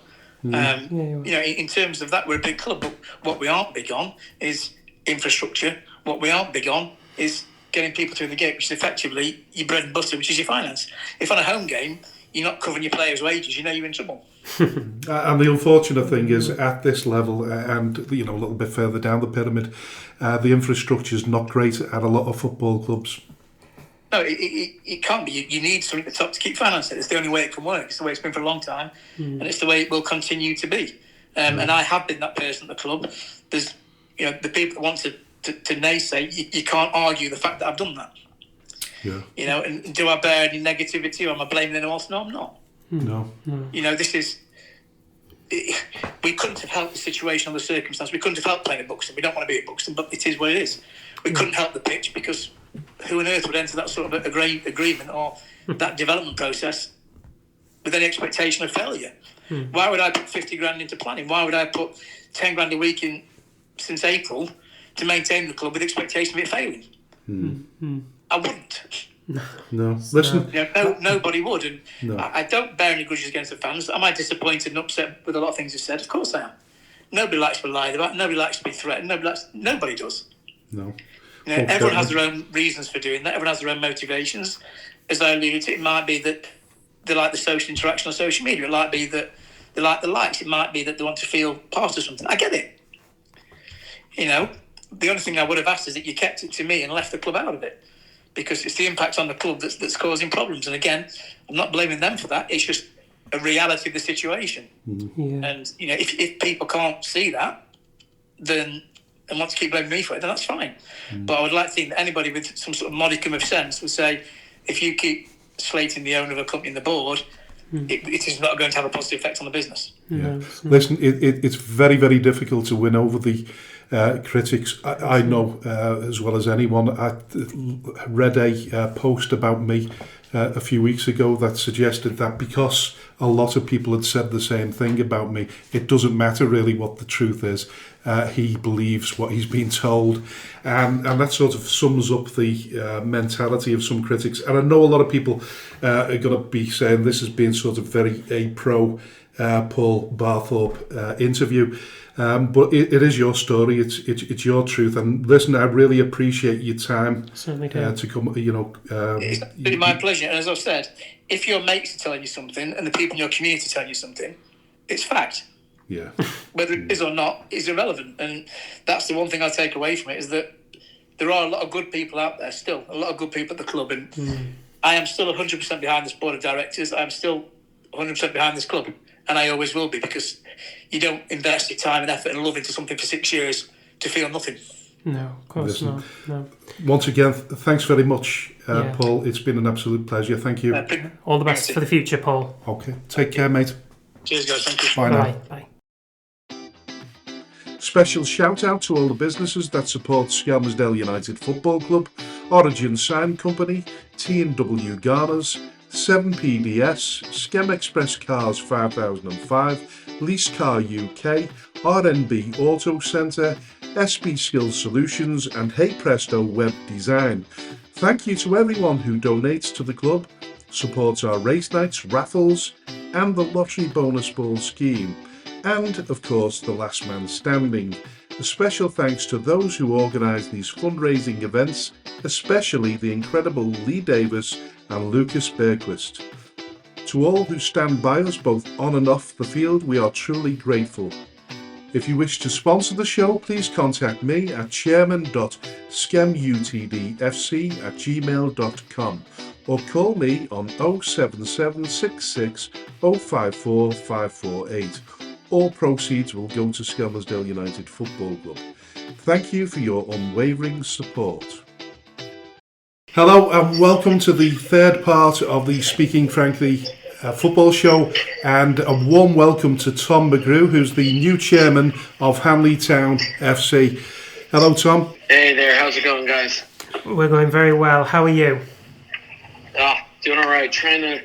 In terms of that, we're a big club. But what we aren't big on is infrastructure. What we aren't big on is getting people through the gate, which is effectively your bread and butter, which is your finance. If on a home game you're not covering your players' wages, you're in trouble. And the unfortunate thing is, at this level and a little bit further down the pyramid, the infrastructure is not great at a lot of football clubs. No, it can't be. You need something at the top to keep financing. It's the only way it can work. It's the way it's been for a long time, and it's the way it will continue to be. And I have been that person at the club. There's, the people that want to naysay. You can't argue the fact that I've done that. Yeah. And do I bear any negativity, or am I blaming anyone else? No, I'm not. No. This is. We couldn't have helped the situation or the circumstance. We couldn't have helped playing at Buxton. We don't want to be at Buxton, but it is what it is. We couldn't help the pitch because who on earth would enter that sort of agreement or that development process with any expectation of failure? Why would I put 50 grand into planning? Why would I put 10 grand a week in since April to maintain the club with expectation of it failing? I wouldn't. No. Listen. Nobody would. And no. I don't bear any grudges against the fans. Am I disappointed and upset with a lot of things you've said? Of course I am. Nobody likes to be lied about. Nobody likes to be threatened. Nobody does. No. Everyone has their own reasons for doing that. Everyone has their own motivations. As I alluded to, it might be that they like the social interaction on social media. It might be that they like the likes. It might be that they want to feel part of something. I get it. The only thing I would have asked is that you kept it to me and left the club out of it, because it's the impact on the club that's causing problems. And again, I'm not blaming them for that. It's just a reality of the situation. Yeah. And if people can't see that, then and want to keep blaming me for it, then that's fine. But I would like to think that anybody with some sort of modicum of sense would say, if you keep slating the owner of a company and the board, it is not going to have a positive effect on the business. Yeah. Listen, it's very, very difficult to win over the critics. I know as well as anyone. I read a post about me a few weeks ago that suggested that because a lot of people had said the same thing about me, it doesn't matter really what the truth is. He believes what he's been told, and that sort of sums up the mentality of some critics. And I know a lot of people are going to be saying this has been sort of very a pro Paul Barthorpe interview, but it is your story. It's your truth. And listen, I really appreciate your time to come. It's really my pleasure. And as I've said, if your mates are telling you something and the people in your community are telling you something, it's fact. Yeah. Whether it is or not is irrelevant. And that's the one thing I take away from it, is that there are a lot of good people out there still, a lot of good people at the club. And I am still 100% behind this board of directors. I am still 100% behind this club. And I always will be, because you don't invest your time and effort and love into something for 6 years to feel nothing. No, of course not. No. Once again, thanks very much, Paul. It's been an absolute pleasure. Thank you. All the best for the future, Paul. Okay. Take care, mate. Cheers, guys. Thank you. Bye now. Bye. Special shout out to all the businesses that support Skelmersdale United Football Club: Origin Sign Company, T&W Garners, 7PDS, Skem Express Cars 5005, Lease Car UK, RNB Auto Centre, SB Skills Solutions, and Hey Presto Web Design. Thank you to everyone who donates to the club, supports our race nights, raffles, and the lottery bonus ball scheme, and of course the last man standing. A special thanks to those who organise these fundraising events, especially the incredible Lee Davis and Lucas Berquist. To all who stand by us both on and off the field, we are truly grateful. If you wish to sponsor the show, please contact me at chairman.skemutdfc@gmail.com or call me on 07766 054 548. All proceeds will go to Skelmersdale United Football Club. Thank you for your unwavering support. Hello and welcome to the third part of the Speaking Frankly Football Show, and a warm welcome to Tom Mcgrew, who's the new chairman of Hamley Town FC. Hello, Tom. Hey there, how's it going, guys? We're going very well. How are you? Doing all right. Trying to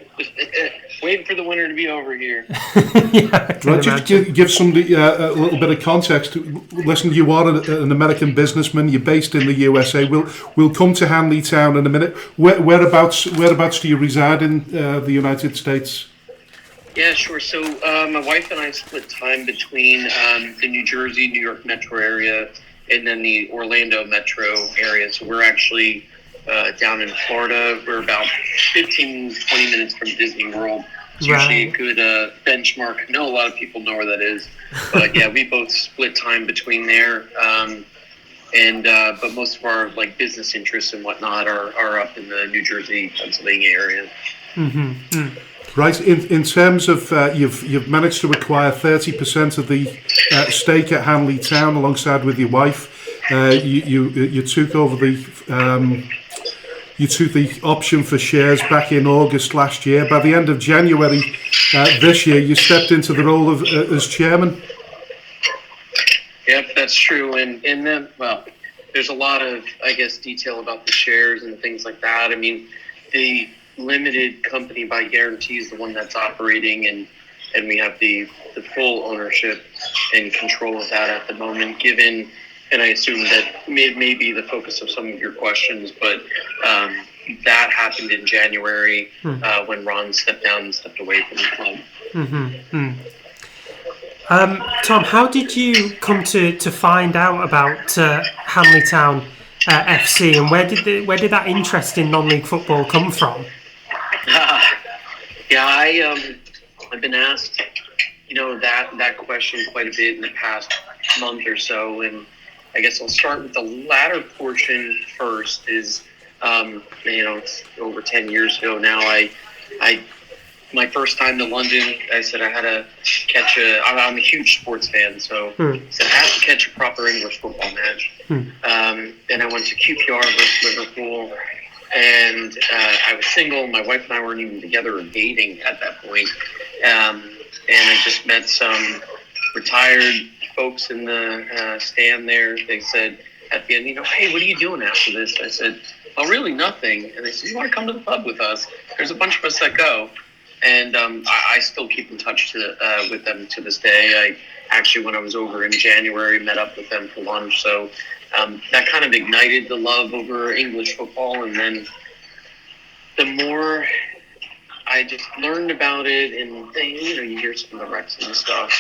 waiting for the winter to be over here. Just give somebody a little bit of context. Listen, you are an American businessman. You're based in the USA. We'll come to Hamley Town in a minute. Whereabouts do you reside in the United States? Yeah, sure. So my wife and I split time between the New Jersey, New York metro area, and then the Orlando metro area. So we're actually down in Florida. We're about 15, 20 minutes from Disney World. It's usually a good benchmark. I know a lot of people know where that is. But yeah, we both split time between there. But most of our business interests and whatnot are up in the New Jersey, Pennsylvania area. Mm-hmm. Right. In terms of you've managed to acquire 30% of the stake at Hamley Town alongside with your wife. You took over the you took the option for shares back in August last year. By the end of January this year, you stepped into the role of as chairman. Yep, that's true. And then, well, there's a lot of, I guess, detail about the shares and things like that. I mean, the limited company by guarantee is the one that's operating, and we have the full ownership and control of that at the moment, given, and I assume that may be the focus of some of your questions, but that happened in January when Ron stepped down and stepped away from the club. Mm-hmm. Tom, how did you come to find out about Hamley Town FC, and where did that interest in non-league football come from? I've been asked, that question quite a bit in the past month or so, and I guess I'll start with the latter portion first. Is it's over 10 years ago now. My first time to London, I said I had to catch I'm a huge sports fan, so I said I had to catch a proper English football match. Then I went to QPR versus Liverpool, and I was single. My wife and I weren't even together or dating at that point. And I just met some retired folks in the stand there. They said at the end, hey, what are you doing after this? I said, well, really nothing. And they said, you want to come to the pub with us? There's a bunch of us that go. And I still keep in touch with them to this day. I actually, when I was over in January, met up with them for lunch. So that kind of ignited the love over English football. And then the more I just learned about it, and you hear some of the recs and stuff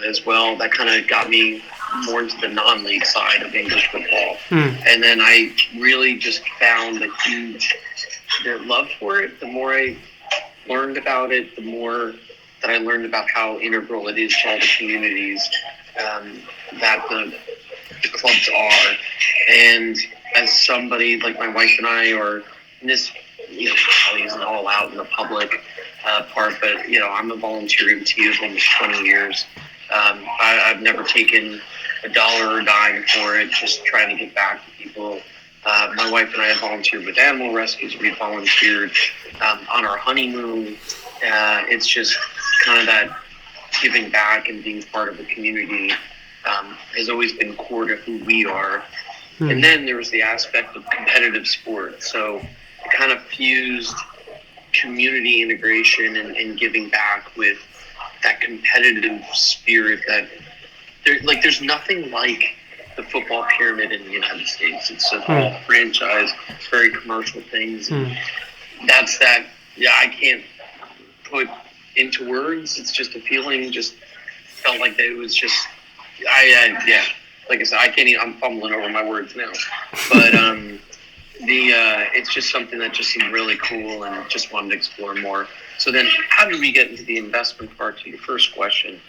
as well, that kind of got me more into the non-league side of English football. And then I really just found a huge love for it. The more I learned about it, the more that I learned about how integral it is to all the communities that the clubs are. And as somebody like my wife and I are in this, probably isn't all out in the public part, but I'm a volunteer EMT of almost 20 years. I've never taken a dollar or dime for it, just trying to give back to people. My wife and I have volunteered with animal rescues. We volunteered on our honeymoon. It's just kind of that giving back and being part of the community has always been core to who we are. And then there was the aspect of competitive sport. So it kind of fused community integration and giving back with that competitive spirit that there's nothing like the football pyramid in the United States. It's a whole franchise, very commercial things. And that's that. Yeah, I can't put into words. It's just a feeling. Just felt like that it was just. Like I said, I can't even. I'm fumbling over my words now. But it's just something that just seemed really cool, and just wanted to explore more. So then, how did we get into the investment part? To your first question,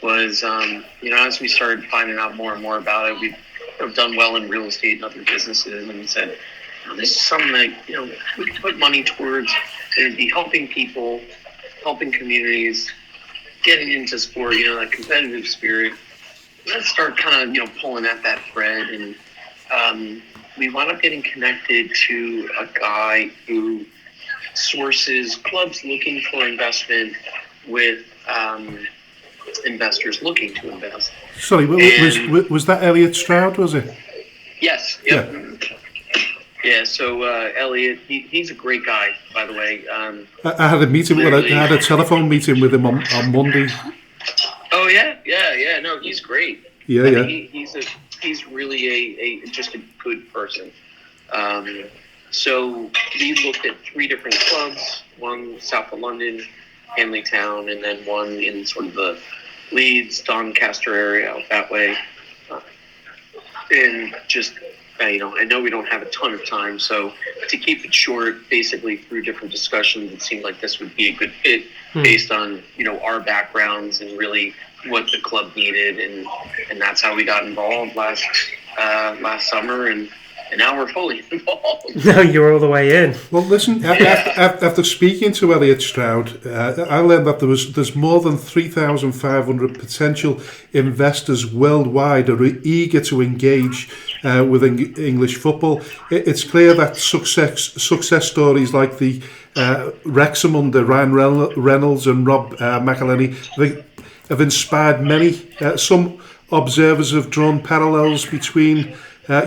was as we started finding out more and more about it, we've done well in real estate and other businesses, and we said, this is something that we could put money towards. It would be helping people, helping communities, getting into sport. That competitive spirit. Let's start kind of pulling at that thread, and we wound up getting connected to a guy who sources, clubs looking for investment with investors looking to invest. Sorry, was that Elliot Stroud, was it? Yes. Yep. Yeah. So Elliot, he's a great guy, by the way. I had a meeting I had a telephone meeting with him on Monday. Oh yeah. No, he's great. Yeah. I mean, he's really just a good person. So we looked at 3 different clubs, one south of London, Hamley Town, and then one in sort of the Leeds, Doncaster area out that way. And just, I know we don't have a ton of time, so to keep it short, basically through different discussions, it seemed like this would be a good fit based on, our backgrounds and really what the club needed. And that's how we got involved last summer. And now we're fully involved. No, you're all the way in. Well, listen, after speaking to Elliot Stroud, I learned that there's more than 3,500 potential investors worldwide who are eager to engage with English football. It's clear that success stories like the Wrexham under Ryan Reynolds and Rob McElhenney have inspired many. Some observers have drawn parallels between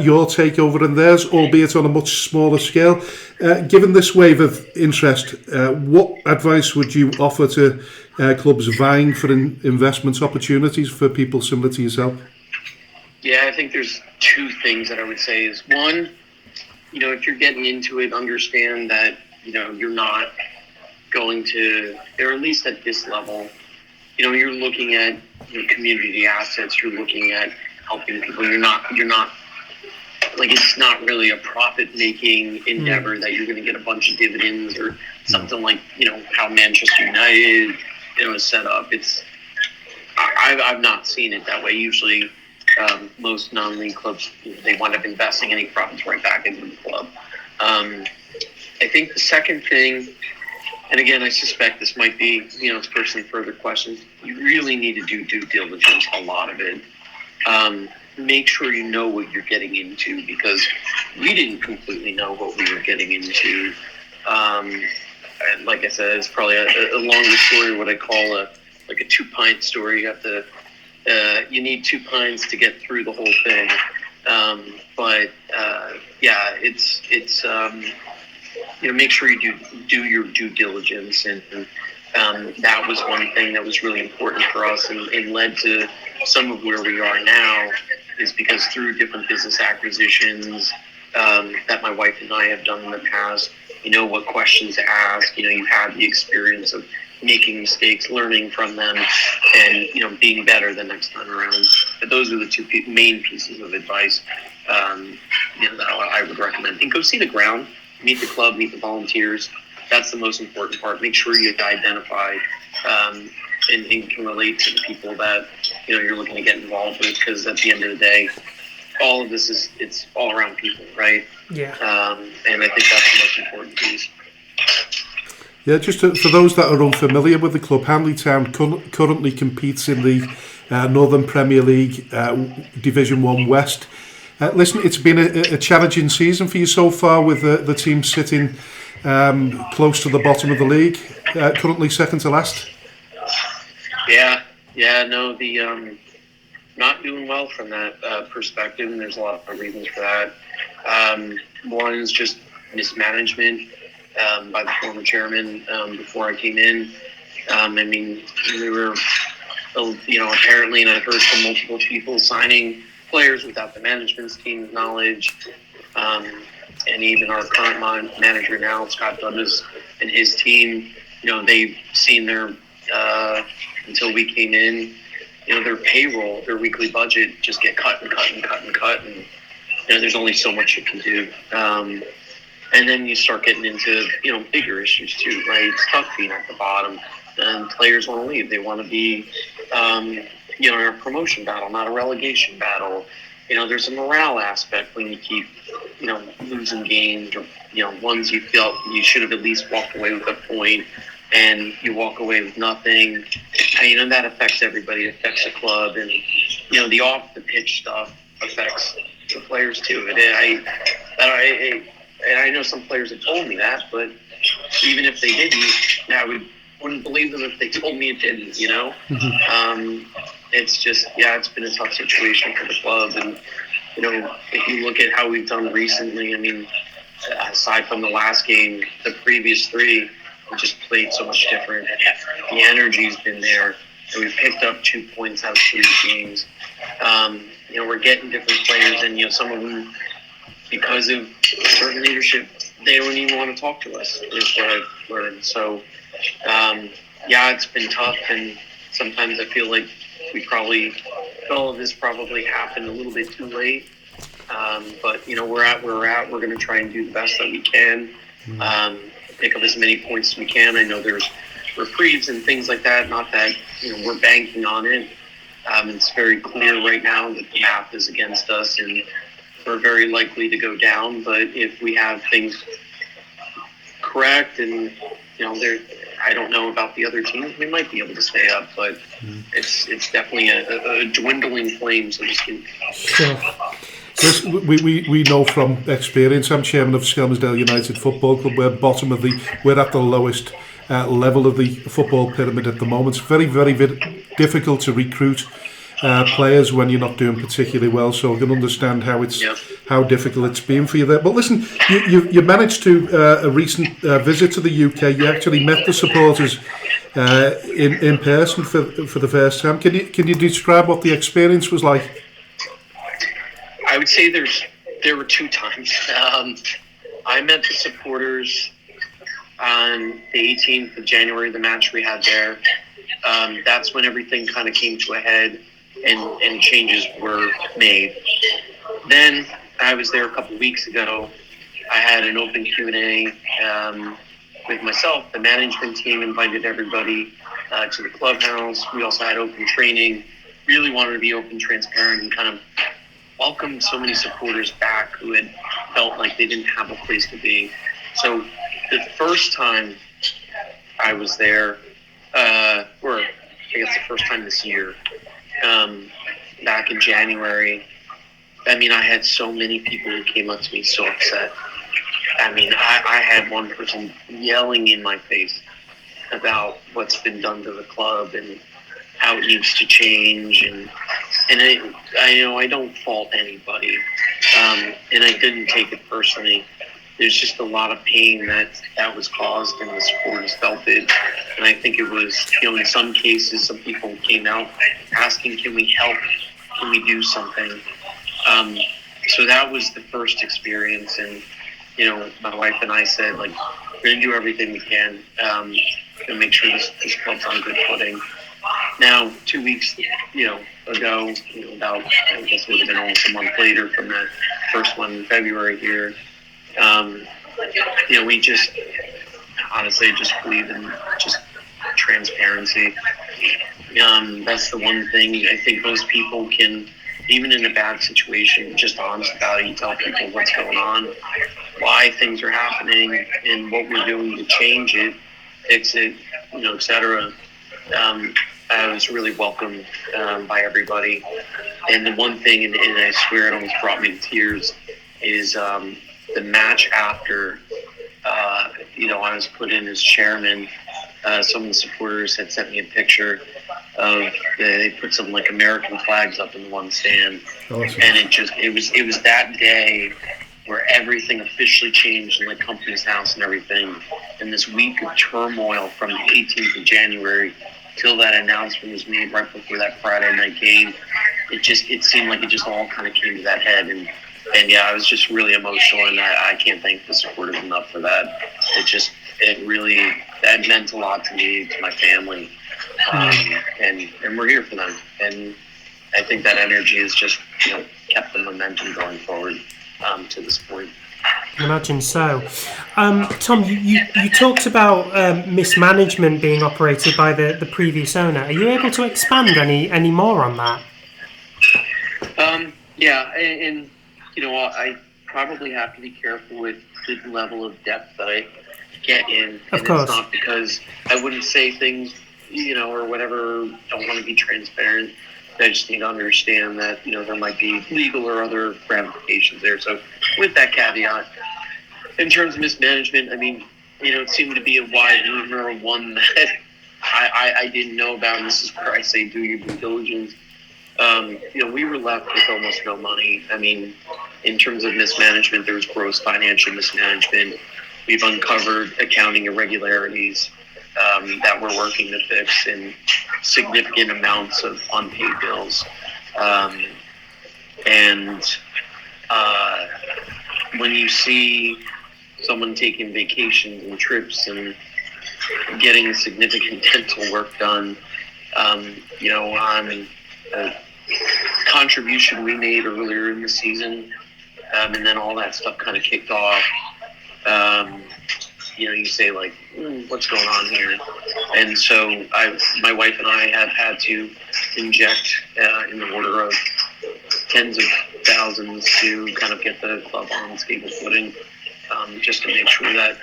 your takeover and theirs, albeit on a much smaller scale. Given this wave of interest, what advice would you offer to clubs vying for investment opportunities for people similar to yourself? Yeah, I think there's 2 things that I would say is, one, if you're getting into it, understand that, you're not going to, or at least at this level, you're looking at community assets, you're looking at helping people, you're not like, it's not really a profit-making endeavor that you're going to get a bunch of dividends or something like, how Manchester United, is set up. I've not seen it that way. Usually, most non-league clubs, they wind up investing any profits right back into the club. I think the second thing, and again, I suspect this might be, for some further questions, you really need to do due diligence, a lot of it. Make sure you know what you're getting into, because we didn't completely know what we were getting into. And like I said, it's probably a longer story, what I call a 2-pint story. You need 2 pints to get through the whole thing. Make sure you do your due diligence, and that was one thing that was really important for us and led to some of where we are now, is because through different business acquisitions that my wife and I have done in the past, what questions to ask, you have the experience of making mistakes, learning from them, and, being better the next time around. But those are the 2 main pieces of advice that I would recommend. And go see the ground, meet the club, meet the volunteers. That's the most important part. Make sure you identify and can relate to the people that you're looking to get involved with, because at the end of the day, all of this it's all around people, right? Yeah. And I think that's the most important piece. Yeah, just for those that are unfamiliar with the club, Hamley Town currently competes in the Northern Premier League Division 1 West. Listen, it's been a challenging season for you so far, with the team sitting close to the bottom of the league, currently second to last. The not doing well from that perspective, and there's a lot of reasons for that. One is just mismanagement by the former chairman before I came in. We were, apparently, and I've heard from multiple people, signing players without the management team's knowledge. And even our current manager now, Scott Douglas, and his team, they've seen their, until we came in, their payroll, their weekly budget just get cut. And, there's only so much you can do. And then you start getting into, bigger issues too, right? It's tough being at the bottom, and players want to leave. They want to be, in a promotion battle, not a relegation battle. There's a morale aspect when you keep, losing games, or, ones you felt you should have at least walked away with a point, and you walk away with nothing. That affects everybody. It affects the club, and, the off the pitch stuff affects the players too. And I know some players have told me that, but even if they didn't, I wouldn't believe them if they told me it didn't, It's just, it's been a tough situation for the club. And, if you look at how we've done recently, I mean, aside from the last game, the previous three, we just played so much different. The energy's been there. And we've picked up 2 points out of 3 games. We're getting different players, and, some of them, because of certain leadership, they don't even want to talk to us, is what I've learned. So, it's been tough, and sometimes I feel like all of this probably happened a little bit too late. But, we're at where we're at. We're going to try and do the best that we can, pick up as many points as we can. I know there's reprieves and things like that, not that, we're banking on it. It's very clear right now that the math is against us, and we're very likely to go down. But if we have things correct, and I don't know about the other teams, we might be able to stay up. But it's definitely a dwindling flame, so to speak. Sure. We know from experience. I'm chairman of Skelmersdale United Football Club. We're at the lowest level of the football pyramid at the moment. It's very, very difficult to recruit players when you're not doing particularly well. So I can understand how difficult it's been for you there. But listen, you managed to a recent visit to the UK. You actually met the supporters in person for the first time. Can you describe what the experience was like? I would say there were 2 times. I met the supporters on the 18th of January, the match we had there. That's when everything kind of came to a head and changes were made. Then I was there a couple of weeks ago. I had an open Q&A with myself. The management team invited everybody to the clubhouse. We also had open training. Really wanted to be open, transparent, and kind of welcome so many supporters back who had felt like they didn't have a place to be. So the first time I was there, or I guess the first time this year, back in January, I mean, I had so many people who came up to me so upset. I mean, I had one person yelling in my face about what's been done to the club and how it needs to change, and I don't fault anybody, and I didn't take it personally. There's just a lot of pain that was caused, and the supporters felt it. And I think it was, in some cases, some people came out asking, "Can we help? Can we do something?" So that was the first experience, and my wife and I said, we're gonna do everything we can to make sure this club's on good footing. Now, 2 weeks, ago, about, I guess it would have been almost a month later from that first one in February here, we just, honestly, just believe in just transparency. That's the one thing I think most people can, even in a bad situation, just honest about it. You tell people what's going on, why things are happening, and what we're doing to change it, fix it, et cetera. I was really welcomed by everybody. And the one thing, and I swear it almost brought me to tears, is the match after, I was put in as chairman. Some of the supporters had sent me a picture of, they put some American flags up in one stand. Awesome. And it was that day where everything officially changed in the company's house and everything. And this week of turmoil from the 18th of January till that announcement was made right before that Friday night game, it seemed like it just all kind of came to that head. And I was just really emotional, and I can't thank the supporters enough for that. That meant a lot to me, to my family, and we're here for them. And I think that energy has just kept the momentum going forward to this point. I imagine so. Tom, you talked about mismanagement being operated by the previous owner. Are you able to expand any more on that? Yeah, and I probably have to be careful with the level of depth that I get in. Of course. It's not because I wouldn't say things, or whatever, don't want to be transparent. I just need to understand that, there might be legal or other ramifications there. So with that caveat, in terms of mismanagement, I mean, it seemed to be a wide rumor, one that I didn't know about. And this is where I say do your due diligence. We were left with almost no money. I mean, in terms of mismanagement, there was gross financial mismanagement. We've uncovered accounting irregularities that we're working to fix, and significant amounts of unpaid bills. When you see someone taking vacations and trips and getting significant dental work done, on a contribution we made earlier in the season, and then all that stuff kind of kicked off, you say, like, what's going on here? And so my wife and I have had to inject in the order of tens of thousands to kind of get the club on stable footing, just to make sure that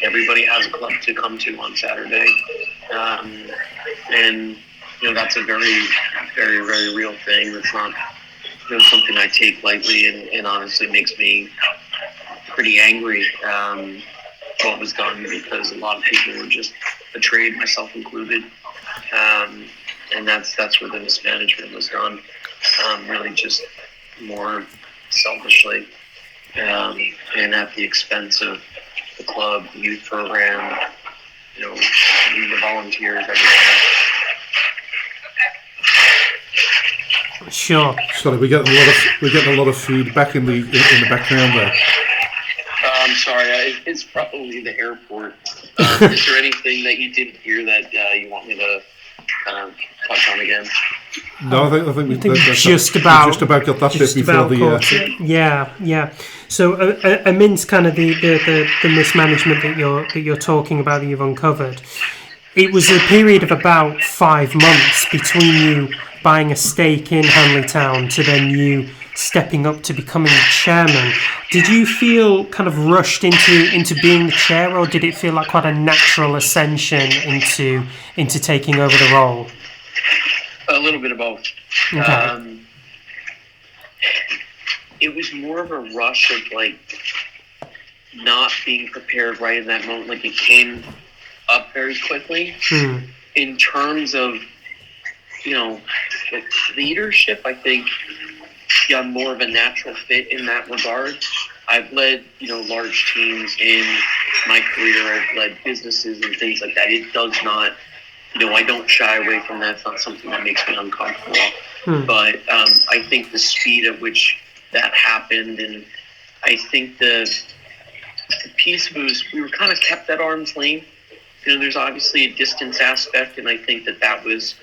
everybody has a club to come to on Saturday. And that's a very, very, very real thing. It's not something I take lightly, and honestly makes me pretty angry what was done, because a lot of people were just betrayed, myself included. And that's where the mismanagement was done, really just more selfishly, and at the expense of the club, the youth program, the volunteers, everything. Sure. Sorry, we're getting a lot of feedback in the background there. I'm sorry, it's probably the airport. Is there anything that you didn't hear that you want me to touch on again? No, I think we just about got that bit before the. Yeah. So amidst kind of the mismanagement that you're talking about, that you've uncovered, it was a period of about 5 months between you buying a stake in Hanley Town to then you stepping up to becoming the chairman. Did you feel kind of rushed into being the chair, or did it feel like quite a natural ascension into taking over the role? A little bit of both. Okay. It was more of a rush of not being prepared right in that moment. Like, it came up very quickly. In terms of leadership, I think I'm more of a natural fit in that regard. I've led large teams in my career. I've led businesses and things like that. It does not, I don't shy away from that. It's not something that makes me uncomfortable. But I think the speed at which that happened, and I think the piece was we were kind of kept at arm's length. There's obviously a distance aspect, and I think that was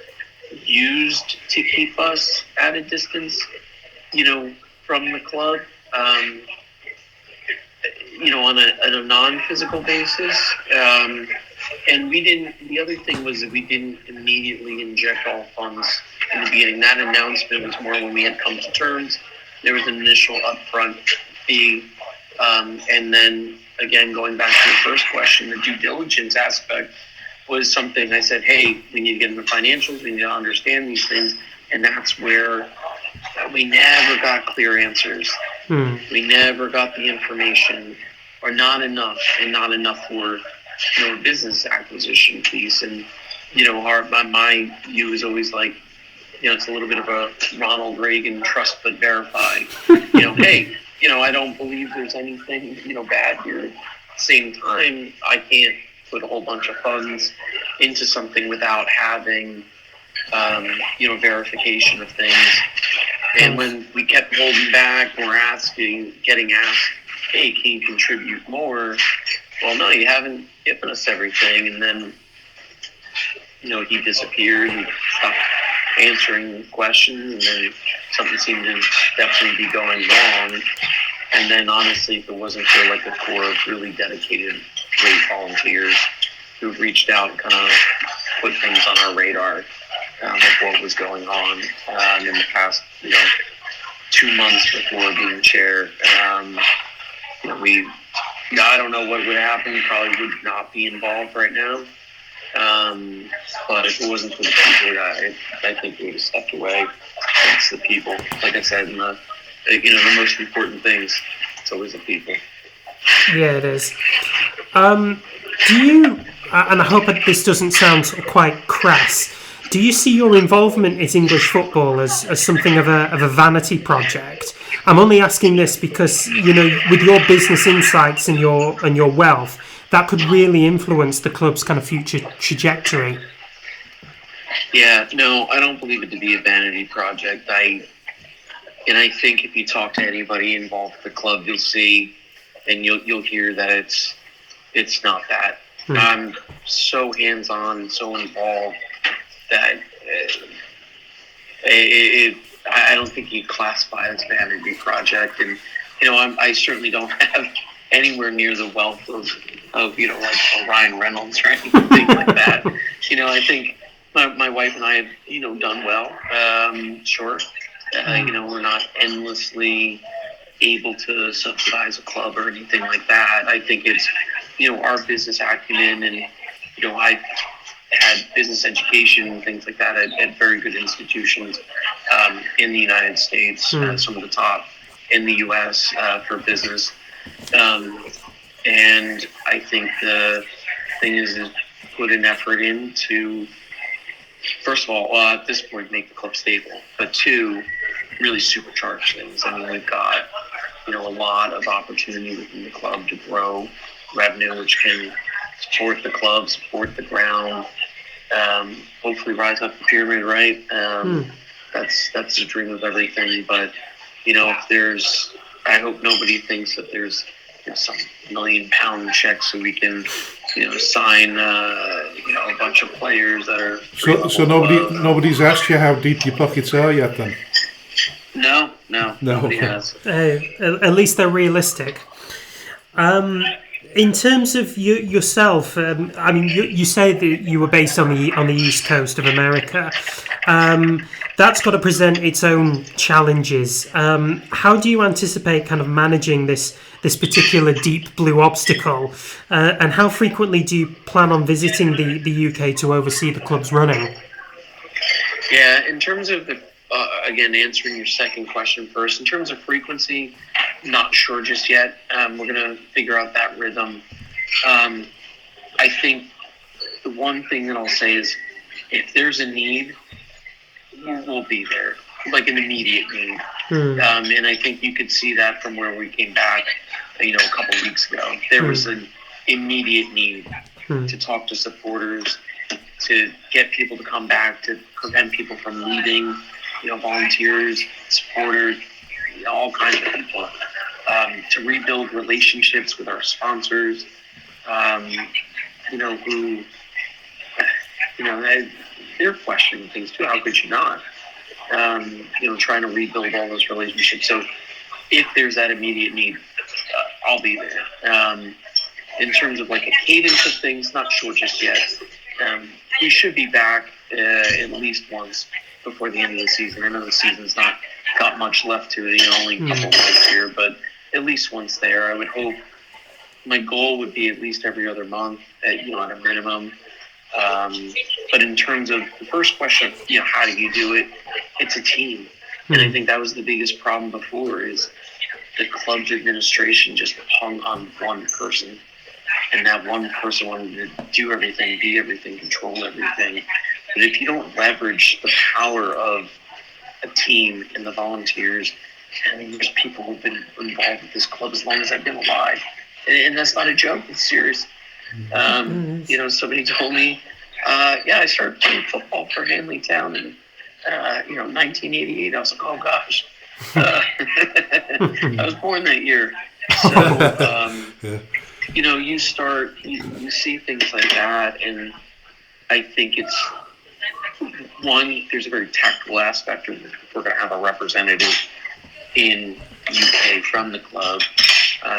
used to keep us at a distance, from the club, on a non-physical basis. And the other thing was that we didn't immediately inject all funds in the beginning. That announcement was more when we had come to terms. There was an initial upfront fee. And then, again, going back to the first question, the due diligence aspect was something I said, hey, we need to get into financials. We need to understand these things. And that's where we never got clear answers. We never got the information, or not enough, and not enough for a business acquisition piece. And my view is always like, it's a little bit of a Ronald Reagan trust but verify. Hey, I don't believe there's anything bad here. At the same time, I can't put a whole bunch of funds into something without having verification of things. And when we kept holding back, we're getting asked, hey, can you contribute more? Well, no, you haven't given us everything. And then, he disappeared and stopped answering questions, and then something seemed to definitely be going wrong. And then, honestly, if it wasn't for a core of really dedicated, great volunteers who reached out and kind of put things on our radar of what was going on in the past, 2 months before being chair. I don't know what would happen. We probably would not be involved right now. But if it wasn't for the people, I think we would have stepped away. It's the people. Like I said, the most important things, it's always the people. Yeah, it is. Do you, and I hope this doesn't sound quite crass, do you see your involvement in English football as something of a vanity project? I'm only asking this because, you know, with your business insights and your wealth, that could really influence the club's kind of future trajectory. Yeah, no, I don't believe it to be a vanity project. I think if you talk to anybody involved with the club, you'll see and you'll hear that it's not that. I'm so hands-on, so involved that I don't think you classify it as a vanity project. And you know, I certainly don't have anywhere near the wealth of you know, like a Ryan Reynolds or anything like that. You know, I think my wife and I have, you know, done well. Sure. You know, we're not endlessly able to subsidize a club or anything like that. I think it's, you know, our business acumen, and, you know, I've had business education and things like that at very good institutions in the United States, some of the top in the U.S. For business. And I think the thing is put an effort into, first of all, at this point, make the club stable, but two, really supercharge things. I mean, we've got, you know, a lot of opportunity within the club to grow revenue, which can support the club, support the ground, hopefully rise up the pyramid, right? That's the dream of everything. But, you know, I hope nobody thinks that there's, you know, some £1 million checks so we can, you know, sign, you know, a bunch of players that are. So nobody's asked you how deep your pockets are yet, then? No, nobody has. At least they're realistic. In terms of yourself, I mean, you say that you were based on the East Coast of America. That's got to present its own challenges. How do you anticipate kind of managing this particular deep blue obstacle? And how frequently do you plan on visiting the UK to oversee the club's running? Yeah, in terms of again, answering your second question first, in terms of frequency, not sure just yet. We're going to figure out that rhythm. I think the one thing that I'll say is, if there's a need, we'll be there, like an immediate need. And I think you could see that from where we came back, you know, a couple of weeks ago. There was an immediate need to talk to supporters, to get people to come back, to prevent people from leaving, you know, volunteers, supporters, all kinds of people, to rebuild relationships with our sponsors, you know, who, you know, they're questioning things too. How could you not? You know, trying to rebuild all those relationships. So if there's that immediate need, I'll be there. In terms of like a cadence of things, not sure just yet. We should be back at least once before the end of the season. I know the season's not got much left to it, you know, only a couple months here, but at least once there. I would hope, my goal would be at least every other month, you know, at a minimum. But in terms of the first question, you know, how do you do it? It's a team. And I think that was the biggest problem before, is the club's administration just hung on one person. And that one person wanted to do everything, be everything, control everything. But if you don't leverage the power of a team and the volunteers, I mean, there's people who've been involved with this club as long as I've been alive. And that's not a joke, it's serious. You know, somebody told me, I started playing football for Hanley Town in, you know, 1988. I was like, oh gosh. I was born that year. So, you know, you see things like that, and I think it's, one, there's a very tactical aspect of it. If we're going to have a representative in UK from the club,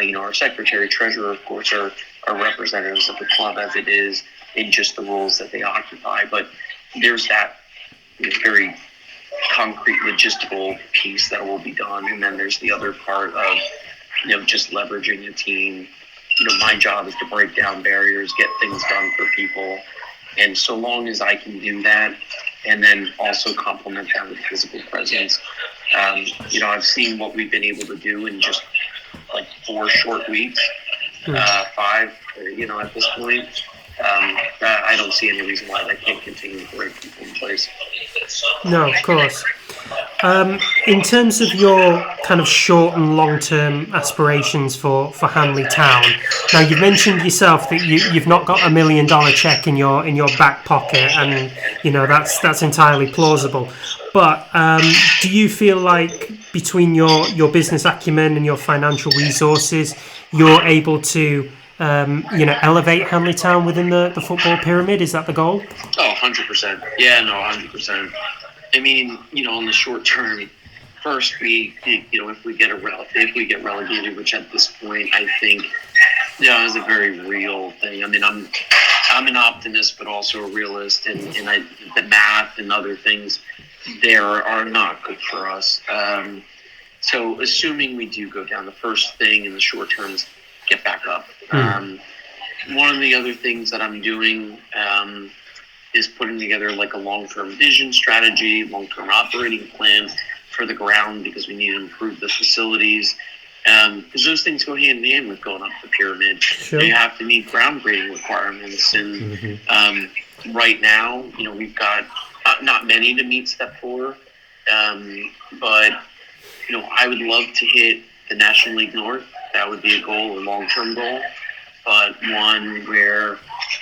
you know, our secretary, treasurer, of course, are representatives of the club as it is in just the roles that they occupy. But there's that, you know, very concrete logistical piece that will be done. And then there's the other part of, you know, just leveraging a team. You know, my job is to break down barriers, get things done for people. And so long as I can do that, and then also complement that with physical presence, you know, I've seen what we've been able to do in just like 4 short weeks. 5, at this point. I don't see any reason why that can't continue with the right people in place. No, of course. In terms of your kind of short and long-term aspirations for Hanley Town, now you've mentioned yourself that you've not got $1 million check in your back pocket, and that's entirely plausible. But do you feel like between your business acumen and your financial resources, you're able to elevate Hanley Town within the football pyramid? Is that the goal? Oh, 100%. Yeah, no, 100%. I mean, in the short term, first if we get relegated, which at this point I think, is a very real thing. I mean, I'm an optimist, but also a realist, and the math and other things there are not good for us. So assuming we do go down, the first thing in the short term is get back up. One of the other things that I'm doing is putting together like a long-term vision strategy, long-term operating plan for the ground, because we need to improve the facilities. Because those things go hand in hand with going up the pyramid. Sure. You have to meet ground grading requirements, and right now, we've got not many to meet step 4, but I would love to hit the National League North. That would be a goal, a long-term goal, but one where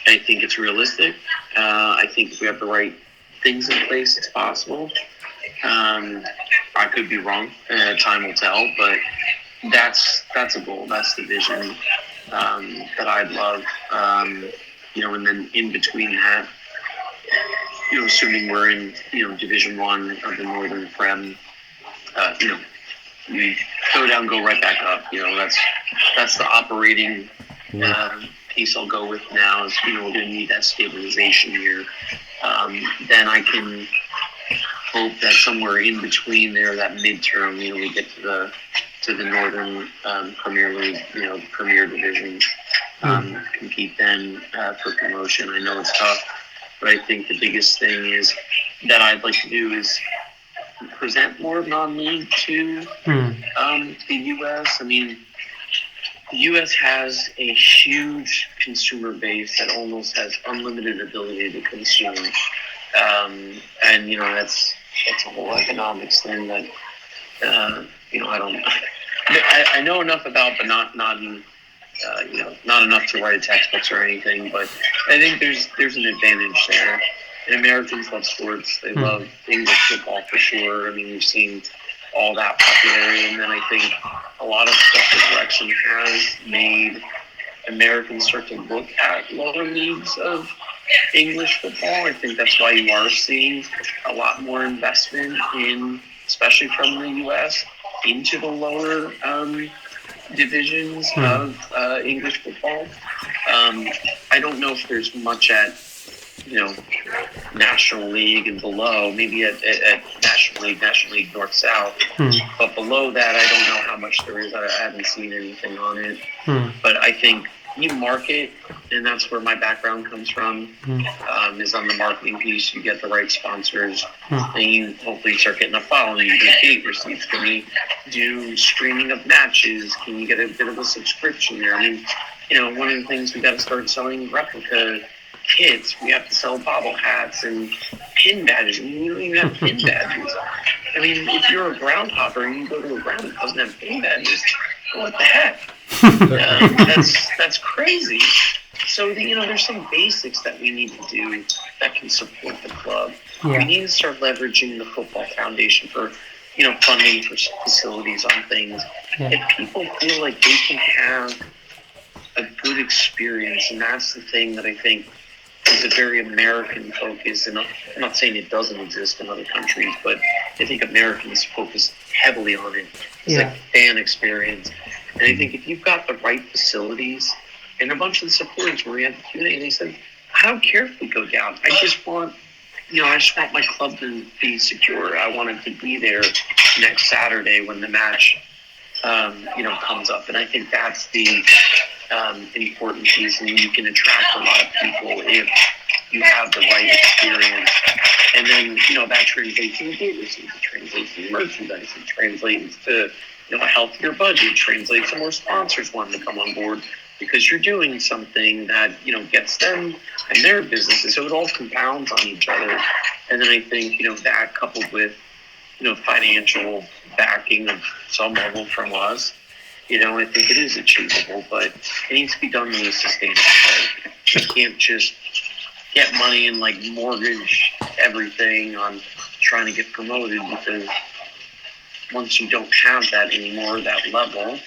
I think it's realistic. I think if we have the right things in place, it's possible. I could be wrong. Time will tell, but that's a goal. That's the vision that I'd love. And then in between that, assuming we're in Division 1 of the Northern Prem, we go down, go right back up. That's the operating piece I'll go with now. Is we're going to need that stabilization here. Then I can hope that somewhere in between there, that midterm, we get to the Northern Premier League, the Premier Division, compete then for promotion. I know it's tough, but I think the biggest thing is that I'd like to do is present more non-league to the U.S. I mean, the U.S. has a huge consumer base that almost has unlimited ability to consume, and that's a whole economics thing that I know enough about, but not enough to write textbooks or anything. But I think there's an advantage there. And Americans love sports. They love English football for sure. I mean, we've seen all that popularity. And then I think a lot of stuff that Wrexham has made Americans start to look at lower leagues of English football. I think that's why you are seeing a lot more investment in, especially from the U.S., into the lower divisions of English football. I don't know if there's much at National League and below, maybe at National League North-South. But below that, I don't know how much there is. I haven't seen anything on it. But I think you market, and that's where my background comes from, is on the marketing piece. You get the right sponsors, and you hopefully start getting a following. You get gate receipts. Can we do streaming of matches? Can you get a bit of a subscription there? I mean, one of the things we got to start selling replica kits. We have to sell bobble hats and pin badges. I mean, we don't even have pin badges. I mean, if you're a groundhopper and you go to a ground that doesn't have pin badges, what the heck? That's crazy. So, there's some basics that we need to do that can support the club. Yeah. We need to start leveraging the Football Foundation for, funding for facilities on things. Yeah. If people feel like they can have a good experience, and that's the thing that I think is a very American focus, and I'm not saying it doesn't exist in other countries, but I think Americans focus heavily on it. It's like fan experience. And I think if you've got the right facilities, and a bunch of the supporters where we had the Q&A, they said, I don't care if we go down. I just want my club to be secure. I want it to be there next Saturday when the match, comes up. And I think that's the important piece, and you can attract a lot of people if you have the right experience. And then, that translates into gate receipts, it translates into merchandise, it translates to, a healthier budget, translates to more sponsors wanting to come on board. because you're doing something that, gets them and their businesses. So it all compounds on each other. And then I think, that coupled with, financial backing of some level from us, I think it is achievable, but it needs to be done in a sustainable way. You can't just get money and mortgage everything on trying to get promoted, because once you don't have that anymore, that level,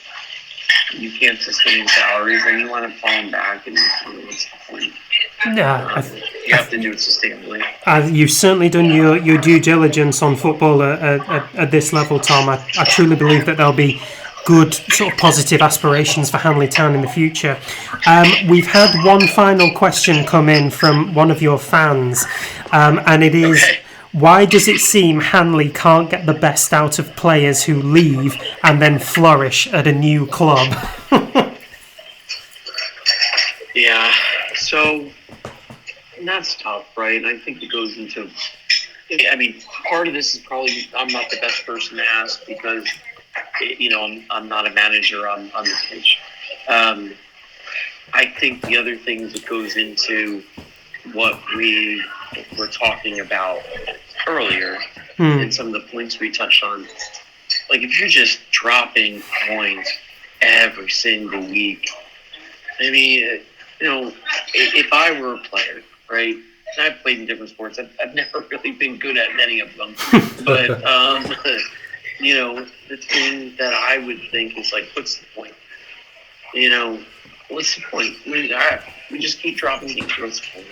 you can't sustain salaries, and you want to fall back, and what's the point? Yeah, you have to do it sustainably. You've certainly done your due diligence on football at this level, Tom. I truly believe that there'll be good sort of positive aspirations for Hanley Town in the future. We've had one final question come in from one of your fans, and it is, why does it seem Hanley can't get the best out of players who leave and then flourish at a new club? Yeah, so that's tough, right? I think it goes into, part of this is probably I'm not the best person to ask, because I'm not a manager on the pitch. I think the other things that goes into what we were talking about earlier, and some of the points we touched on, if you're just dropping points every single week, if I were a player, right, and I've played in different sports, I've never really been good at many of them, but the thing that I would think is what's the point? What's the point? We just keep dropping games. What's the point?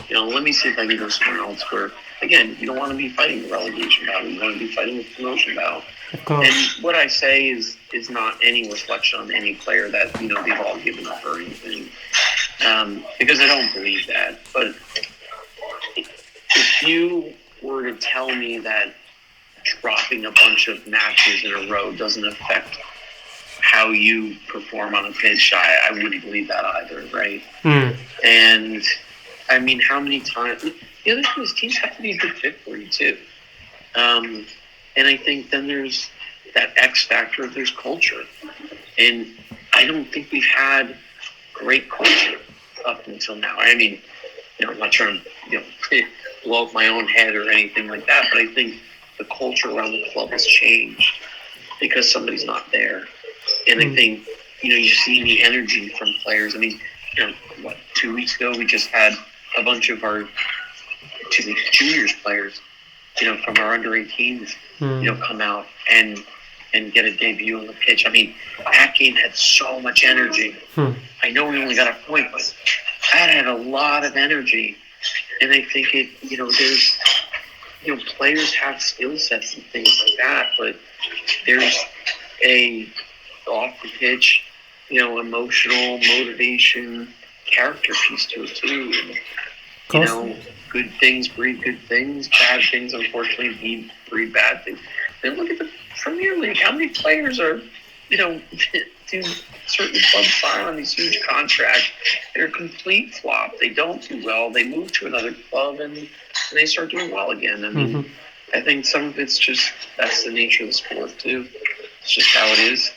Let me see if I can go somewhere else where, again, you don't want to be fighting the relegation battle. You want to be fighting the promotion battle. And what I say is not any reflection on any player that, they've all given up or anything. Because I don't believe that. But if you were to tell me that dropping a bunch of matches in a row doesn't affect how you perform on a pitch, I wouldn't believe that either, right? And how many times? The other thing is teams have to be a good fit for you too. And I think then there's that X factor of there's culture, and I don't think we've had great culture up until now. I'm not trying to blow up my own head or anything like that, but I think the culture around the club has changed because somebody's not there. And I think, you see the energy from players. 2 weeks ago, we just had a bunch of our juniors players, from our under 18s, come out and get a debut on the pitch. That game had so much energy. I know we only got a point, but that had a lot of energy. And I think there's, players have skill sets and things like that, but there's a off the pitch, emotional motivation, character piece to it too. And, good things breed good things. Bad things, unfortunately, breed bad things. Then look at the Premier League. How many players are, do certain clubs sign on these huge contracts? They're a complete flop. They don't do well. They move to another club and they start doing well again. I think some of it's just, that's the nature of the sport too. It's just how it is.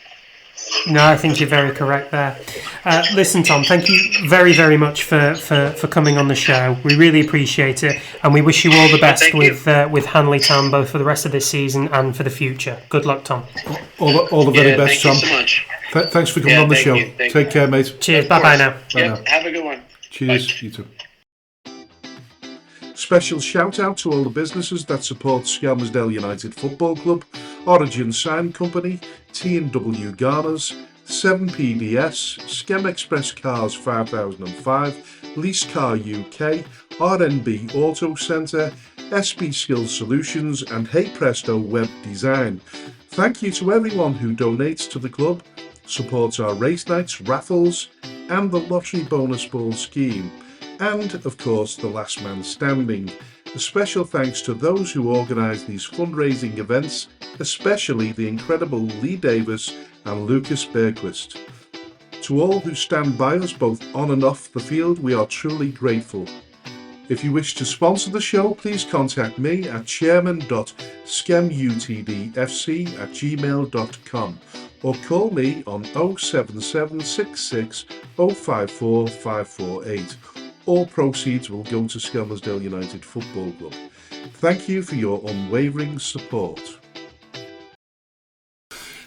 No, I think you're very correct there. Listen, Tom, thank you very, very much for coming on the show. We really appreciate it, and we wish you all the best with Hanley Town, both for the rest of this season and for the future. Good luck, Tom. All the very best, Tom. Thank you so much. Thanks for coming on the show. Take care, mate. Cheers. Bye-bye now. Have a good one. Cheers. Bye. You too. Special shout out to all the businesses that support Skelmersdale United Football Club, Origin Sign Company, T&W Garners, 7PDS, Skem Express Cars 5005, Lease Car UK, RNB Auto Centre, SB Skills Solutions and Hey Presto Web Design. Thank you to everyone who donates to the club, supports our race nights, raffles and the lottery bonus ball scheme. And, of course, the last man standing. A special thanks to those who organise these fundraising events, especially the incredible Lee Davis and Lucas Bergquist. To all who stand by us both on and off the field, we are truly grateful. If you wish to sponsor the show, please contact me at chairman.skemutdfc@gmail.com or call me on 07766 054 548. All proceeds will go to Skelmersdale United Football Club. Thank you for your unwavering support.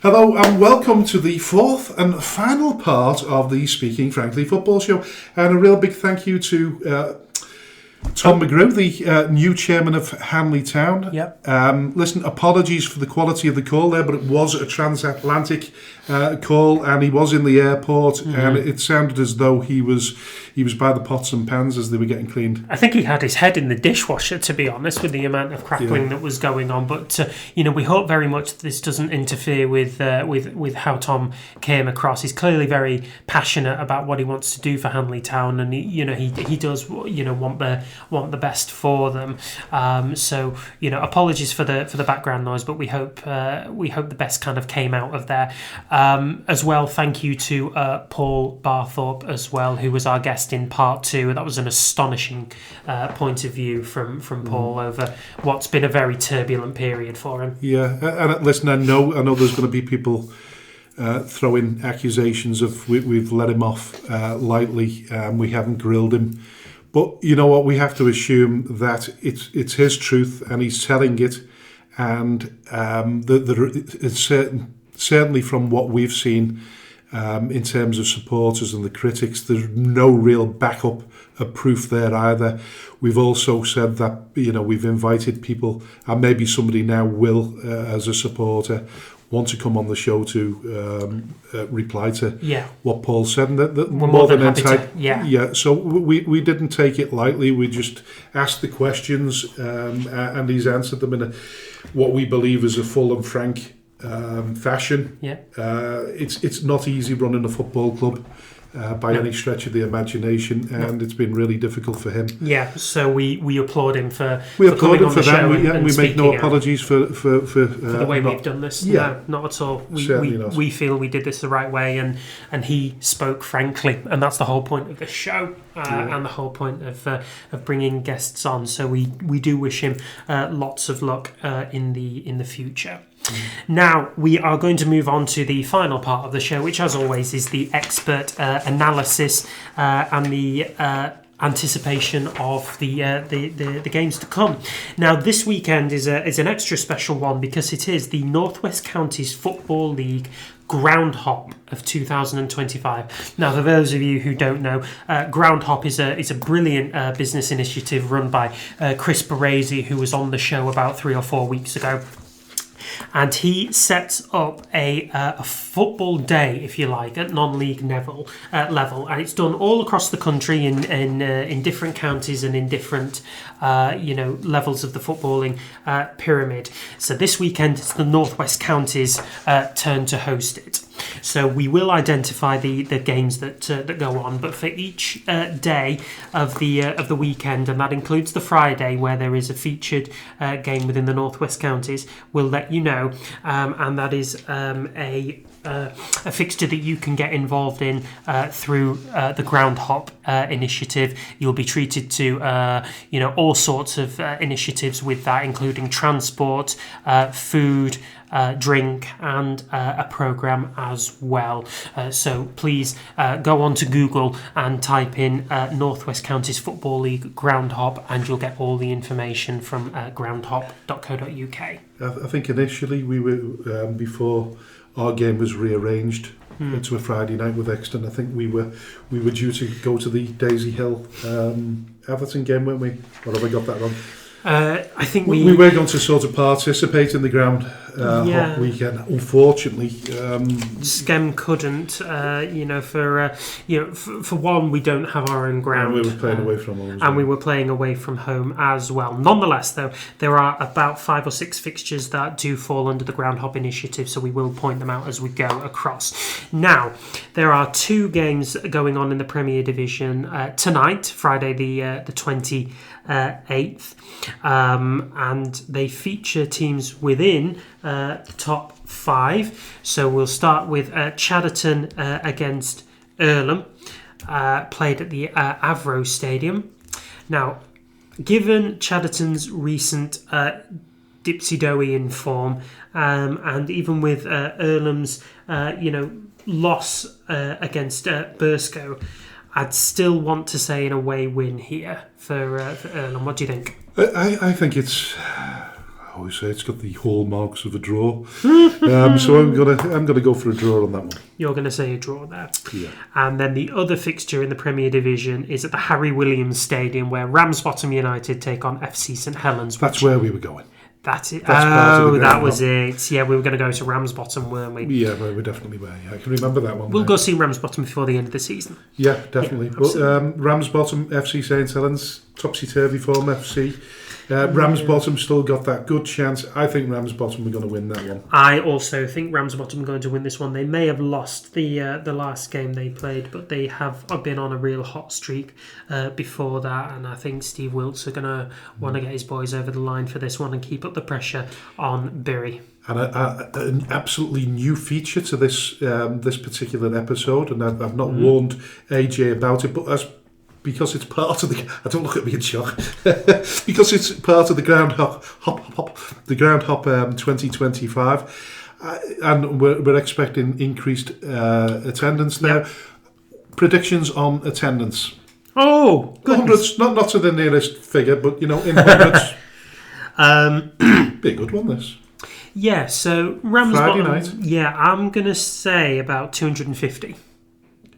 Hello and welcome to the fourth and final part of the Speaking Frankly Football Show, and a real big thank you to Tom Mcgrew, the new chairman of Hanley Town. Yep. Listen, apologies for the quality of the call there, but it was a transatlantic call, and he was in the airport, and it sounded as though he was by the pots and pans as they were getting cleaned. I think he had his head in the dishwasher, to be honest, with the amount of crackling that was going on. But we hope very much that this doesn't interfere with how Tom came across. He's clearly very passionate about what he wants to do for Hanley Town, and he does want the best for them. So apologies for the background noise, but we hope the best kind of came out of there. As well, thank you to Paul Barthorpe as well, who was our guest in part 2. That was an astonishing point of view from Paul over what's been a very turbulent period for him. Yeah, and listen, I know there's going to be people throwing accusations of we've let him off lightly, we haven't grilled him. But you know what? We have to assume that it's his truth and he's telling it, and it's certainly from what we've seen in terms of supporters and the critics, there's no real backup of proof there either. We've also said that we've invited people, and maybe somebody now will, as a supporter, want to come on the show to reply to what Paul said, and that we're more than happy to. So we didn't take it lightly. We just asked the questions, and he's answered them in what we believe is a full and frank fashion. It's not easy running a football club by any stretch of the imagination, and it's been really difficult for him. So we applaud him for coming on the show that. And we make no apologies for the way we've done this. No, not at all. We feel we did this the right way, and he spoke frankly, and that's the whole point of the show, and the whole point of bringing guests on. So we do wish him lots of luck in the future. Now we are going to move on to the final part of the show, which as always is the expert analysis and the anticipation of the games to come. Now this weekend is an extra special one because it is the North West Counties Football League Ground-Hop of 2025. Now, for those of you who don't know, Ground-Hop is a brilliant business initiative run by Chris Baresi, who was on the show about 3 or 4 weeks ago. And he sets up a football day, if you like, at non-league level, and it's done all across the country in different counties and in different levels of the footballing pyramid. So this weekend it's the North West Counties' turn to host it. So we will identify the games that go on, but for each day of the weekend, and that includes the Friday where there is a featured game within the North West Counties, we'll let you know, and that is a fixture that you can get involved in through the Ground-Hop initiative. You'll be treated to all sorts of initiatives with that, including transport, food, drink, and a programme as well. So please go on to Google and type in North West Counties Football League Ground-Hop, and you'll get all the information from groundhop.co.uk. I think initially we were before our game was rearranged to a Friday night with Exton. I think we were due to go to the Daisy Hill Everton game, weren't we? Or have I got that wrong? I think we were going to sort of participate in the ground hop weekend. Unfortunately, Skem couldn't. For one, we don't have our own ground. And we were playing away from home. And we were playing away from home as well. Nonetheless, though, there are about 5 or 6 fixtures that do fall under the Ground Hop initiative, so we will point them out as we go across. Now, there are 2 games going on in the Premier Division tonight, Friday the 28th, and they feature teams within the top 5. So we'll start with Chadderton against Earlham, played at the Avro Stadium. Now, given Chadderton's recent dipsy-doughy in form, and even with Earlham's loss against Burscough, I'd still want to say an away win here for Earlham. What do you think? I think it's. I always say it's got the hallmarks of a draw, so I'm gonna go for a draw on that one. You're going to say a draw there. Yeah. And then the other fixture in the Premier Division is at the Harry Williams Stadium, where Ramsbottom United take on FC St Helens. That's where we were going. That's it. That was it. Yeah, we were going to go to Ramsbottom, weren't we? Yeah, we definitely were. Yeah, I can remember that one. We'll go see Ramsbottom before the end of the season. Yeah, definitely. Yeah, but Ramsbottom, FC St Helens, topsy-turvy form FC. Ramsbottom still got that good chance. I think Ramsbottom are going to win that one. I also think Ramsbottom are going to win this one. They may have lost the last game they played, but they have been on a real hot streak before that, and I think Steve Wilts are going to want to get his boys over the line for this one and keep up the pressure on Bury. And an absolutely new feature to this particular episode, and I've not warned AJ about it, but because it's part of the. I don't look at me in shock. Because it's part of the Groundhop 2025, and we're expecting increased attendance there. Yep. Predictions on attendance. Oh, goodness. Hundreds, not to the nearest figure, but in hundreds. Be a good one, this. Yeah. So Ramsbottom. Friday night. Yeah, I'm gonna say about 250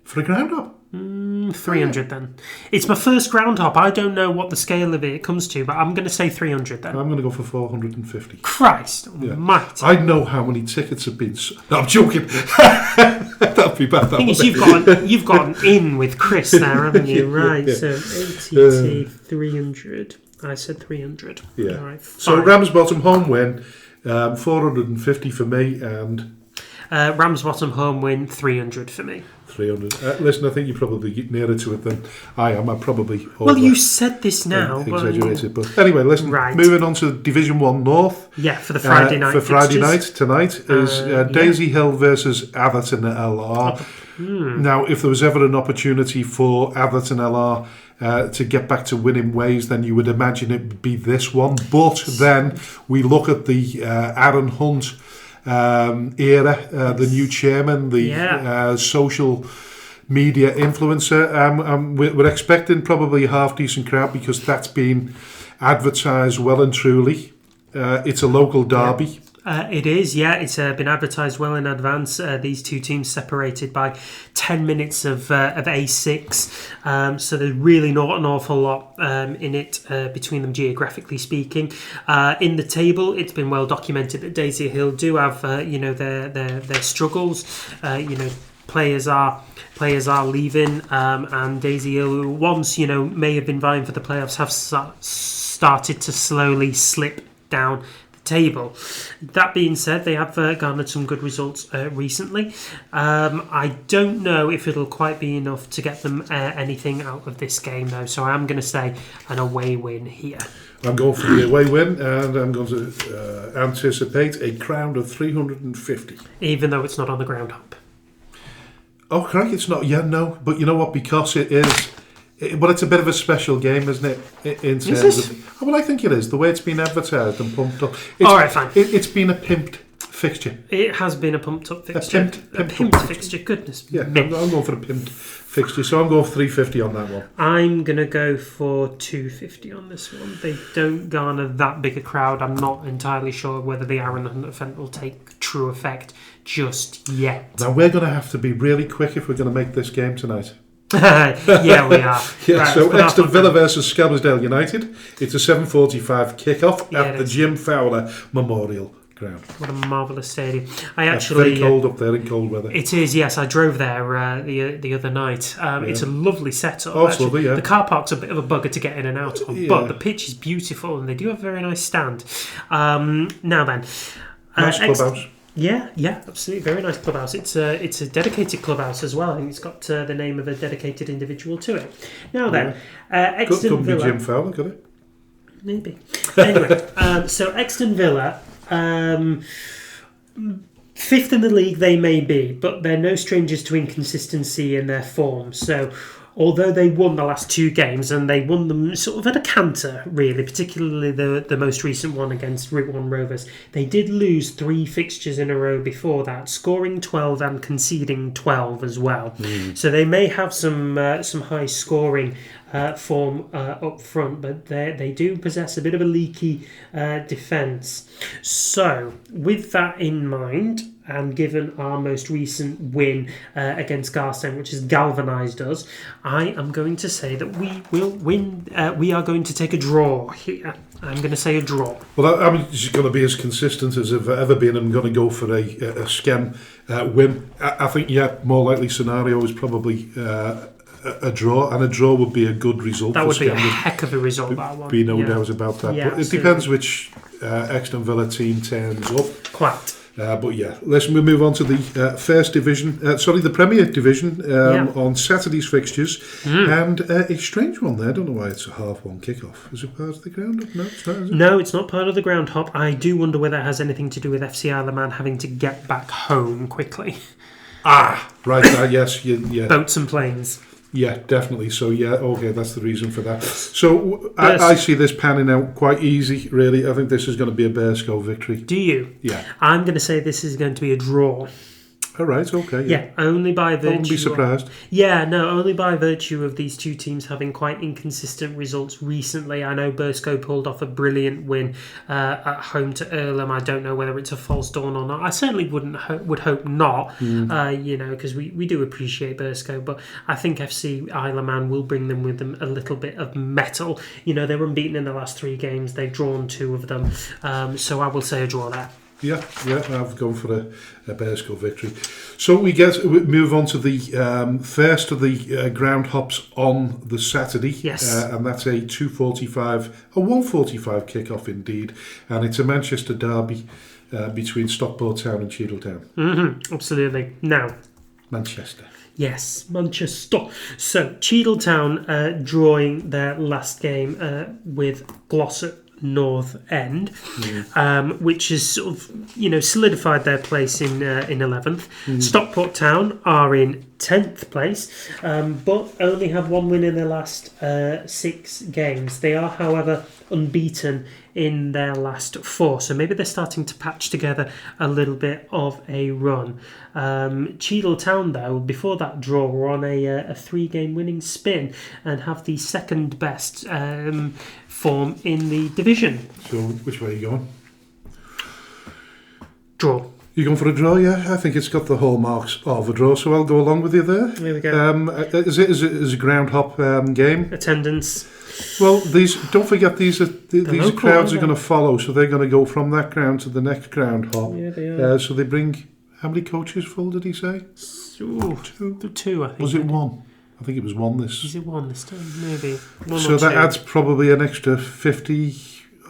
for a Groundhop. 300 then. It's my first Groundhop. I don't know what the scale of it comes to, but I'm going to say 300 then. I'm going to go for 450. Christ almighty. I know how many tickets have been... No, I'm joking. That'd be bad. The thing is, you've gotten in with Chris there, haven't you? Right, so ATT 300. I said 300. Yeah. All right, so Ramsbottom home win, 450 for me, and... Ramsbottom home win, 300 for me. 300. Listen, I think you're probably nearer to it than I am. I'm probably well, you said this now. Exaggerated, but anyway, listen. Right. Moving on to Division 1 North. Yeah, for the Friday night. For Friday night tonight is Daisy Hill versus Atherton LR. Now, if there was ever an opportunity for Atherton LR to get back to winning ways, then you would imagine it would be this one. But then we look at the Aaron Hunt era, the new chairman, the social media influencer. We're expecting probably a half decent crowd because that's been advertised well and truly. It's a local derby. It is, yeah. It's been advertised well in advance. These two teams separated by 10 minutes of A6. So there's really not an awful lot in it between them, geographically speaking. In the table, it's been well documented that Daisy Hill do have, their struggles. Players are leaving, and Daisy Hill, who once may have been vying for the playoffs, have started to slowly slip down table. That being said, they have garnered some good results recently. I don't know if it'll quite be enough to get them anything out of this game, though, so I am going to say an away win here. I'm going for the away win, and I'm going to anticipate a crowd of 350. Even though it's not on the Groundhop. Oh, correct, it's not. Yeah, no. But you know what? Because it is... Well, it's a bit of a special game, isn't it? In terms of, well, I think it is. The way it's been advertised and pumped up. All right, fine. It's been a pimped fixture. It has been a pumped up fixture. A pimped fixture. Goodness. Yeah, I'm going for a pimped fixture. So I'm going for 350 on that one. I'm going to go for 250 on this one. They don't garner that big a crowd. I'm not entirely sure whether the Aaron Hunt event will take true effect just yet. Now, we're going to have to be really quick if we're going to make this game tonight. Yeah, we are. Yeah, right, so Exton Villa versus Skelmersdale United. It's a 7:45 kickoff at the Jim Fowler Memorial Ground. What a marvellous stadium! It's very cold up there in cold weather. It is, yes. I drove there the other night. It's a lovely setup. Oh, it's lovely, yeah. The car park's a bit of a bugger to get in and out of, but the pitch is beautiful and they do have a very nice stand. Now then, nice clubhouse. Yeah, absolutely. Very nice clubhouse. It's a dedicated clubhouse as well. I think it's got the name of a dedicated individual to it. Now then, Exton Villa... Could be Jim Fowler, could it? Maybe. Anyway, so Exton Villa, fifth in the league they may be, but they're no strangers to inconsistency in their form. So although they won the last 2 games, and they won them sort of at a canter, really, particularly the most recent one against Route 1 Rovers, they did lose 3 fixtures in a row before that, scoring 12 and conceding 12 as well. So they may have some high scoring form up front, but they do possess a bit of a leaky defence. So, with that in mind, and given our most recent win against Garstang, which has galvanised us, I am going to say that we will win. We are going to take a draw here. I'm going to say a draw. Well, I'm just going to be as consistent as I've ever been. I'm going to go for a Skem win. I think, more likely scenario is probably a draw, and a draw would be a good result. That for would be Skem. a heck of a result, that one. Be no doubt about that. Yeah, but it depends which Exton Villa team turns up. Quite. But let's move on to the first division, the Premier Division on Saturday's fixtures. And a strange one there. I don't know why it's a 1:30 kickoff. Is it part of the Ground-Up? No, it's not, is it? No, it's not part of the Ground-Up. I do wonder whether it has anything to do with FC Isle of Man having to get back home quickly. Right, yes. Yeah. Boats and planes. Yeah, definitely. So, okay, that's the reason for that. So, I see this panning out quite easy, really. I think this is going to be a Bearsco victory. Do you? Yeah. I'm going to say this is going to be a draw. All right, okay. Yeah, only by virtue. I wouldn't be surprised. Only by virtue of these two teams having quite inconsistent results recently. I know Bearsco pulled off a brilliant win at home to Earlham. I don't know whether it's a false dawn or not. I certainly would hope not. Because we do appreciate Bearsco, but I think FC Isle of Man will bring them with them a little bit of mettle. They're unbeaten in the last 3 games. They've drawn 2 of them, so I will say a draw there. Yeah, I've gone for a Bearsco victory. So we move on to the first of the ground hops on the Saturday. Yes. And that's a 1:45 kickoff indeed. And it's a Manchester derby between Stockport Town and Cheadle Town. Mm-hmm, absolutely. Now, Manchester. Yes, Manchester. So, Cheadle Town drawing their last game with Glossop North End, which has sort of solidified their place in 11th. Stockport Town are in 10th place, but only have 1 win in their last 6 games. They are, however, unbeaten in their last 4, so maybe they're starting to patch together a little bit of a run. Cheadle Town, though, before that draw, were on a 3-game winning spin and have the second best form in the division. So, which way are you going? Draw. You're going for a draw, yeah? I think it's got the hallmarks of a draw, so I'll go along with you there. There we go. Is it a ground hop game? Attendance. Well, don't forget these local, crowds are going to follow, so they're going to go from that ground to the next ground hop. Yeah, they are. So they bring, how many coaches full did he say? 2, I think. Was it 1? I think it was 1 this. Is it 1 this time? Maybe. 1 so or that 2. adds probably an extra 50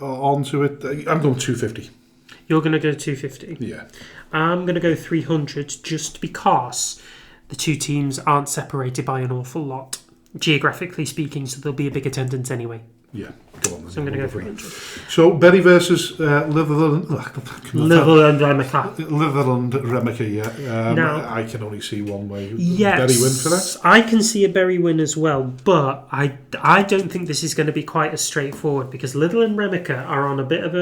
onto it. I'm going 250. You're going to go 250? Yeah. I'm going to go 300 just because the two teams aren't separated by an awful lot, geographically speaking, so there'll be a big attendance anyway. Yeah, go on. So I'm going to go 300. So, Berry versus Litherland. Litherland Remica. Litherland Remica, yeah. Now, I can only see one way. Yes, Berry win for that? I can see a Berry win as well, but I don't think this is going to be quite as straightforward because Litherland Remica are on a bit of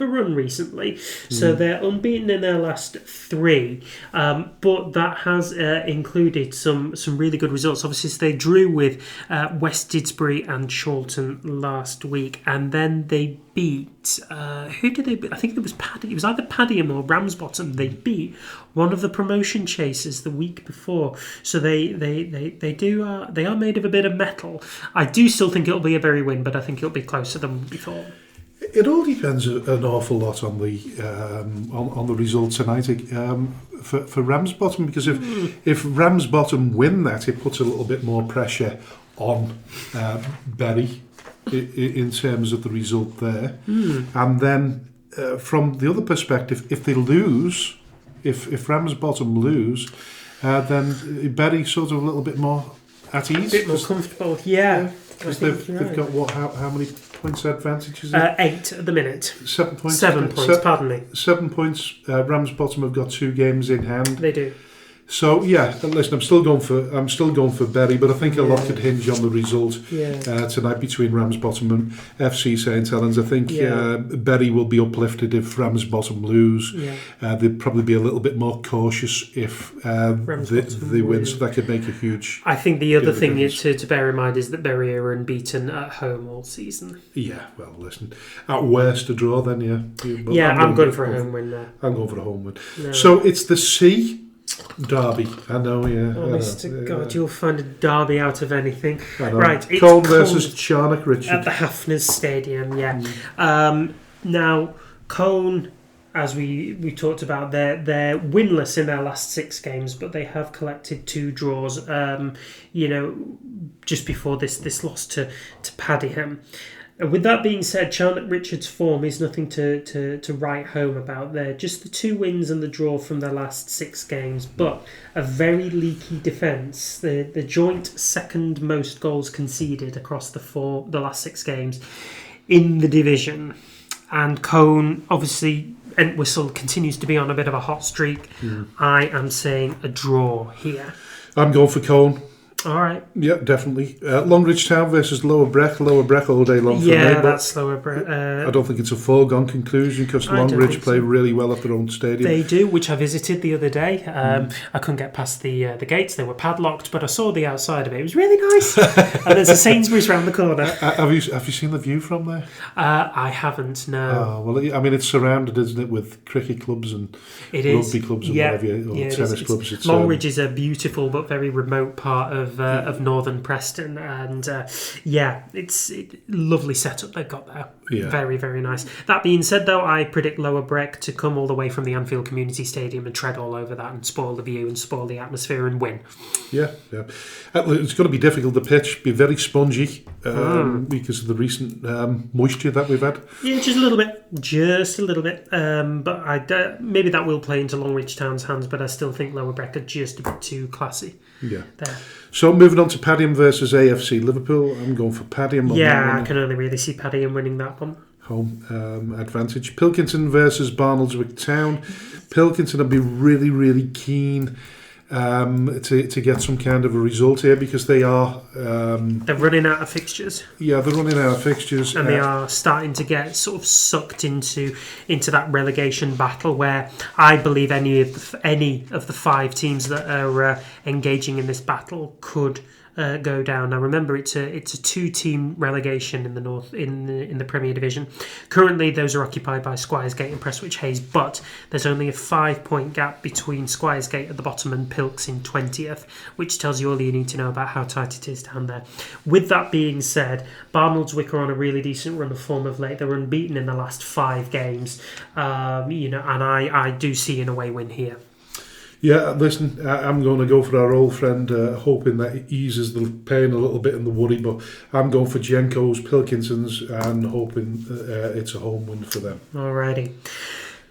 a run recently, so they're unbeaten in their last 3, but that has included some really good results. Obviously, so they drew with West Didsbury and Chorlton last week, and then they beat who did they beat? I think it was Paddy. It was either Padiham or Ramsbottom. They beat one of the promotion chasers the week before, so they are made of a bit of metal. I do still think it'll be a very win, but I think it'll be closer than we thought. It all depends an awful lot on the result tonight for Ramsbottom, because if Ramsbottom win that, it puts a little bit more pressure on Berry in terms of the result there. And then from the other perspective, if they lose, if Ramsbottom lose, then Berry sort of a little bit more at ease. A bit more comfortable, yeah. Because they've got how many points advantage is it? 8 at the minute. 7 points. 7 points, pardon me. 7 points. Ramsbottom have got 2 games in hand. They do. So yeah, listen, I'm still going for Bury, but I think a lot could hinge on the result tonight between Ramsbottom and FC St Helens. I think Bury will be uplifted if Ramsbottom lose. They'd probably be a little bit more cautious if they win, so that could make a huge. I think the other thing to bear in mind is that Bury are unbeaten at home all season. Yeah, well, listen, at worst a draw then, I'm going for a home win there. I'm going for a home win. No. So it's the C. Derby, I know, Honest to God, you'll find a derby out of anything. Right, it's Colne versus Charnock Richard. At the Hafners Stadium, now, Colne, as we talked about, they're winless in their last 6 games, but they have collected 2 draws, just before this loss to Paddingham. With that being said, Charnock Richard's form is nothing to write home about there. Just the 2 wins and the draw from their last 6 games, but a very leaky defence. The joint second most goals conceded across the last 6 games in the division. And Colne, obviously, Entwistle continues to be on a bit of a hot streak. I am saying a draw here. I'm going for Colne. All right. Yeah, definitely. Longridge Town versus Lower Breck. Lower Breck all day long for me. Yeah, that's Lower Breck. I don't think it's a foregone conclusion because Longridge play really well at their own stadium. They do, which I visited the other day. I couldn't get past the gates. They were padlocked, but I saw the outside of it. It was really nice. And there's a Sainsbury's round the corner. Have you seen the view from there? I haven't, no. Oh, well, I mean, it's surrounded, isn't it, with cricket clubs and rugby clubs and whatever, or tennis clubs. Longridge is a beautiful but very remote part of northern Preston, and it's lovely setup they've got there. Very, very nice. That being said, though, I predict Lower Breck to come all the way from the Anfield Community Stadium and tread all over that and spoil the view and spoil the atmosphere and win. Yeah. It's going to be difficult to pitch, be very spongy because of the recent moisture that we've had. Yeah, just a little bit. But maybe that will play into Longridge Town's hands, but I still think Lower Breck are just a bit too classy. Yeah. There. So moving on to Paddingham versus AFC Liverpool, I'm going for Paddingham. I can only really see Paddingham winning that one. Home advantage. Pilkington versus Barnoldswick Town. Pilkington will be really, really keen to get some kind of a result here because they are... they're running out of fixtures. Yeah, they're running out of fixtures. And they are starting to get sort of sucked into that relegation battle where I believe any of the 5 teams that are engaging in this battle could go down. Now remember, it's a 2-team relegation in the north in the Premier Division. Currently, those are occupied by Squiresgate and Prestwich Hayes, but there's only a 5-point gap between Squiresgate at the bottom and Pilks in 20th, which tells you all you need to know about how tight it is down there. With that being said, Barnoldswick are on a really decent run of form of late. They're unbeaten in the last 5 games, and I do see an away win here. Yeah, listen, I'm going to go for our old friend, hoping that it eases the pain a little bit and the worry, but I'm going for Jenko's, Pilkington's, and hoping it's a home win for them. Alrighty.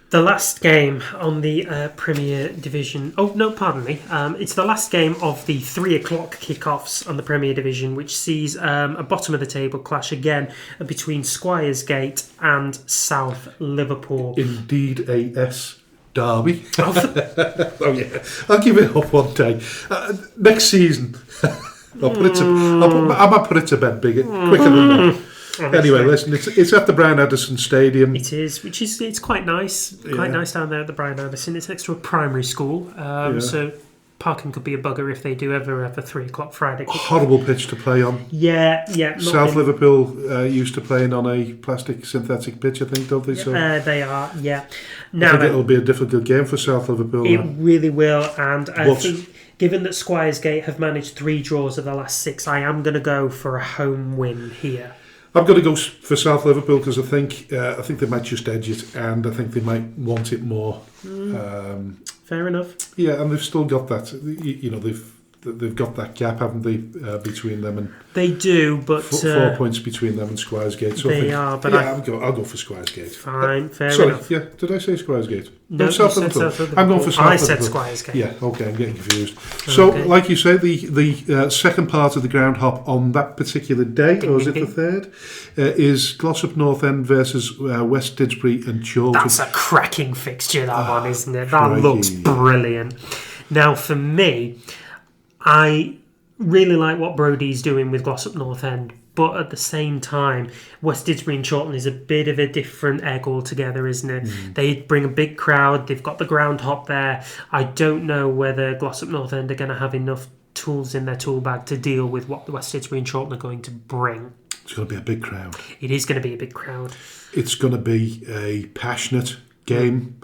The last game on the Premier Division... Oh, no, pardon me. It's the last game of the 3 o'clock kickoffs on the Premier Division, which sees a bottom-of-the-table clash again between Squiresgate and South Liverpool. Indeed, a derby. Oh yeah, I'll give it up one day. Next season, I might put it to bed quicker than that. Anyway, listen, it's at the Brian Addison Stadium. It is, it's quite nice, nice down there at the Brian Addison. It's next to a primary school, so parking could be a bugger if they do ever have a 3 o'clock Friday kick. Horrible pitch to play on. Yeah. South Liverpool used to playing on a plastic synthetic pitch, I think, don't they? So they are, yeah. Now, I think it'll be a difficult game for South Liverpool. It really will, and I think given that Squiresgate have managed 3 draws of the last 6, I am going to go for a home win here. I'm going to go for South Liverpool because I think they might just edge it, and I think they might want it more. Fair enough. Yeah, and they've still got that. They've got that gap, haven't they, between them and they do, but 4 points between them and Squiresgate. So I'll go for Squiresgate. Fine, fair enough. Sorry, did I say Squiresgate? No, South Liverpool. I'm going for South Liverpool. I said Squiresgate. Yeah, okay, I'm getting confused. So, like you say, the second part of the ground hop on that particular day, or is it the third, is Glossop North End versus West Didsbury and Chorlton. That's a cracking fixture, that one, isn't it? That looks brilliant. Now, for me, I really like what Brodie's doing with Glossop North End, but at the same time, West Didsbury and Chorlton is a bit of a different egg altogether, isn't it? They bring a big crowd, they've got the ground hop there. I don't know whether Glossop North End are going to have enough tools in their tool bag to deal with what the West Didsbury and Chorlton are going to bring. It's going to be a big crowd. It is going to be a big crowd. It's going to be a passionate game.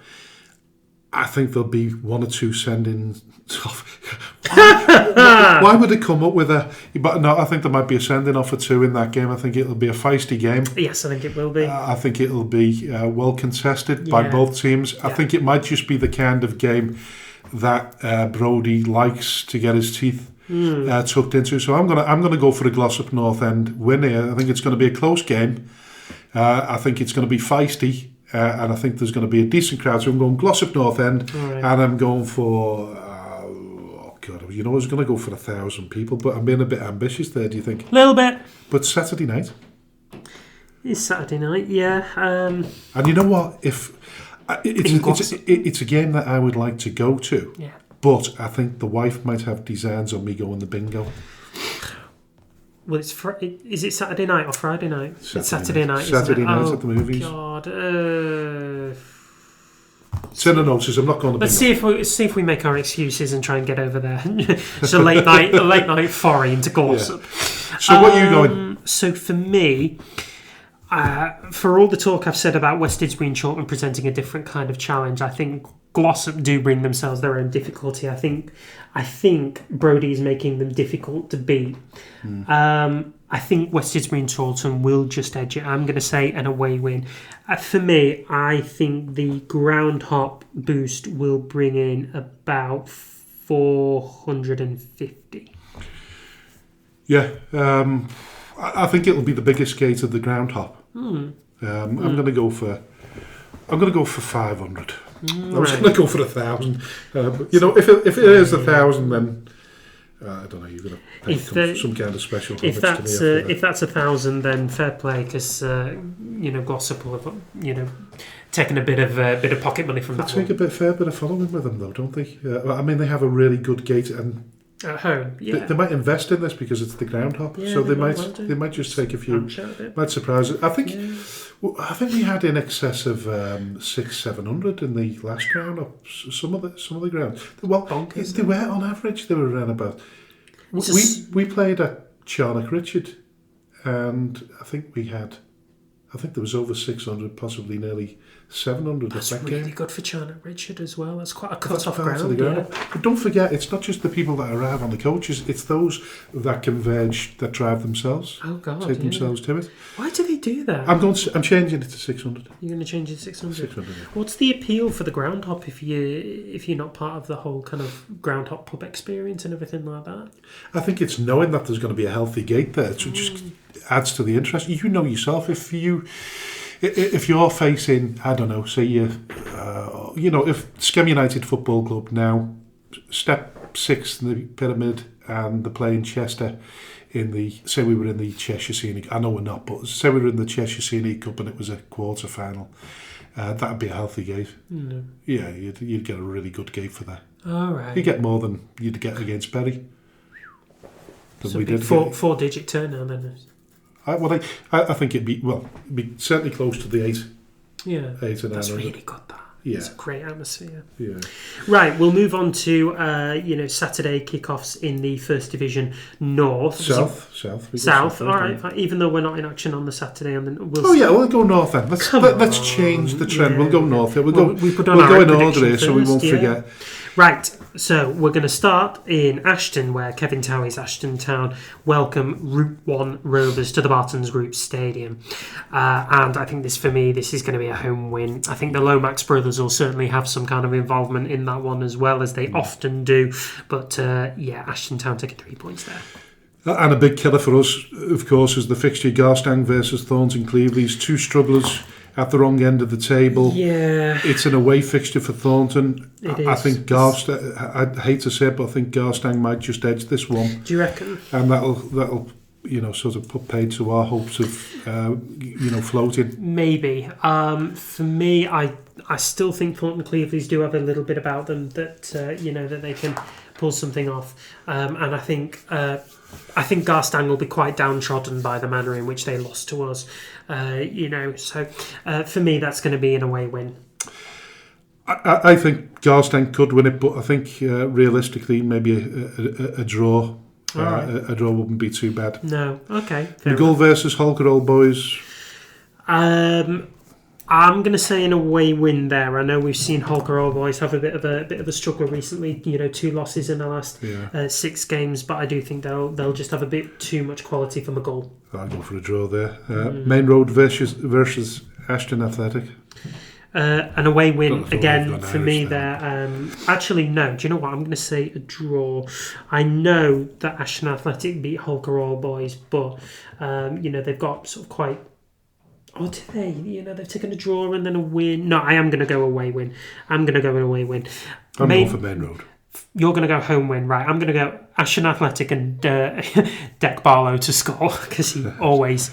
I think there'll be one or two send-ins. Why would it come up with a... But no, I think there might be a sending off or two in that game. I think it'll be a feisty game. Yes, I think it will be. I think it'll be well contested by both teams. I think it might just be the kind of game that Brodie likes to get his teeth tucked into. So I'm gonna go for a Glossop North End win here. I think it's going to be a close game. I think it's going to be feisty. And I think there's going to be a decent crowd. So I'm going Glossop North End. Right. And I'm going for... I was going to go for 1,000 people, but I'm being a bit ambitious there, do you think? A little bit. But Saturday night? It's Saturday night, yeah. And you know what? It's a game that I would like to go to. Yeah. But I think the wife might have designs on me going the bingo. Well, is it Saturday night or Friday night? It's Saturday night. Saturday night at the movies. God. Send a notice. I'm not going to. Let's see if we make our excuses and try and get over there. So late night foray into Glossop. Yeah. So what are you going? So for me, for all the talk I've said about West Didsbury and Chorlton presenting a different kind of challenge, I think Glossop do bring themselves their own difficulty. I think Brodie is making them difficult to beat. I think West Didsbury and Chorlton will just edge it. I'm going to say an away win. For me, I think the ground hop boost will bring in about 450. Yeah, I think it'll be the biggest gate of the ground hop. I'm going to go for 500. I was going to go for 1,000. But, if it is 1,000, then I don't know. You're going to pay some kind of special. If that's 1,000, then fair play, because Glossop will have taken a bit of pocket money from that. They take a fair bit of following with them, though, don't they? I mean, they have a really good gate and. At home, yeah. They might invest in this because it's the ground hop, so they might just take a few. Might surprise it. I think we had in excess of 600-700 in the last ground up. Some of the grounds. Well, they were on average. They were around about. We played at Charnock Richard, and I think there was over 600, possibly nearly 700. That's really good for Charnock Richard as well. That's quite a cut-off ground. Yeah. But don't forget, it's not just the people that arrive on the coaches, it's those that converge, that drive themselves. Oh, God, take themselves to it. Why do they do that? I'm changing it to 600. You're going to change it to 600? 600, yeah. What's the appeal for the ground hop if you're not part of the whole kind of ground hop pub experience and everything like that? I think it's knowing that there's going to be a healthy gate there. It just adds to the interest. You know yourself, if you're facing, I don't know, say if Scum United Football Club now step 6 in the pyramid and they're playing Chester say we were in the Cheshire Scenic, I know we're not, but say we were in the Cheshire Scenic Cup and it was a quarter final, that'd be a healthy gate. No. Yeah, you'd get a really good gate for that. All right. You get more than you'd get against Bury. So we did 4-digit turnout then. I think it'd be certainly close to the 8. Yeah, 8 and that's 900. really good. That. Yeah, it's a great atmosphere. Yeah. Right, we'll move on to Saturday kickoffs in the First Division North. South. All right. Even though we're not in action on the Saturday, we'll go north then. Let's change the trend. Yeah. We'll go north here. We'll go in order here, so we won't forget. Right, so we're going to start in Ashton, where Kevin Towie's Ashton Town welcome Route 1 Rovers to the Bartons Group Stadium. And I think this is going to be a home win. I think the Lomax brothers will certainly have some kind of involvement in that one as well, as they often do. But Ashton Town taking 3 points there. And a big killer for us, of course, is the fixture Garstang versus Thornton Cleveley's. 2 strugglers at the wrong end of the table. Yeah. It's an away fixture for Thornton. I think Garstang, I'd hate to say it, but I think Garstang might just edge this one. Do you reckon? And that'll sort of put paid to our hopes of, floating? Maybe. For me, I still think Thornton Clevelands do have a little bit about them that that they can pull something off. And I think Garstang will be quite downtrodden by the manner in which they lost to us. So for me, that's going to be an away win. I think Garstang could win it, but I think realistically, maybe a draw. Right. A draw wouldn't be too bad. No, okay. Mcgrew versus Holker Old Boys. I'm going to say an away win there. I know we've seen Holker Old Boys have a bit of a struggle recently. 2 losses in the last 6 games, but I do think they'll just have a bit too much quality for Mcgrew. I'll go for a draw there. Main Road versus Ashton Athletic. An away win again for me there. Actually, no. Do you know what? I'm going to say a draw. I know that Ashton Athletic beat Holker All Boys, but they've got sort of quite. Oh, do they? They've taken a draw and then a win. No, I am going to go away win. I'm going to go an away win. I'm going for Main Road. You're going to go home win, right? I'm going to go Ashton Athletic and Deck Barlow to score because he always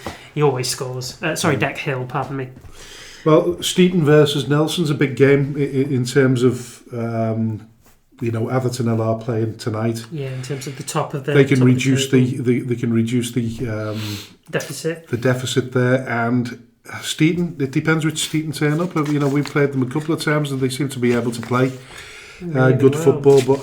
scores. Deck Hill, pardon me. Well, Steeton versus Nelson's a big game in terms of Atherton are playing tonight. Yeah, in terms of the top of the they can reduce the deficit. The deficit there, and Steeton. It depends which Steeton turn up. We've played them a couple of times, and they seem to be able to play good football. But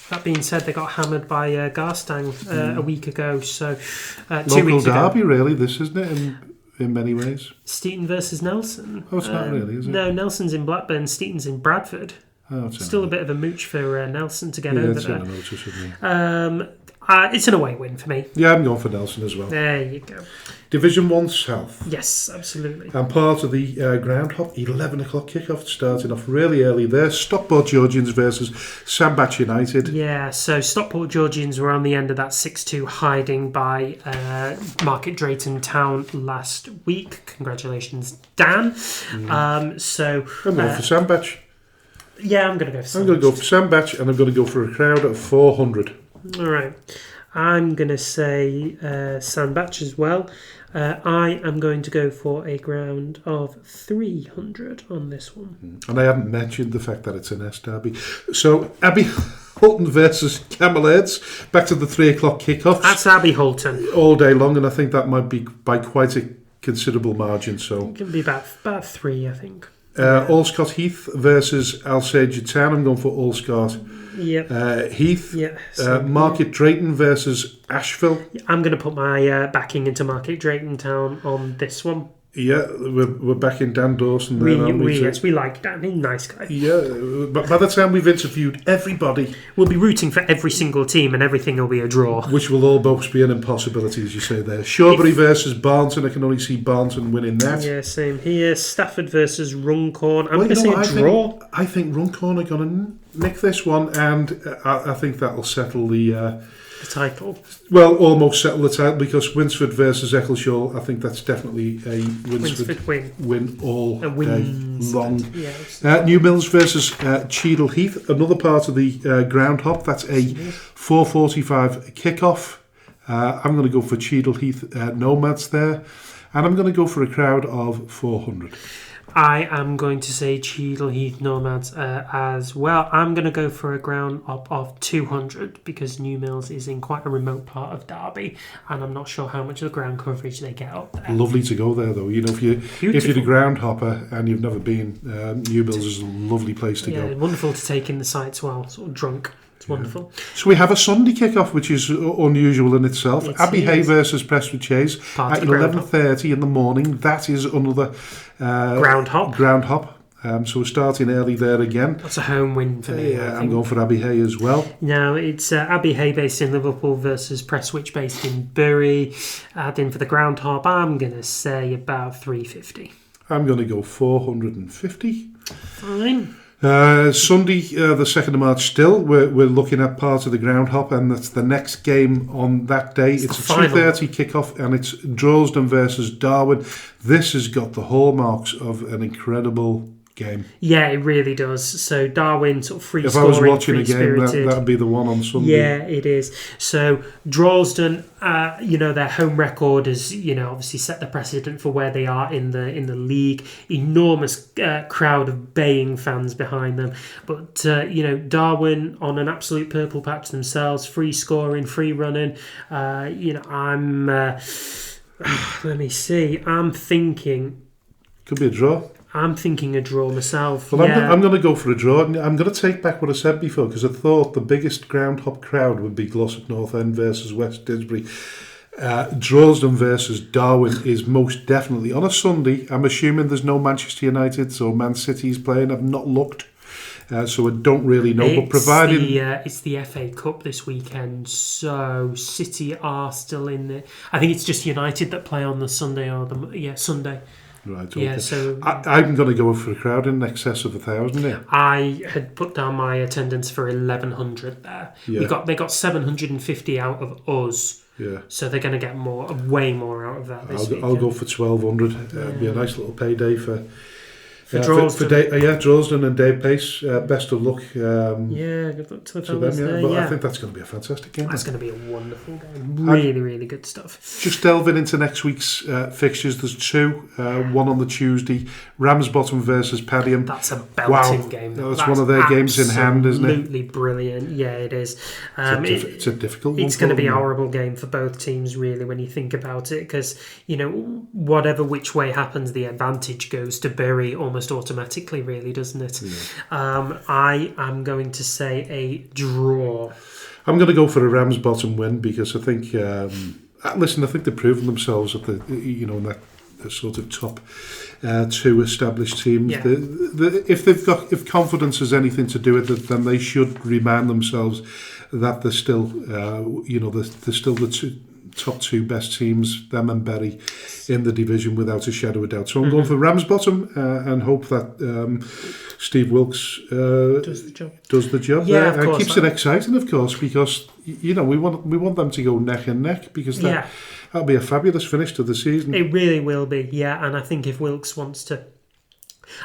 that being said, they got hammered by Garstang a week ago. So 2 local weeks ago. derby, really. This isn't it? In many ways. Steeton versus Nelson. Oh, it's not really, is it? No, Nelson's in Blackburn, Steeton's in Bradford. Oh, still a bit of a mooch for Nelson to get over there. Notice, isn't it? It's an away win for me. Yeah, I'm going for Nelson as well. There you go. Division 1 South. Yes, absolutely. And part of the Ground-Hop, 11 o'clock kickoff, starting off really early there. Stockport Georgians versus Sandbach United. Yeah, so Stockport Georgians were on the end of that 6-2 hiding by Market Drayton Town last week. Congratulations, Dan. I'm going for Sandbach. Yeah, I'm going to go for Sandbach. I'm going to go for Sandbach, and I'm going to go for a crowd of 400. All right. I'm going to say Sandbach as well. I am going to go for a ground of 300 on this one. And I haven't mentioned the fact that it's an S derby. So, Abbey Holton versus Camelheads. Back to the 3 o'clock kickoffs. That's Abbey Holton. All day long, and I think that might be by quite a considerable margin. So it can be about 3, I think. Allscott Heath versus Alsager Town. I'm going for Allscott Heath. Yeah. Market Drayton versus Asheville. I'm going to put my backing into Market Drayton Town on this one. Yeah, we're back in Dan Dawson there, aren't we? Yes, we like Dan. He's a nice guy. Yeah, but by the time we've interviewed everybody... We'll be rooting for every single team and everything will be a draw. Which will almost be an impossibility, as you say there. Shawbury versus Barnton. I can only see Barnton winning that. Yeah, same here. Stafford versus Runcorn. I'm going to say a draw. I think Runcorn are going to nick this one, and I think that will settle the title. Well, almost settle the title, because Winsford versus Eccleshall, I think that's definitely a Winsford win all day long. Yes. New Mills versus Cheadle Heath, another part of the Ground-Hop. That's a 4:45 kickoff. I'm going to go for Cheadle Heath Nomads there, and I'm going to go for a crowd of 400. I am going to say Cheadle Heath Nomads as well. I'm going to go for a ground up of 200 because New Mills is in quite a remote part of Derby, and I'm not sure how much of the ground coverage they get up there. Lovely to go there, though. If you're a ground hopper and you've never been, New Mills is a lovely place to go. Yeah, wonderful to take in the sights while sort of drunk. It's wonderful. So we have a Sunday kickoff, which is unusual in itself. Abbey Hay versus Prestwood Chase at 11:30 in the morning. That is another Ground Hop. So we're starting early there again. That's a home win for me. Yeah, I'm going for Abbey Hay as well. Now it's Abbey Hay based in Liverpool versus Prestwich based in Bury. Adding for the Ground Hop, I'm going to say about 350. I'm going to go 450. Fine. Sunday, the 2nd of March still, we're looking at part of the Ground Hop, and that's the next game on that day. It's a 2:30 kickoff, and it's Droylsden versus Darwin. This has got the hallmarks of an incredible game. Yeah, it really does. So Darwin sort of free If scoring, I was watching a game, free-spirited. that'd be the one on Sunday. Yeah, it is. So Droylsden, their home record has, obviously set the precedent for where they are in the league. Enormous crowd of baying fans behind them. But Darwin on an absolute purple patch themselves, free scoring, free running. I'm. Let me see. I'm thinking. Could be a draw. I'm thinking a draw myself. Well, yeah. I'm going to go for a draw. I'm going to take back what I said before, because I thought the biggest groundhop crowd would be Glossop North End versus West Didsbury. Droylsden versus Darwin is most definitely on a Sunday. I'm assuming there's no Manchester United or Man City's playing. I've not looked, so I don't really know. But providing it's the FA Cup this weekend, so City are still in it. I think it's just United that play on the Sunday Sunday. Right. Okay. Yeah. So I'm going to go for a crowd in excess of 1,000. Yeah. I had put down my attendance for 1,100 there. Yeah. They got 750 out of us. Yeah. So they're going to get way more out of that this weekend. I'll go for 1,200. It'll be a nice little payday for Droylsden. Droylsden and Dave Pace. Best of luck. Good luck to the fellas them, there. But Yeah. I think that's going to be a fantastic game. That's going to be a wonderful game. Really, really good stuff. Just delving into next week's fixtures, there's two. One on the Tuesday, Ramsbottom versus Padiham. That's a belting game. That's one of their games in hand, isn't it? Absolutely brilliant. Yeah, it is. It's a difficult one. It's going to be a horrible game for both teams, really, when you think about it, because, whatever which way happens, the advantage goes to Bury almost automatically, really, doesn't it? Yeah. I am going to say a draw. I'm going to go for a Ramsbottom win, because I think, I think they've proven themselves at in that sort of top two established teams. Yeah. If confidence has anything to do with it, then they should remind themselves that they're still, they're still the top two best teams, them and Bury, in the division without a shadow of doubt. So I'm going for Ramsbottom and hope that Steve Wilkes does the job. Yeah, there. of course. Keeps it exciting, of course, because we want them to go neck and neck, because that'll be a fabulous finish to the season. It really will be, yeah. And I think if Wilkes wants to,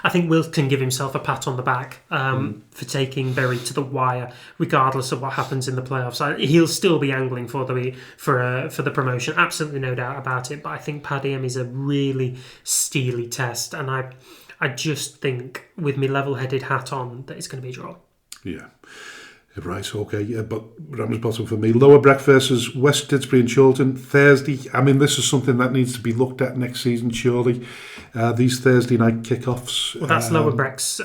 I think Wilkes can give himself a pat on the back for taking Bury to the wire, regardless of what happens in the playoffs. He'll still be angling for the promotion, absolutely no doubt about it. But I think Padiham is a really steely test, and I just think, with my level-headed hat on, that it's going to be a draw. Yeah. Right, okay, yeah, but Ramsbottom for me. Lower Breck versus West Didsbury and Chorlton, Thursday. I mean, this is something that needs to be looked at next season, surely. These Thursday night kickoffs. Well, that's Lower Breck's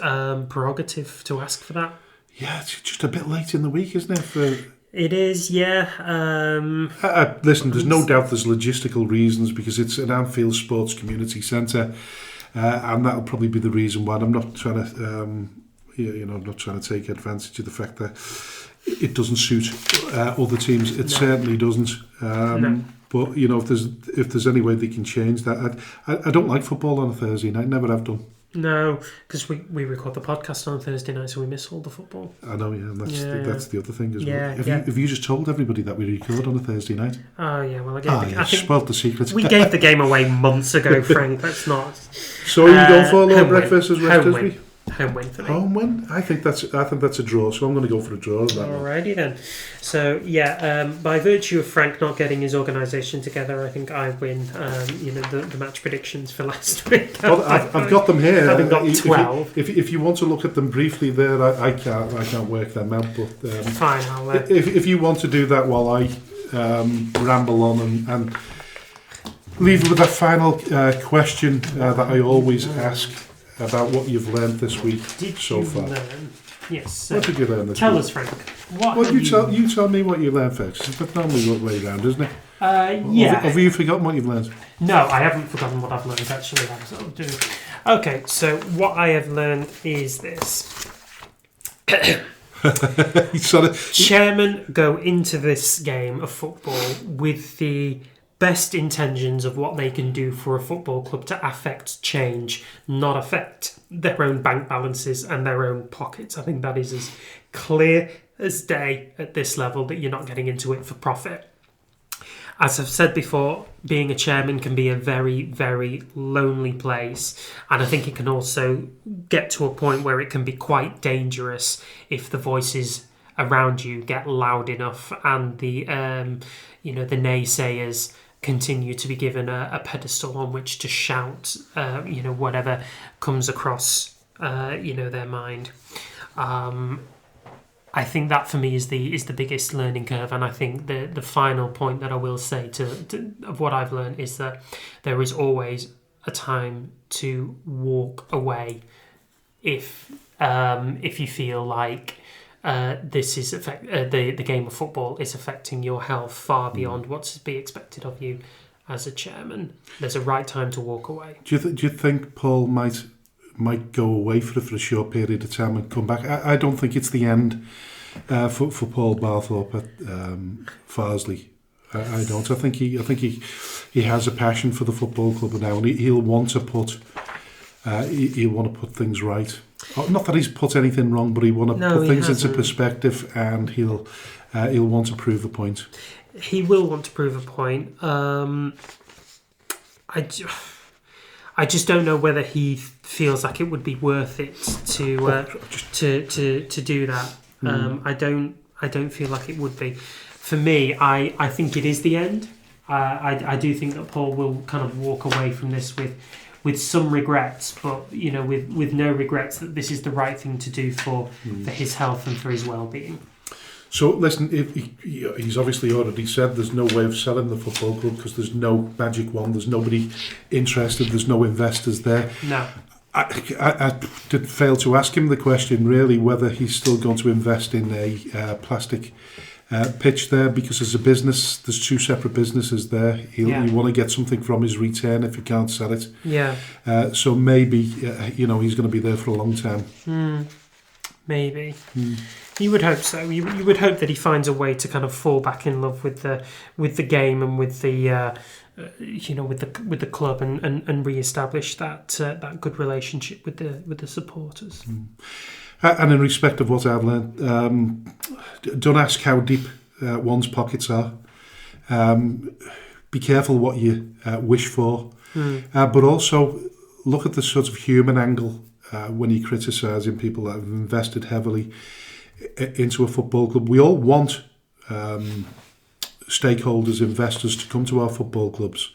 prerogative to ask for that. Yeah, it's just a bit late in the week, isn't it? It is, yeah. Listen, there's no doubt there's logistical reasons, because it's an Anfield Sports Community Centre, and that'll probably be the reason why. I'm not trying to... I'm not trying to take advantage of the fact that it doesn't suit other teams. It certainly doesn't. No. But if there's any way they can change that, I don't like football on a Thursday night. Never have done. No, because we record the podcast on Thursday night, so we miss all the football. I know, yeah. And that's the other thing as well. Yeah. Have you just told everybody that we record on a Thursday night? Oh yeah, well I think spoiled the secret. We gave the game away months ago, Frank. That's not. So are you going for Lower Breck versus West Didsbury? Home win for me. Home win? I think that's a draw, so I'm going to go for a draw. Alrighty then. So by virtue of Frank not getting his organisation together, I think I win. The match predictions for last week. Well, I've got them here. Having got 12. If you want to look at them briefly, there I can't work them out. But fine. I'll if you want to do that while I ramble on and leave with a final question that I always ask about what you've learned this week so far. Yes. What did you learn this week? Tell us, Frank. You tell me what you learned first. That's normally the way round, isn't it? Yeah. Have you forgotten what you've learned? No, I haven't forgotten what I've learned, actually. Okay, so what I have learned is this. Chairmen go into this game of football with the best intentions of what they can do for a football club to affect change, not affect their own bank balances and their own pockets. I think that is as clear as day at this level, that you're not getting into it for profit. as I've said before, being a chairman can be a very, very lonely place. And I think it can also get to a point where it can be quite dangerous if the voices around you get loud enough and the the naysayers continue to be given a pedestal on which to shout whatever comes across their mind. I think that for me is the biggest learning curve, and I think the final point that I will say of what I've learned is that there is always a time to walk away if you feel like this is the game of football is affecting your health far beyond what's to be expected of you as a chairman. There's a right time to walk away. Do you think Paul might go away for a short period of time and come back? I don't think it's the end for Paul Barthorpe at Farsley. I don't. I think he has a passion for the football club now, and he'll want to put things right. Not that he's put anything wrong, but he want to put things into perspective, and he'll want to prove a point. He will want to prove a point. I just don't know whether he feels like it would be worth it to do that. I don't feel like it would be. For me, I think it is the end. I do think that Paul will kind of walk away from this with some regrets, but with no regrets that this is the right thing to do for his health and for his well-being. So listen, he's obviously already said there's no way of selling the football club because there's no magic wand, there's nobody interested, there's no investors there. No. I did fail to ask him the question really whether he's still going to invest in a plastic pitch there, because as a business there's two separate businesses there. He'll want to get something from his return if he can't sell it. Yeah. So maybe he's going to be there for a long time. Maybe. You would hope so. You would hope that he finds a way to kind of fall back in love with the game and with the with the club and re-establish that good relationship with the supporters. And in respect of what I've learned, don't ask how deep one's pockets are. Be careful what you wish for, but also look at the sort of human angle when you're criticising people that have invested heavily into a football club. We all want stakeholders, investors to come to our football clubs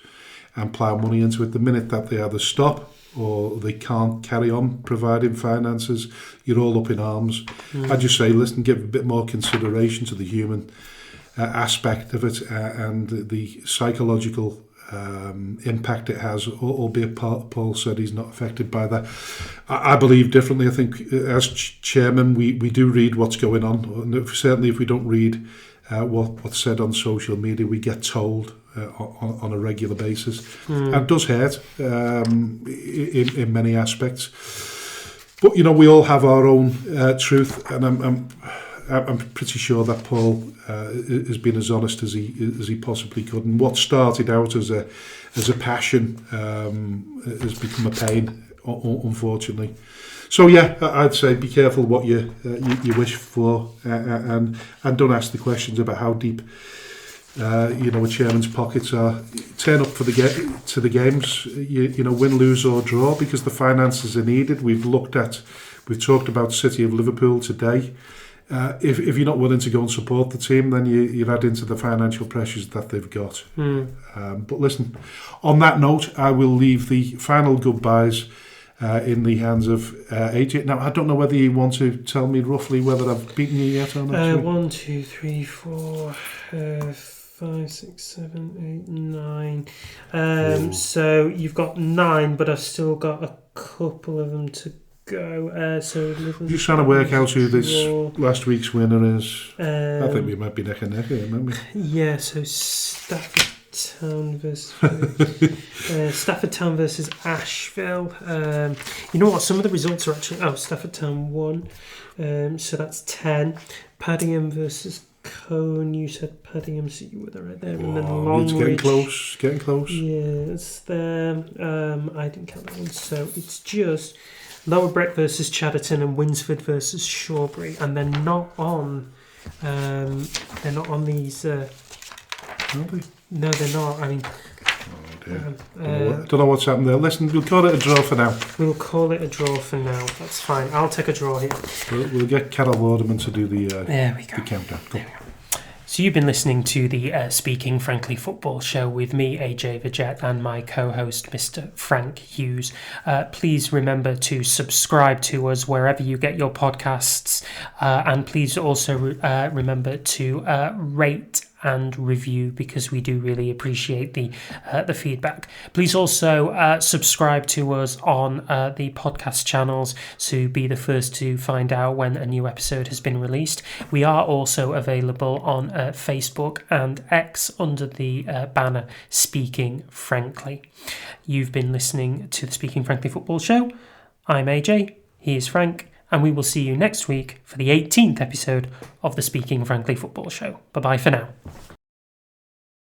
and plough money into it. The minute that they either stop or they can't carry on providing finances, you're all up in arms. I just say, listen, give a bit more consideration to the human aspect of it and the psychological impact it has, albeit Paul said he's not affected by that. I believe differently. I think as chairman we do read what's going on, and certainly if we don't read what's said on social media, we get told on a regular basis, and it does hurt in many aspects. But we all have our own truth, and I'm pretty sure that Paul has been as honest as he possibly could. And what started out as a passion has become a pain, unfortunately. So yeah, I'd say be careful what you wish for, and don't ask the questions about how deep a chairman's pockets are. Turn up to the games, win, lose or draw, because the finances are needed. We've talked about City of Liverpool today. If you're not willing to go and support the team, then you add into the financial pressures that they've got. But listen, on that note, I will leave the final goodbyes in the hands of AJ. Now, I don't know whether you want to tell me roughly whether I've beaten you yet or not. 1, 2, 3, 4, 5, 6, 7, 8, 9. So you've got 9, but I've still got a couple of them to go. So just trying to work out who this last week's winner is. I think we might be neck and neck here, might we? Yeah. So Stafford Town versus Ashville. You know what? Some of the results are actually Stafford Town won. So that's 10. Paddingham versus Cone. You said Paddingham, so you were right there. And then Longridge. Getting close. Yeah, it's there. I didn't count that one. So it's just Lower Breck versus Chadderton and Winsford versus Shawbury, and they're not on. They're not on these Are they? No, they're not. I mean, I don't know what's happened there. Listen, we'll call it a draw for now. We'll call it a draw for now. That's fine. I'll take a draw here. We'll get Carol Waterman to do the countdown. Go. So you've been listening to the Speaking Frankly Football Show with me, AJ Vijet, and my co-host, Mr. Frank Hughes. Please remember to subscribe to us wherever you get your podcasts, and please also remember to rate and review, because we do really appreciate the feedback. Please also subscribe to us on the podcast channels to be the first to find out when a new episode has been released. We are also available on Facebook and X under the banner Speaking Frankly. You've been listening to the Speaking Frankly Football Show. I'm AJ, he is Frank, and we will see you next week for the 18th episode of the Speaking Frankly Football Show. Bye-bye for now.